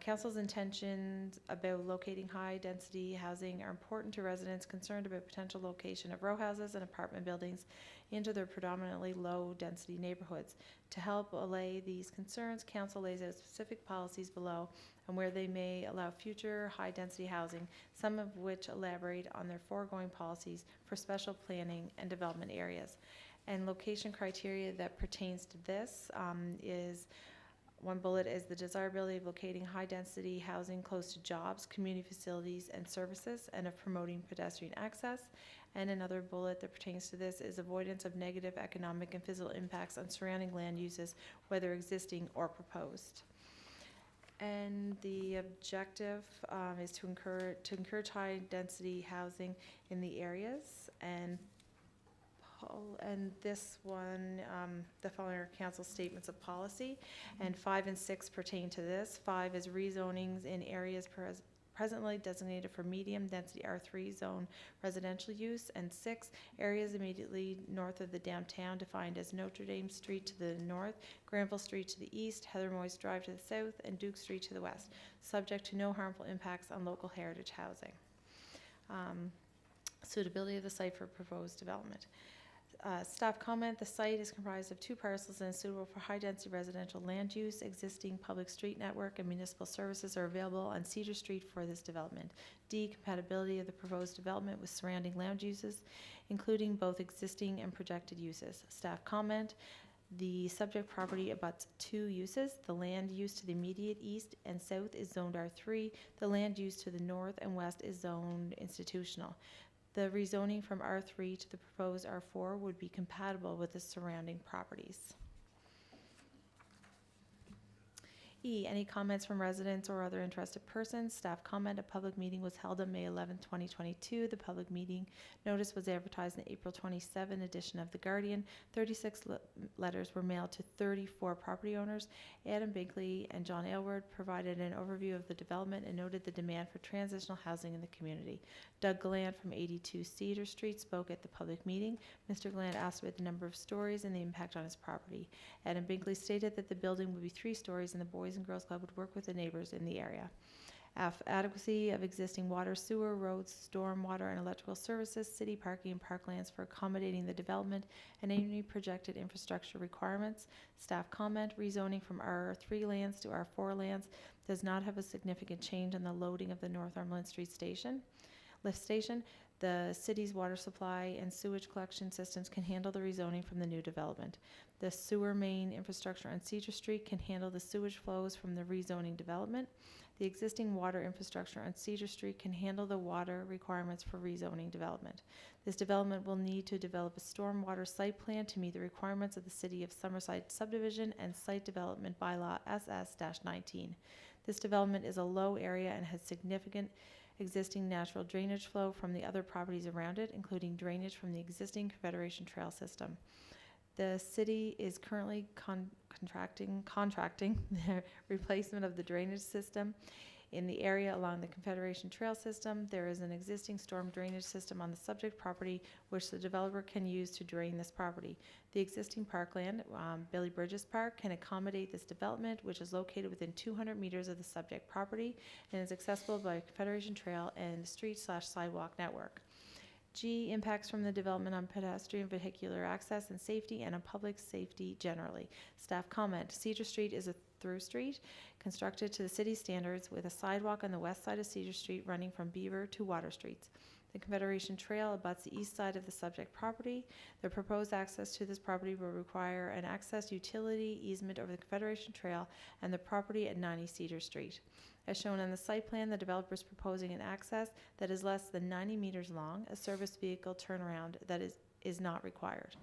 Council's intentions about locating high-density housing are important to residents concerned about potential location of row houses and apartment buildings into their predominantly low-density neighborhoods. To help allay these concerns, Council lays out specific policies below on where they may allow future high-density housing, some of which elaborate on their foregoing policies for special planning and development areas. And location criteria that pertains to this is one bullet is the desirability of locating high-density housing close to jobs, community facilities, and services, and of promoting pedestrian access. And another bullet that pertains to this is avoidance of negative economic and physical impacts on surrounding land uses, whether existing or proposed. And the objective is to encourage high-density housing in the areas. And this one, the following are council statements of policy, and 5 and 6 pertain to this. 5 is rezonings in areas presently designated for medium density R3 zone residential use, and 6 areas immediately north of the downtown defined as Notre Dame Street to the north, Granville Street to the east, Heather Moyes Drive to the south, and Duke Street to the west, subject to no harmful impacts on local heritage housing. Suitability of the site for proposed development. Staff comment, the site is comprised of 2 parcels and is suitable for high-density residential land use. Existing public street network and municipal services are available on Cedar Street for this development. D, compatibility of the proposed development with surrounding land uses, including both existing and projected uses. Staff comment, the subject property abuts 2 uses. The land used to the immediate east and south is zoned R3. The land used to the north and west is zoned institutional. The rezoning from R3 to the proposed R4 would be compatible with the surrounding properties. E, any comments from residents or other interested persons? Staff comment, a public meeting was held on May 11, 2022. The public meeting notice was advertised in the April 27 edition of The Guardian. 36 letters were mailed to 34 property owners. Adam Binkley and John Aylward provided an overview of the development and noted the demand for transitional housing in the community. Doug Gallant from 82 Cedar Street spoke at the public meeting. Mr. Gallant asked about the number of stories and the impact on his property. Adam Binkley stated that the building would be 3 stories and the Boys and Girls Club would work with the neighbors in the area. F, adequacy of existing water, sewer, roads, storm water, and electrical services, city parking, and parklands for accommodating the development, and any projected infrastructure requirements. Staff comment, rezoning from R3 lands to R4 lands. does not have a significant change in the loading of the Northumberland Street station, lift station. The city's water supply and sewage collection systems can handle the rezoning from the new development. The sewer main infrastructure on Cedar Street can handle the sewage flows from the rezoning development. The existing water infrastructure on Cedar Street can handle the water requirements for rezoning development. This development will need to develop a stormwater site plan to meet the requirements of the City of Summerside subdivision and Site Development Bylaw SS-19. This development is a low area and has significant existing natural drainage flow from the other properties around it, including drainage from the existing Confederation Trail system. The city is currently contracting the replacement of the drainage system in the area along the Confederation Trail system. There is an existing storm drainage system on the subject property which the developer can use to drain this property. The existing parkland, Billy Bridges Park, can accommodate this development, which is located within 200 meters of the subject property and is accessible by Confederation Trail and street/sidewalk network. G, impacts from the development on pedestrian vehicular access and safety and on public safety generally. Staff comment, Cedar Street is a through street constructed to the city standards with a sidewalk on the west side of Cedar Street running from Beaver to Water Streets. The Confederation Trail abuts the east side of the subject property. The proposed access to this property will require an access utility easement over the Confederation Trail and the property at 90 Cedar Street. As shown on the site plan, the developer is proposing an access that is less than 90 meters long. A service vehicle turnaround that is not required.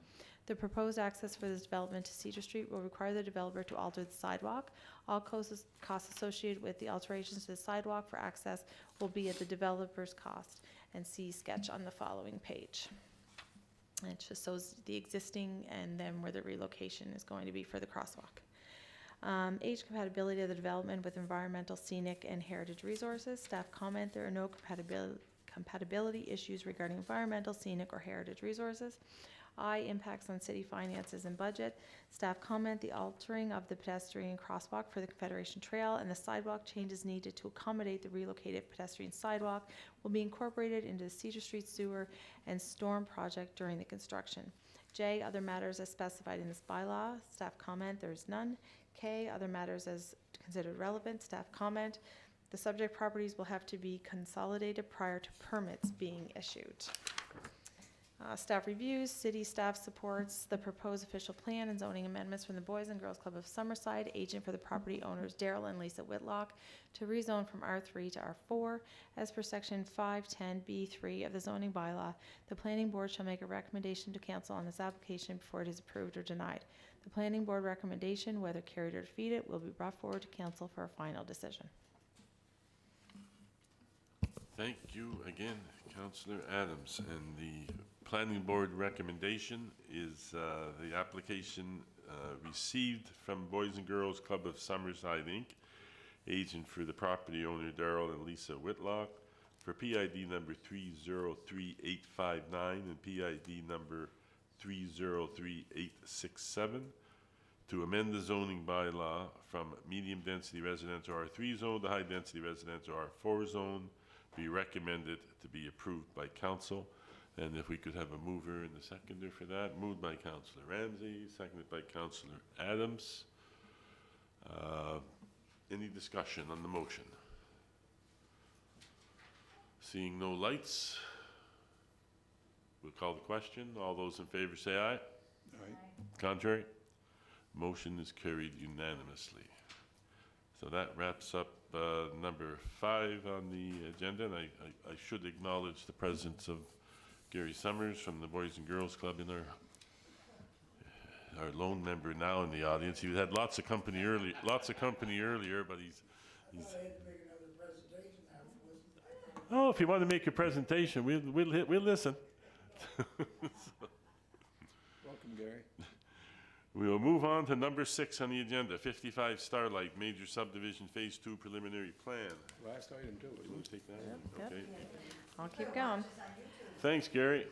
The proposed access for this development to Cedar Street will require the developer to alter the sidewalk. All costs associated with the alterations to the sidewalk for access will be at the developer's cost. And see sketch on the following page. It just shows the existing and then where the relocation is going to be for the crosswalk. Age compatibility of the development with environmental, scenic, and heritage resources. Staff comment there are no compatibility issues regarding environmental, scenic, or heritage resources. I, impacts on city finances and budget. Staff comment the altering of the pedestrian crosswalk for the Confederation Trail and the sidewalk changes needed to accommodate the relocated pedestrian sidewalk will be incorporated into the Cedar Street sewer and storm project during the construction. J, other matters as specified in this bylaw. Staff comment there is none. K, other matters as considered relevant. Staff comment the subject properties will have to be consolidated prior to permits being issued. Staff reviews, city staff supports the proposed official plan and zoning amendments from the Boys and Girls Club of Summerside, agent for the property owners Daryl and Lisa Whitlock, to rezone from R3 to R4. As per section 510B3 of the zoning bylaw, the planning board shall make a recommendation to council on this application before it is approved or denied. The planning board recommendation, whether carried or defeated, will be brought forward to council for a final decision. Thank you again, Councillor Adams. And the planning board recommendation is the application received from Boys and Girls Club of Summerside, Inc., agent for the property owner Daryl and Lisa Whitlock, for PID number 303859 and PID number 303867, to amend the zoning bylaw from medium-density residential R3 zone to high-density residential R4 zone, be recommended to be approved by council. And if we could have a mover and a seconder for that. Moved by Councillor Ramsey, seconded by Councillor Adams. Any discussion on the motion? Seeing no lights, we'll call the question. All those in favor say aye. Aye. Contrary? Motion is carried unanimously. So that wraps up number 5 on the agenda, and I should acknowledge the presence of Gary Summers from the Boys and Girls Club in our lone member now in the audience. He had lots of company earlier, but he's oh, if you want to make a presentation, we'll listen. Welcome, Gary. We will move on to number 6 on the agenda, 55 Starlight, Major Subdivision Phase 2 Preliminary Plan. Last item too, You isn't want it? to take that? Yep. Okay. I'll keep going. Thanks, Gary.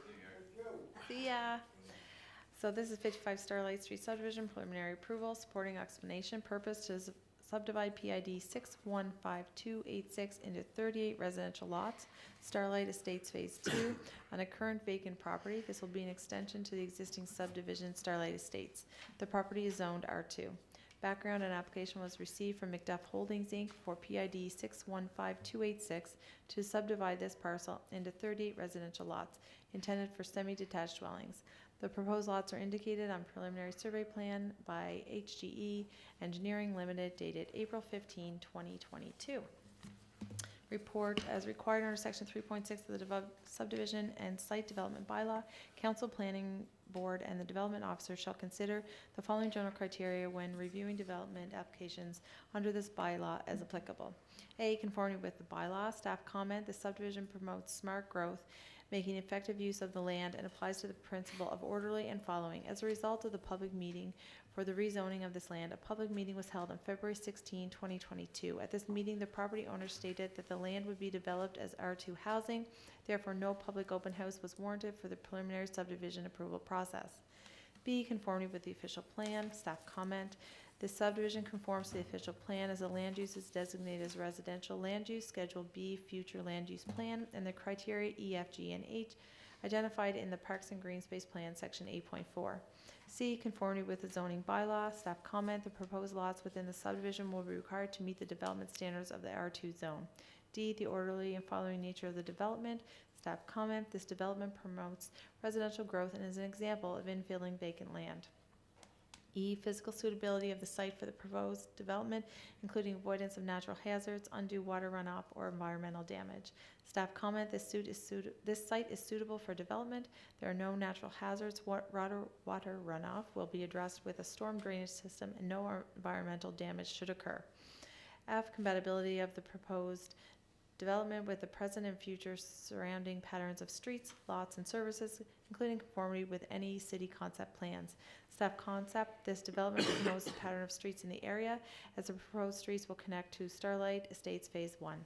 See ya. So this is 55 Starlight Street subdivision, preliminary approval, supporting explanation, purpose to subdivide PID 615286 into 38 residential lots, Starlight Estates Phase 2, on a current vacant property. This will be an extension to the existing subdivision, Starlight Estates. The property is zoned R2. Background and application was received from McDuff Holdings, Inc. for PID 615286 to subdivide this parcel into 38 residential lots intended for semi-detached dwellings. The proposed lots are indicated on preliminary survey plan by HGE Engineering Limited dated April 15, 2022. Report as required under section 3.6 of the subdivision and site development bylaw. Council, planning board, and the development officer shall consider the following general criteria when reviewing development applications under this bylaw as applicable. A, conformity with the bylaw. Staff comment, the subdivision promotes smart growth, making effective use of the land, and applies to the principle of orderly and following. As a result of the public meeting for the rezoning of this land, a public meeting was held on February 16, 2022. At this meeting, the property owner stated that the land would be developed as R2 housing. Therefore, no public open house was warranted for the preliminary subdivision approval process. B, conformity with the official plan. Staff comment, this subdivision conforms to the official plan as the land use is designated as residential land use, Schedule B, future land use plan, and the criteria E, F, G, and H identified in the Parks and Green Space Plan, Section 8.4. C, conformity with the zoning bylaw. Staff comment, the proposed lots within the subdivision will be required to meet the development standards of the R2 zone. D, the orderly and following nature of the development. Staff comment, this development promotes residential growth and is an example of infilling vacant land. E, physical suitability of the site for the proposed development, including avoidance of natural hazards, undue water runoff, or environmental damage. Staff comment, this site is suitable for development. There are no natural hazards. Water runoff will be addressed with a storm drainage system, and no environmental damage should occur. F, compatibility of the proposed development with the present and future surrounding patterns of streets, lots, and services, including conformity with any city concept plans. Staff concept, this development promotes the pattern of streets in the area, as the proposed streets will connect to Starlight Estates Phase 1.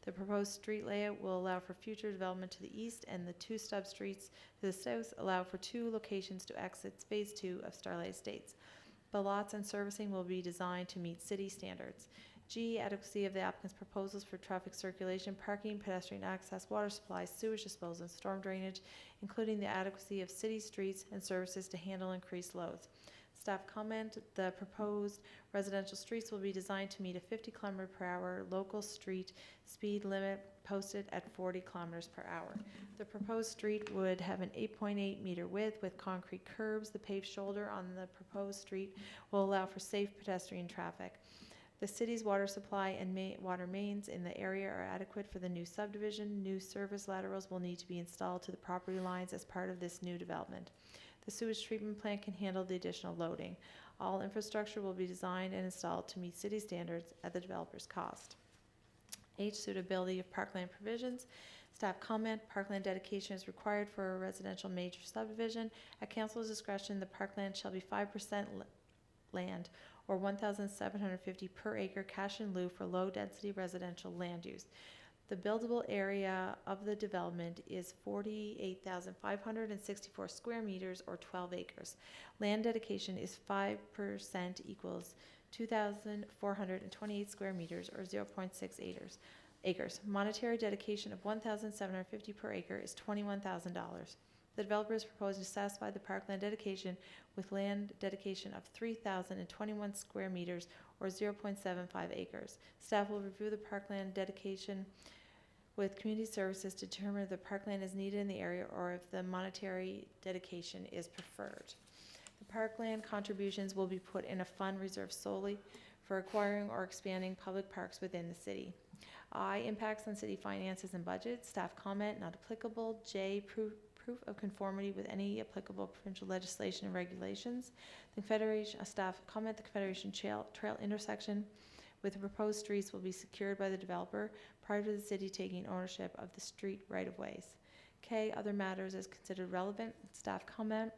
The proposed street layout will allow for future development to the east, and the two stub streets to the south allow for two locations to exit Phase 2 of Starlight Estates. The lots and servicing will be designed to meet city standards. G, adequacy of the applicant's proposals for traffic circulation, parking, pedestrian access, water supply, sewage disposal, and storm drainage, including the adequacy of city streets and services to handle increased loads. Staff comment, the proposed residential streets will be designed to meet a 50 km/h local street speed limit posted at 40 km/h. The proposed street would have an 8.8 meter width with concrete curbs. The paved shoulder on the proposed street will allow for safe pedestrian traffic. The city's water supply and water mains in the area are adequate for the new subdivision. New service laterals will need to be installed to the property lines as part of this new development. The sewage treatment plant can handle the additional loading. All infrastructure will be designed and installed to meet city standards at the developer's cost. H, suitability of parkland provisions. Staff comment, parkland dedication is required for a residential major subdivision. At council's discretion, the parkland shall be 5% land, or $1,750 per acre cash in lieu for low-density residential land use. The buildable area of the development is 48,564 square meters, or 12 acres. Land dedication is 5% equals 2,428 square meters, or 0.6 acres. Monetary dedication of $1,750 per acre is $21,000. The developer is proposing to satisfy the parkland dedication with land dedication of 3,021 square meters, or 0.75 acres. Staff will review the parkland dedication with community services to determine if the parkland is needed in the area or if the monetary dedication is preferred. The parkland contributions will be put in a fund reserved solely for acquiring or expanding public parks within the city. I, impacts on city finances and budget. Staff comment, not applicable. J, proof of conformity with any applicable provincial legislation and regulations. The Confederation, staff comment, the Confederation Trail intersection with the proposed streets will be secured by the developer prior to the city taking ownership of the street right-of-ways. K, other matters as considered relevant. Staff comment,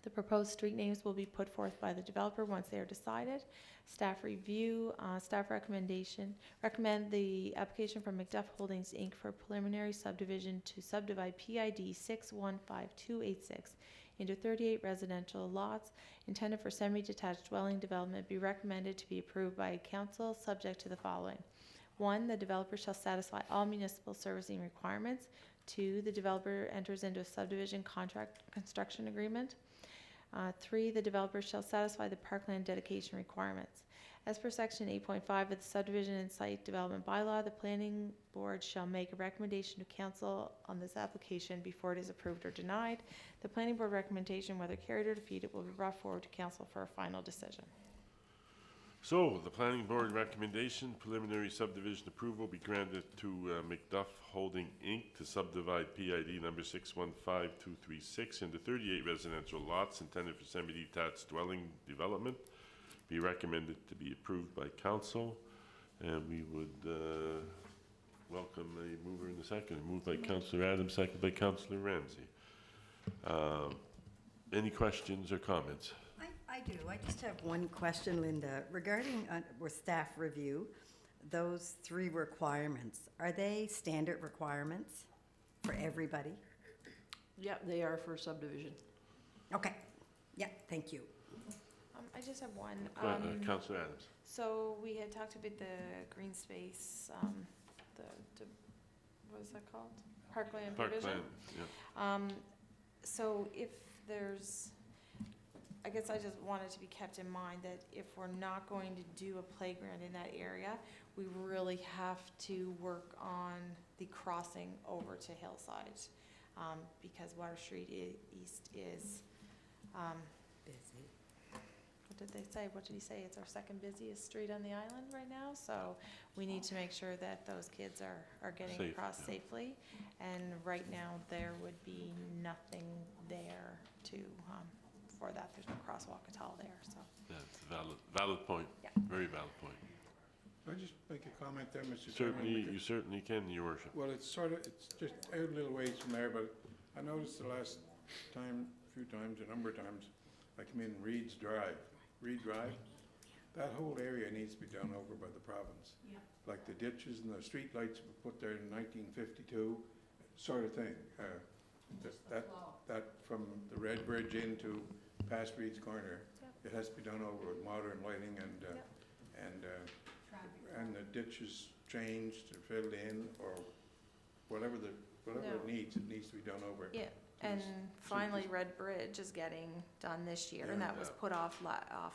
the proposed street names will be put forth by the developer once they are decided. Staff review, staff recommend the application from McDuff Holdings, Inc. for preliminary subdivision to subdivide PID 615286 into 38 residential lots intended for semi-detached dwelling development be recommended to be approved by council subject to the following. 1, the developer shall satisfy all municipal servicing requirements. 2, the developer enters into a subdivision contract construction agreement. 3, the developer shall satisfy the parkland dedication requirements. As per section 8.5 of the subdivision and site development bylaw, the planning board shall make a recommendation to council on this application before it is approved or denied. The planning board recommendation, whether carried or defeated, will be brought forward to council for a final decision. So, the planning board recommendation, preliminary subdivision approval be granted to McDuff Holding, Inc. to subdivide PID number 615236 into 38 residential lots intended for semi-detached dwelling development. Be recommended to be approved by council, and we would welcome a mover in a second. Moved by Councillor Adams, second by Councillor Ramsey. Any questions or comments? I do. I just have one question, Linda. Regarding with staff review, those 3 requirements, are they standard requirements for everybody? Yeah, they are for subdivision. Okay. Yeah, thank you. I just have one. Councillor Adams. So we had talked about the green space, what is that called? Parkland provision? Parkland, yeah. So if there's, I guess I just wanted to be kept in mind that if we're not going to do a playground in that area, we really have to work on the crossing over to Hillside, because Water Street East is, Busy. what did they say? What did he say? It's our second busiest street on the island right now, so we need to make sure that those kids are getting Safe, across yeah. safely. And right now, there would be nothing there to, for that. There's no crosswalk at all there, so. Yeah, it's a valid point. Yeah. Very valid point. Can I just make a comment there, Mr. Chairman? You certainly can, Your Worship. Well, it's just out a little ways from there, but I noticed the last time, a few times, a number of times, I come in Reed Drive, that whole area needs to be done over by the province. Yeah. Like the ditches and the street lights were put there in 1952, sort of thing. That from the Red Bridge into past Reed's Corner, it has to be done over with modern lighting and the ditches changed or filled in or whatever it needs to be done over. Yeah, and finally Red Bridge is getting done this year, and that was put off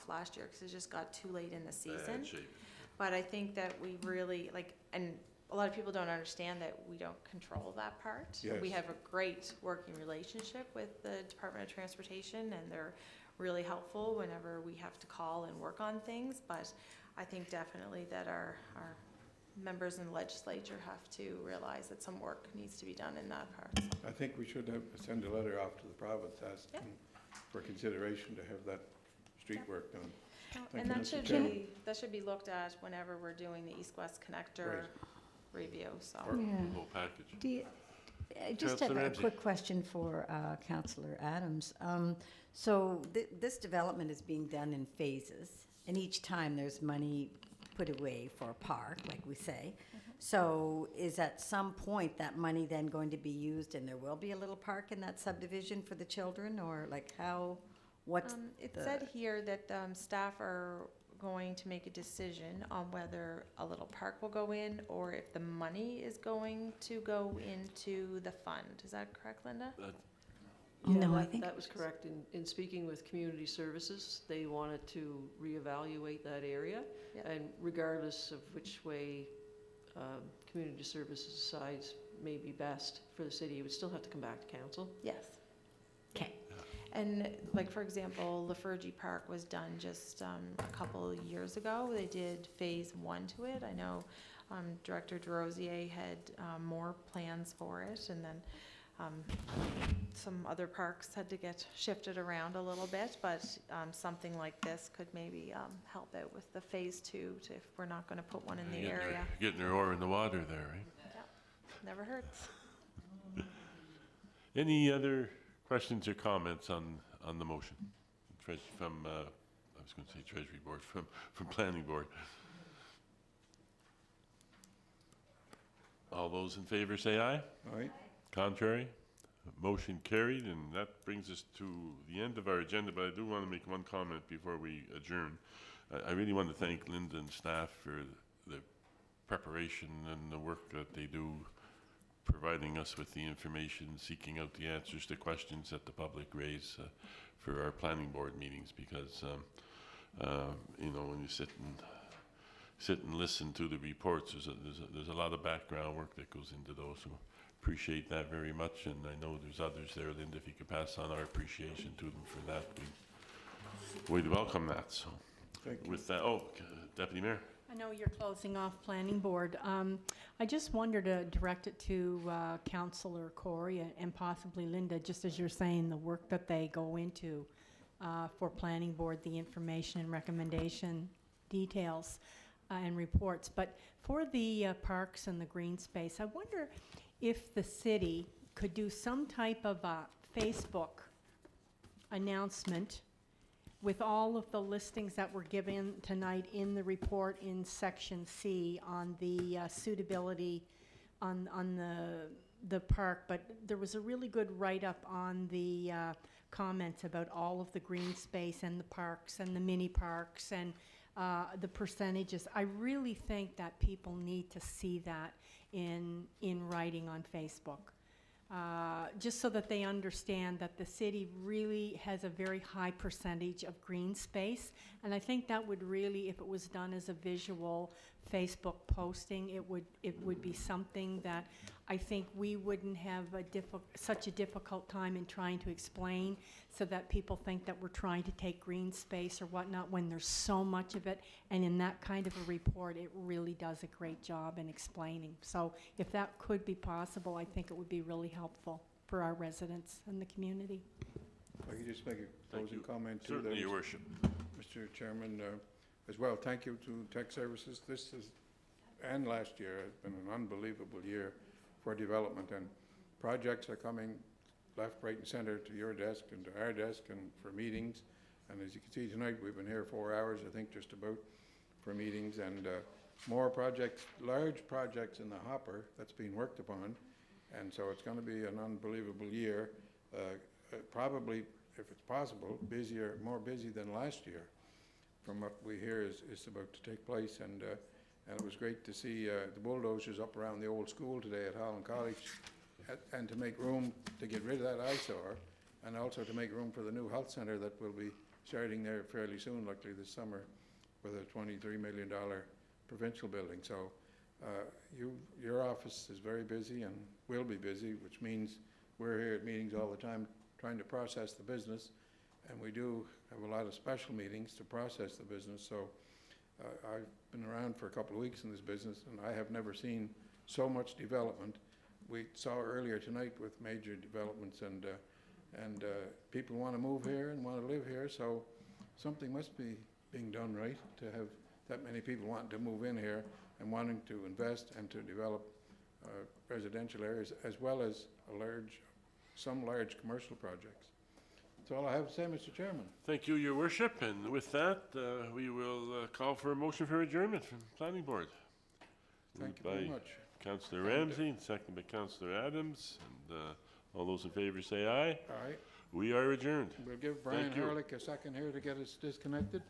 last year because it just got too late in the season. Bad shape. But I think that we really, and a lot of people don't understand that we don't control that part. Yes. We have a great working relationship with the Department of Transportation, and they're really helpful whenever we have to call and work on things. But I think definitely that our members in the legislature have to realize that some work needs to be done in that part. So. I think we should send a letter off to the province asking for consideration to have that street work done. And that should be looked at whenever we're doing the east-west connector review, so. Or the whole package. I just have a quick question for Councillor Adams. So this development is being done in phases, and each time there's money put away for a park, like we say. So is at some point that money then going to be used and there will be a little park in that subdivision for the children, or like how, what's it said here that staff are going to make a decision on whether a little park will go in or if the money is going to go into the fund. Is that correct, Linda? No, I think that was correct. In speaking with community services, they wanted to reevaluate that area, and regardless of which way community services decides may be best for the city, it would still have to come back to council. Yes. Okay. And like, for example, Lafergie Park was done just a couple of years ago. They did phase 1 to it. I know Director DeRosier had more plans for it, and then some other parks had to get shifted around a little bit, but something like this could maybe help out with the phase 2 if we're not going to put one in the area. Getting their oar in the water there, right? Yeah, never hurts. Any other questions or comments on the motion? From, I was going to say Treasury Board, from Planning Board. All those in favor say aye. Aye. Contrary? Motion carried, and that brings us to the end of our agenda, but I do want to make one comment before we adjourn. I really want to thank Linda and staff for the preparation and the work that they do providing us with the information, seeking out the answers to questions that the public raise for our planning board meetings, because you know, when you sit and listen to the reports, there's a lot of background work that goes into those. So appreciate that very much, and I know there's others there, Linda, if you could pass on our appreciation to them for that, we'd welcome that. So with that, Deputy Mayor. I know you're closing off planning board. I just wondered to direct it to Councillor Corey and possibly Linda, just as you're saying, the work that they go into for planning board, the information and recommendation details and reports. But for the parks and the green space, I wonder if the city could do some type of a Facebook announcement with all of the listings that were given tonight in the report in section C on the suitability on the park. But there was a really good write-up on the comments about all of the green space and the parks and the mini parks and the percentages. I really think that people need to see that in writing on Facebook. Just so that they understand that the city really has a very high percentage of green space. And I think that would really, if it was done as a visual Facebook posting, it would be something that I think we wouldn't have such a difficult time in trying to explain, so that people think that we're trying to take green space or whatnot when there's so much of it. And in that kind of a report, it really does a great job in explaining. So if that could be possible, I think it would be really helpful for our residents and the community. If I could just make a closing comment too. Certainly, Your Worship. Mr. Chairman, as well, thank you to Tech Services. This is, and last year, has been an unbelievable year for development, and projects are coming left, right, and center to your desk and to our desk and for meetings. And as you can see tonight, we've been here 4 hours, I think, just about, for meetings, and more projects, large projects in the hopper that's being worked upon. And so it's going to be an unbelievable year, probably, if it's possible, busier, more busy than last year, from what we hear is about to take place. And it was great to see the bulldozers up around the old school today at Holland College, and to make room to get rid of that eyesore, and also to make room for the new health centre that will be starting there fairly soon, likely this summer, with a $23 million provincial building. So your office is very busy and will be busy, which means we're here at meetings all the time trying to process the business, and we do have a lot of special meetings to process the business. So I've been around for a couple of weeks in this business, and I have never seen so much development. We saw earlier tonight with major developments, and people want to move here and want to live here, so something must be being done right to have that many people wanting to move in here and wanting to invest and to develop residential areas, as well as some large commercial projects. That's all I have to say, Mr. Chairman. Thank you, Your Worship. And with that, we will call for a motion for adjournment from the Planning Board. Thank you very much. Councillor Ramsey, and second by Councillor Adams. And all those in favor say aye. Aye. We are adjourned. We'll give Brian Harlick a second here to get us disconnected.